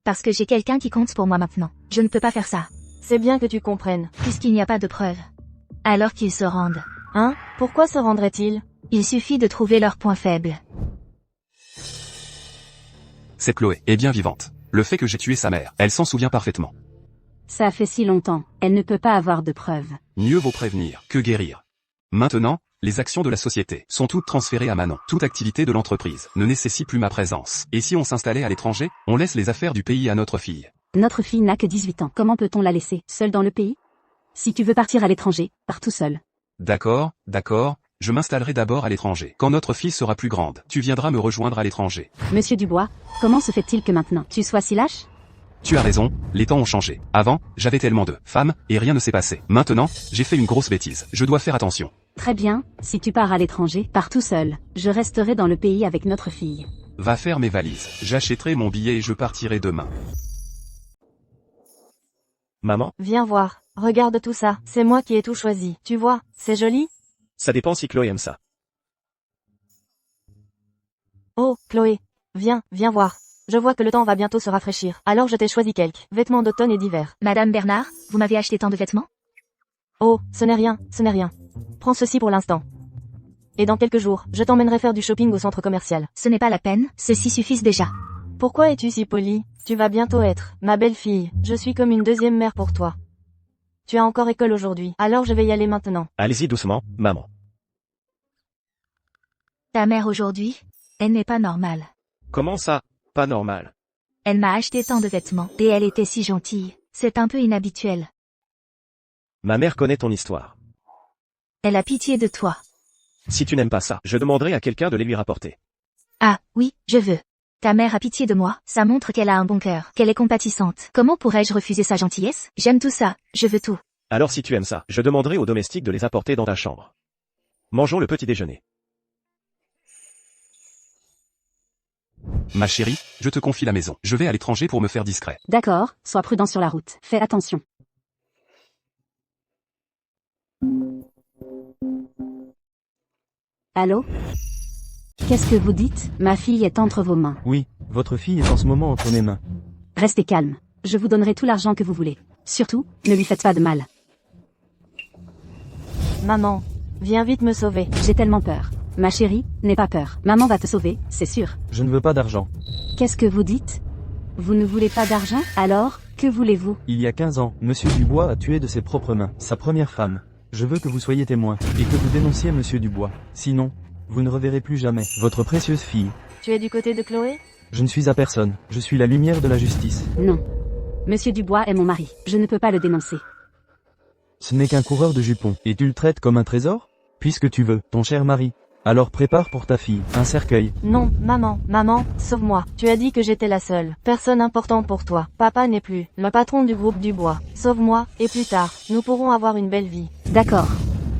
Parce que j'ai quelqu'un qui compte pour moi maintenant. Je ne peux pas faire ça. C'est bien que tu comprennes. Puisqu'il n'y a pas de preuves. Alors qu'ils se rendent. Hein? Pourquoi se rendraient-ils? Il suffit de trouver leurs points faibles. Cette Chloé est bien vivante. Le fait que j'ai tué sa mère, elle s'en souvient parfaitement. Ça fait si longtemps, elle ne peut pas avoir de preuves. Mieux vaut prévenir que guérir. Maintenant, les actions de la société sont toutes transférées à Manon. Toute activité de l'entreprise ne nécessite plus ma présence. Et si on s'installait à l'étranger, on laisse les affaires du pays à notre fille. Notre fille n'a que 18 ans. Comment peut-on la laisser seule dans le pays? Si tu veux partir à l'étranger, pars tout seul. D'accord, je m'installerai d'abord à l'étranger. Quand notre fille sera plus grande, tu viendras me rejoindre à l'étranger. Monsieur Dubois, comment se fait-il que maintenant, tu sois si lâche? Tu as raison, les temps ont changé. Avant, j'avais tellement de femmes, et rien ne s'est passé. Maintenant, j'ai fait une grosse bêtise. Je dois faire attention. Très bien, si tu pars à l'étranger, pars tout seul. Je resterai dans le pays avec notre fille. Va faire mes valises. J'achèterai mon billet et je partirai demain. Maman? Viens voir. Regarde tout ça. C'est moi qui ai tout choisi. Tu vois, c'est joli? Ça dépend si Chloé aime ça. Oh, Chloé. Viens voir. Je vois que le temps va bientôt se rafraîchir. Alors je t'ai choisi quelques vêtements d'automne et d'hiver. Madame Bernard, vous m'avez acheté tant de vêtements? Oh, ce n'est rien. Prends ceci pour l'instant. Et dans quelques jours, je t'emmènerai faire du shopping au centre commercial. Ce n'est pas la peine, ceci suffit déjà. Pourquoi es-tu si polie? Tu vas bientôt être ma belle-fille. Je suis comme une deuxième mère pour toi. Tu as encore école aujourd'hui, alors je vais y aller maintenant. Allez-y doucement, maman. Ta mère aujourd'hui, elle n'est pas normale. Comment ça? Pas normal. Elle m'a acheté tant de vêtements, et elle était si gentille. C'est un peu inhabituel. Ma mère connaît ton histoire. Elle a pitié de toi. Si tu n'aimes pas ça, je demanderai à quelqu'un de les lui rapporter. Ah, oui, je veux. Ta mère a pitié de moi, ça montre qu'elle a un bon cœur, qu'elle est compatissante. Comment pourrais-je refuser sa gentillesse? J'aime tout ça, je veux tout. Alors si tu aimes ça, je demanderai aux domestiques de les apporter dans ta chambre. Mangeons le petit déjeuner. Ma chérie, je te confie la maison. Je vais à l'étranger pour me faire discret. D'accord, sois prudent sur la route. Fais attention. Allô? Qu'est-ce que vous dites? Ma fille est entre vos mains. Oui, votre fille est en ce moment entre mes mains. Restez calme. Je vous donnerai tout l'argent que vous voulez. Surtout, ne lui faites pas de mal. Maman, viens vite me sauver. J'ai tellement peur. Ma chérie, n'aie pas peur. Maman va te sauver, c'est sûr. Je ne veux pas d'argent. Qu'est-ce que vous dites? Vous ne voulez pas d'argent? Alors, que voulez-vous? Il y a 15 ans, Monsieur Dubois a tué de ses propres mains sa première femme. Je veux que vous soyez témoin, et que vous dénonciez Monsieur Dubois. Sinon, vous ne reverrez plus jamais votre précieuse fille. Tu es du côté de Chloé? Je ne suis à personne. Je suis la lumière de la justice. Non. Monsieur Dubois est mon mari. Je ne peux pas le dénoncer. Ce n'est qu'un coureur de jupons. Et tu le traites comme un trésor? Puisque tu veux, ton cher mari. Alors prépare pour ta fille un cercueil. Non, maman, sauve-moi. Tu as dit que j'étais la seule personne importante pour toi. Papa n'est plus le patron du groupe Dubois. Sauve-moi, et plus tard, nous pourrons avoir une belle vie. D'accord.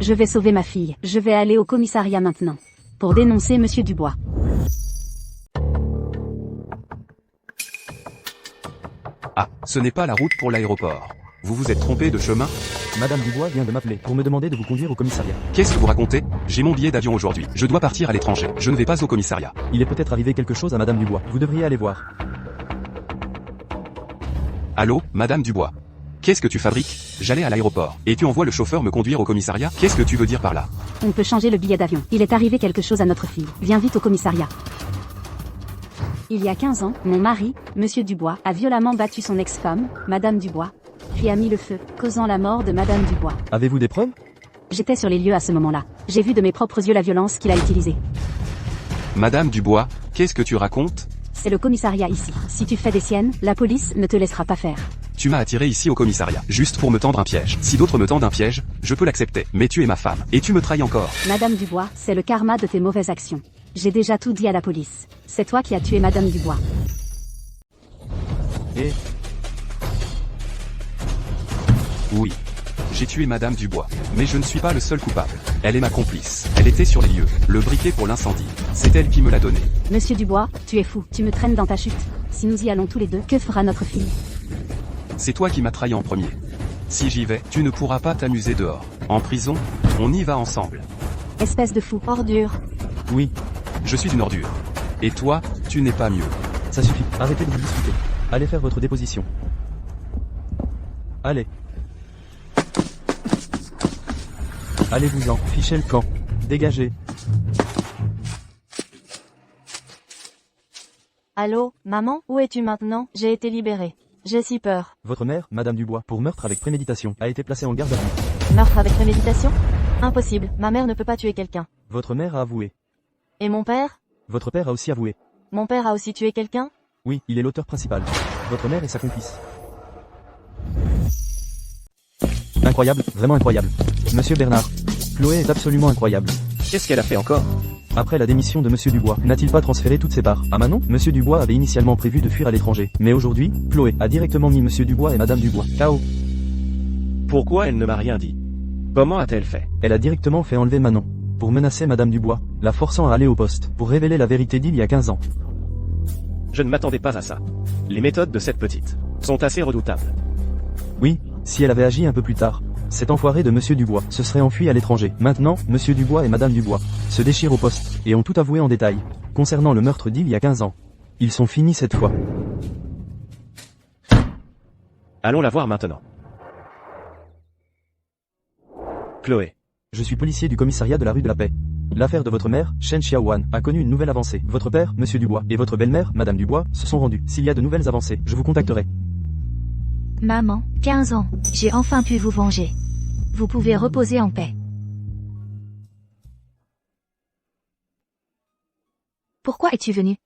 Je vais sauver ma fille. Je vais aller au commissariat maintenant. Pour dénoncer Monsieur Dubois. Ah, ce n'est pas la route pour l'aéroport. Vous vous êtes trompé de chemin? Madame Dubois vient de m'appeler pour me demander de vous conduire au commissariat. Qu'est-ce que vous racontez? J'ai mon billet d'avion aujourd'hui. Je dois partir à l'étranger. Je ne vais pas au commissariat. Il est peut-être arrivé quelque chose à Madame Dubois. Vous devriez aller voir. Allô, Madame Dubois? Qu'est-ce que tu fabriques? J'allais à l'aéroport. Et tu envoies le chauffeur me conduire au commissariat? Qu'est-ce que tu veux dire par là? On peut changer le billet d'avion. Il est arrivé quelque chose à notre fille. Viens vite au commissariat. Il y a 15 ans, mon mari, Monsieur Dubois, a violemment battu son ex-femme, Madame Dubois, puis a mis le feu, causant la mort de Madame Dubois. Avez-vous des preuves? J'étais sur les lieux à ce moment-là. J'ai vu de mes propres yeux la violence qu'il a utilisée. Madame Dubois, qu'est-ce que tu racontes? C'est le commissariat ici. Si tu fais des siennes, la police ne te laissera pas faire. Tu m'as attiré ici au commissariat, juste pour me tendre un piège. Si d'autres me tendent un piège, je peux l'accepter. Mais tu es ma femme, et tu me trahis encore. Madame Dubois, c'est le karma de tes mauvaises actions. J'ai déjà tout dit à la police. C'est toi qui as tué Madame Dubois. Et Oui. j'ai tué Madame Dubois. Mais je ne suis pas le seul coupable. Elle est ma complice. Elle était sur les lieux. Le briquet pour l'incendie. C'est elle qui me l'a donné. Monsieur Dubois, tu es fou. Tu me traînes dans ta chute. Si nous y allons tous les deux, que fera notre fille? C'est toi qui m'as trahi en premier. Si j'y vais, tu ne pourras pas t'amuser dehors. En prison, on y va ensemble. Espèce de fou. Ordure. Oui, Je suis une ordure. Et toi, tu n'es pas mieux. ça suffit. Arrêtez de vous discuter. Allez faire votre déposition. Allez. Allez-vous-en, fichez le camp. Dégagez. Allô, maman, où es-tu maintenant? J'ai été libérée. J'ai si peur. Votre mère, Madame Dubois, pour meurtre avec préméditation, a été placée en garde à vue. Meurtre avec préméditation? Impossible, ma mère ne peut pas tuer quelqu'un. Votre mère a avoué. Et mon père? Votre père a aussi avoué. Mon père a aussi tué quelqu'un? Oui, il est l'auteur principal. Votre mère est sa complice. Incroyable, vraiment incroyable. Monsieur Bernard. Chloé est absolument incroyable. Qu'est-ce qu'elle a fait encore? Après la démission de Monsieur Dubois, n'a-t-il pas transféré toutes ses parts à Manon? Monsieur Dubois avait initialement prévu de fuir à l'étranger. Mais aujourd'hui, Chloé a directement mis Monsieur Dubois et Madame Dubois KO. Pourquoi elle ne m'a rien dit? Comment a-t-elle fait? Elle a directement fait enlever Manon. Pour menacer Madame Dubois, la forçant à aller au poste, pour révéler la vérité d'il y a 15 ans. Je ne m'attendais pas à ça. Les méthodes de cette petite sont assez redoutables. Oui, si elle avait agi un peu plus tard, cet enfoiré de Monsieur Dubois se serait enfui à l'étranger. Maintenant, Monsieur Dubois et Madame Dubois se déchirent au poste, et ont tout avoué en détail, concernant le meurtre d'il y a 15 ans. Ils sont finis cette fois. Allons la voir maintenant. Chloé. Je suis policier du commissariat de la rue de la Paix. L'affaire de votre mère, Shen Xiaowan, a connu une nouvelle avancée. Votre père, Monsieur Dubois, et votre belle-mère, Madame Dubois, se sont rendus. S'il y a de nouvelles avancées, je vous contacterai. Maman, 15 ans, j'ai enfin pu vous venger. Vous pouvez reposer en paix. Pourquoi es-tu venu?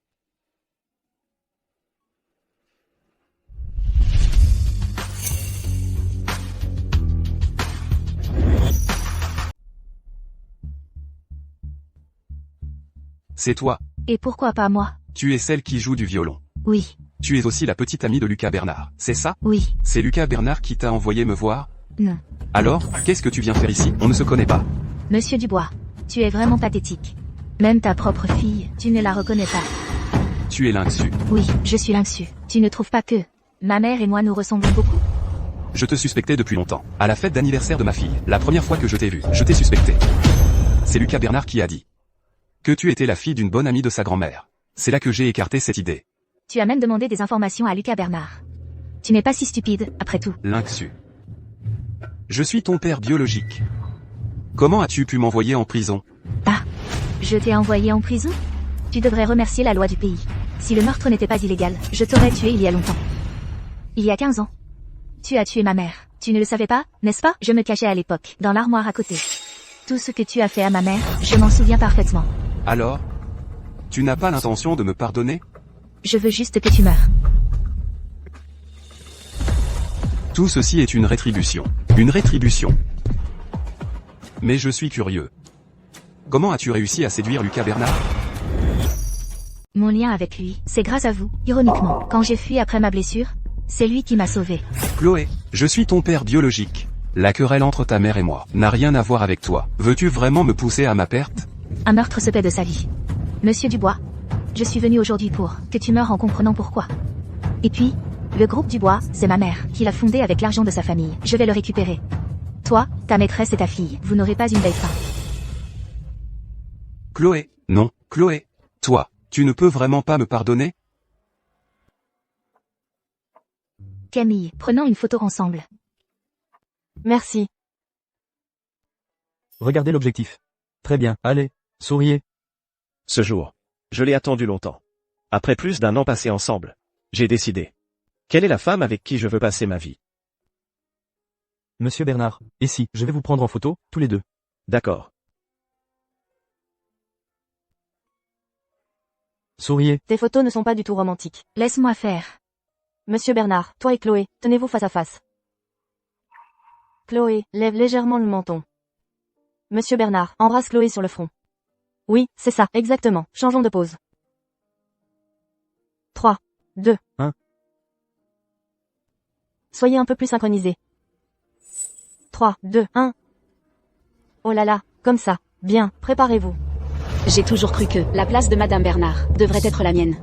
C'est toi. Et pourquoi pas moi? Tu es celle qui joue du violon. Oui, Tu es aussi la petite amie de Lucas Bernard. C'est ça? oui, C'est Lucas Bernard qui t'a envoyé me voir? non. Alors, qu'est-ce que tu viens faire ici? On ne se connaît pas. Monsieur Dubois, tu es vraiment pathétique. Même ta propre fille, tu ne la reconnais pas. Tu es l'insu. Oui, je suis l'insu. Tu ne trouves pas que ma mère et moi nous ressemblons beaucoup? Je te suspectais depuis longtemps. À la fête d'anniversaire de ma fille, la première fois que je t'ai vu, je t'ai suspecté. C'est Lucas Bernard qui a dit que tu étais la fille d'une bonne amie de sa grand-mère. C'est là que j'ai écarté cette idée. Tu as même demandé des informations à Lucas Bernard. Tu n'es pas si stupide, après tout. L'insu. Je suis ton père biologique. Comment as-tu pu m'envoyer en prison? Ah, je t'ai envoyé en prison? Tu devrais remercier la loi du pays. Si le meurtre n'était pas illégal, je t'aurais tué il y a longtemps. Il y a 15 ans. Tu as tué ma mère. Tu ne le savais pas, n'est-ce pas? Je me cachais à l'époque, dans l'armoire à côté. Tout ce que tu as fait à ma mère, je m'en souviens parfaitement. Alors? Tu n'as pas l'intention de me pardonner? Je veux juste que tu meurs. Tout ceci est une rétribution. Une rétribution. Mais je suis curieux. Comment as-tu réussi à séduire Lucas Bernard? Mon lien avec lui, c'est grâce à vous. Ironiquement, quand j'ai fui après ma blessure, c'est lui qui m'a sauvé. Chloé, je suis ton père biologique. La querelle entre ta mère et moi n'a rien à voir avec toi. Veux-tu vraiment me pousser à ma perte? Un meurtre se paie de sa vie. Monsieur Dubois, je suis venu aujourd'hui pour que tu meurs en comprenant pourquoi. Et puis, le groupe Dubois, c'est ma mère, qui l'a fondé avec l'argent de sa famille. Je vais le récupérer. Toi, ta maîtresse et ta fille, vous n'aurez pas une belle fin. Chloé, non, Chloé. Toi, tu ne peux vraiment pas me pardonner? Camille, prenons une photo ensemble. Merci. Regardez l'objectif. Très bien, allez, souriez. Ce jour. Je l'ai attendu longtemps. Après plus d'1 an passé ensemble, j'ai décidé. Quelle est la femme avec qui je veux passer ma vie? Monsieur Bernard, et si, je vais vous prendre en photo, tous les deux. D'accord. Souriez. Tes photos ne sont pas du tout romantiques. Laisse-moi faire. Monsieur Bernard, toi et Chloé, tenez-vous face à face. Chloé, lève légèrement le menton. Monsieur Bernard, embrasse Chloé sur le front. Oui, c'est ça, exactement. Changeons de pose. 3, 2, 1. Soyez un peu plus synchronisés. 3. 3, 2, 1. Oh là là, comme ça. Bien, préparez-vous. J'ai toujours cru que la place de Madame Bernard devrait être la mienne.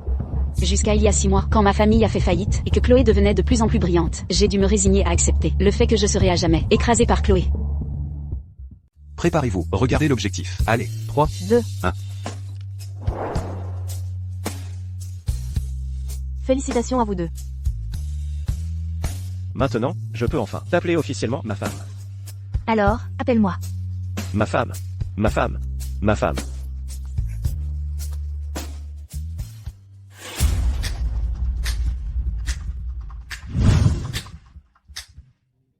Jusqu'à il y a 6 mois, quand ma famille a fait faillite et que Chloé devenait de plus en plus brillante, j'ai dû me résigner à accepter le fait que je serais à jamais écrasée par Chloé. Préparez-vous, regardez l'objectif. Allez, 3, 2. 1. Félicitations à vous deux. Maintenant, je peux enfin t'appeler officiellement ma femme. Alors, appelle-moi. Ma femme. Ma femme. Ma femme.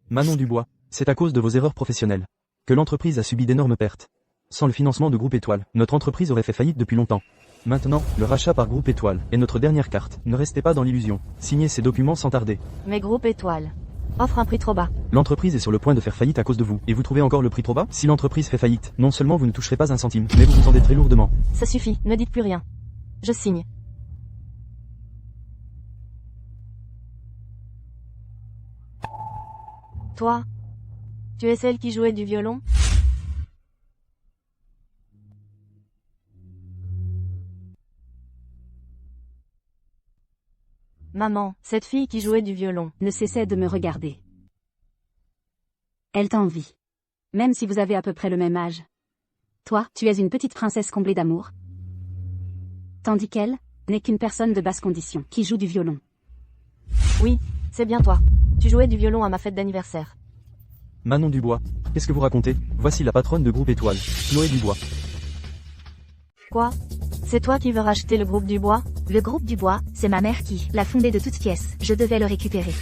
Manon Dubois, c'est à cause de vos erreurs professionnelles que l'entreprise a subi d'énormes pertes. Sans le financement de Groupe Étoile, notre entreprise aurait fait faillite depuis longtemps. Maintenant, le rachat par Groupe Étoile est notre dernière carte. Ne restez pas dans l'illusion. Signez ces documents sans tarder. Mais Groupe Étoile offre un prix trop bas. L'entreprise est sur le point de faire faillite à cause de vous. Et vous trouvez encore le prix trop bas? Si l'entreprise fait faillite, non seulement vous ne toucherez pas un centime, mais vous vous endetterez lourdement. Ça suffit, ne dites plus rien. Je signe. Toi, tu es celle qui jouait du violon? Maman, cette fille qui jouait du violon. Ne cessait de me regarder. Elle t'envie. Même si vous avez à peu près le même âge. Toi, tu es une petite princesse comblée d'amour. Tandis qu'elle n'est qu'une personne de basse condition, qui joue du violon. Oui, c'est bien toi. Tu jouais du violon à ma fête d'anniversaire. Manon Dubois, qu'est-ce que vous racontez? Voici la patronne de Groupe Étoile, Chloé Dubois. Quoi? C'est toi qui veux racheter le groupe Dubois? Le groupe Dubois, c'est ma mère qui l'a fondé de toutes pièces. Je devais le récupérer.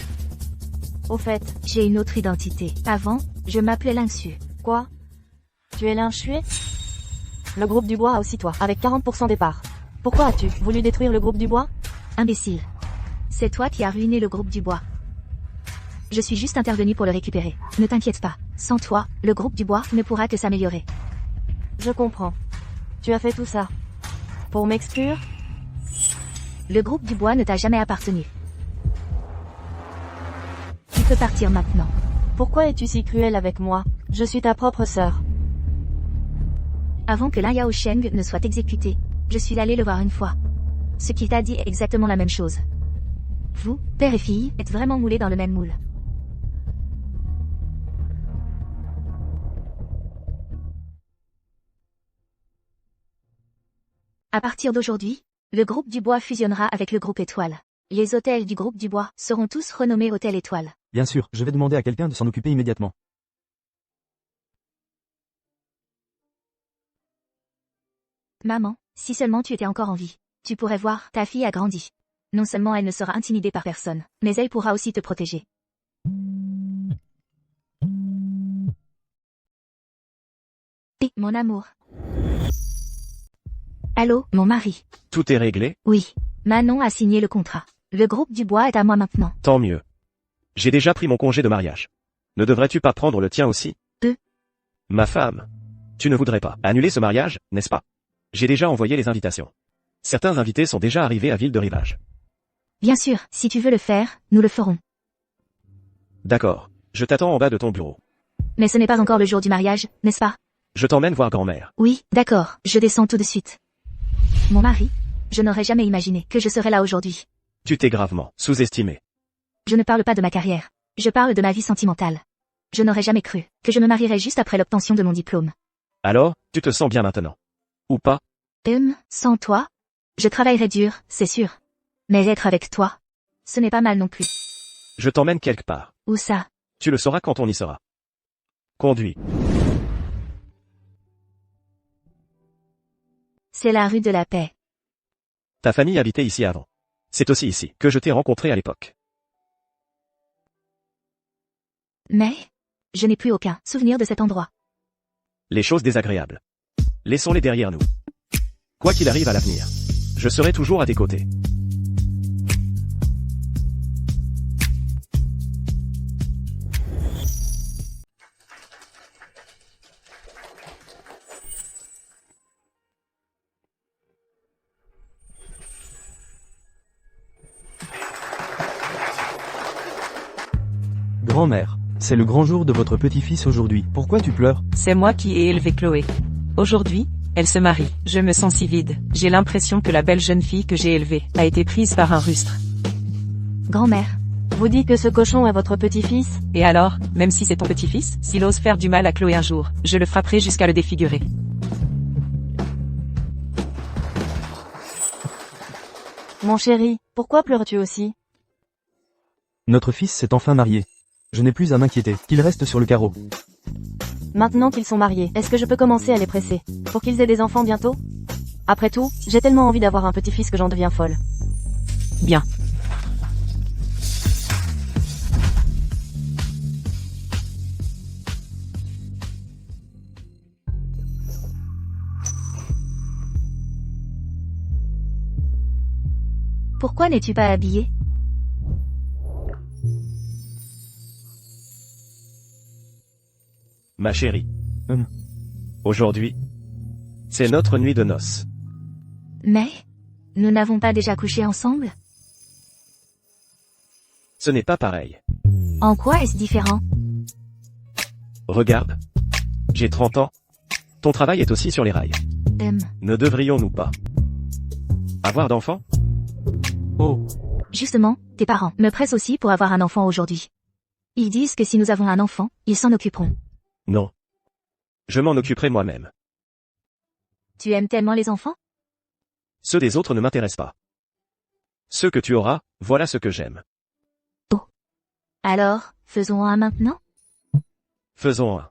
Au fait, J'ai une autre identité. Avant, je m'appelais Linsu. quoi? Tu es l'inchué? Le groupe Dubois a aussi toi, avec 40% des parts. Pourquoi as-tu voulu détruire le groupe Dubois? Imbécile. C'est toi qui as ruiné le groupe Dubois. Je suis juste intervenu pour le récupérer. Ne t'inquiète pas. Sans toi, le groupe Dubois ne pourra que s'améliorer. Je comprends. Tu as fait tout ça pour m'exclure? Le groupe Dubois ne t'a jamais appartenu. Tu peux partir maintenant. Pourquoi es-tu si cruel avec moi? Je suis ta propre sœur. Avant que Lin Yao Sheng ne soit exécuté, je suis allé le voir une fois. Ce qu'il t'a dit est exactement la même chose. Vous, père et fille, êtes vraiment moulés dans le même moule. À partir d'aujourd'hui, le groupe Dubois fusionnera avec le groupe Étoile. Les hôtels du groupe Dubois seront tous renommés Hôtel Étoile. Bien sûr, je vais demander à quelqu'un de s'en occuper immédiatement. Maman, si seulement tu étais encore en vie, tu pourrais voir, ta fille a grandi. Non seulement elle ne sera intimidée par personne, mais elle pourra aussi te protéger. Et mon amour. Allô, mon mari. Tout est réglé? Oui, Manon a signé le contrat. Le groupe Dubois est à moi maintenant. Tant mieux. J'ai déjà pris mon congé de mariage. Ne devrais-tu pas prendre le tien aussi? Ma femme. Tu ne voudrais pas annuler ce mariage, n'est-ce pas? J'ai déjà envoyé les invitations. Certains invités sont déjà arrivés à Ville de Rivage. Bien sûr, si tu veux le faire, nous le ferons. D'accord. Je t'attends en bas de ton bureau. Mais ce n'est pas encore le jour du mariage, n'est-ce pas? Je t'emmène voir grand-mère. Oui, d'accord, je descends tout de suite. Mon mari, je n'aurais jamais imaginé que je serais là aujourd'hui. Tu t'es gravement sous-estimé. Je ne parle pas de ma carrière. Je parle de ma vie sentimentale. Je n'aurais jamais cru que je me marierais juste après l'obtention de mon diplôme. Alors, tu te sens bien maintenant? Ou pas? Sans toi, je travaillerais dur, c'est sûr. Mais être avec toi, ce n'est pas mal non plus. Je t'emmène quelque part. Où ça? Tu le sauras quand on y sera. Conduis. C'est la rue de la Paix. Ta famille habitait ici avant. C'est aussi ici que je t'ai rencontré à l'époque. Mais, je n'ai plus aucun souvenir de cet endroit. Les choses désagréables. Laissons-les derrière nous. Quoi qu'il arrive à l'avenir, je serai toujours à tes côtés. Grand-mère, C'est le grand jour de votre petit-fils aujourd'hui. Pourquoi tu pleures? C'est moi qui ai élevé Chloé. Aujourd'hui, elle se marie. Je me sens si vide. J'ai l'impression que la belle jeune fille que j'ai élevée a été prise par un rustre. Grand-mère. Vous dites que ce cochon est votre petit-fils? Et alors, même si c'est ton petit-fils, s'il ose faire du mal à Chloé un jour, je le frapperai jusqu'à le défigurer. Mon chéri, pourquoi pleures-tu aussi? Notre fils s'est enfin marié. Je n'ai plus à m'inquiéter, qu'il reste sur le carreau. Maintenant qu'ils sont mariés, est-ce que je peux commencer à les presser, pour qu'ils aient des enfants bientôt? Après tout, j'ai tellement envie d'avoir un petit-fils que j'en deviens folle. Bien. Pourquoi n'es-tu pas habillé? Ma chérie. Hum. Aujourd'hui, c'est notre nuit de noces. Mais nous n'avons pas déjà couché ensemble? Ce n'est pas pareil. En quoi est-ce différent? Regarde. J'ai 30 ans. Ton travail est aussi sur les rails. Ne devrions-nous pas avoir d'enfants? Oh, Justement, tes parents me pressent aussi pour avoir un enfant aujourd'hui. Ils disent que si nous avons un enfant, ils s'en occuperont. Non. Je m'en occuperai moi-même. Tu aimes tellement les enfants? Ceux des autres ne m'intéressent pas. Ceux que tu auras, voilà ce que j'aime. Alors, faisons un maintenant? Faisons un.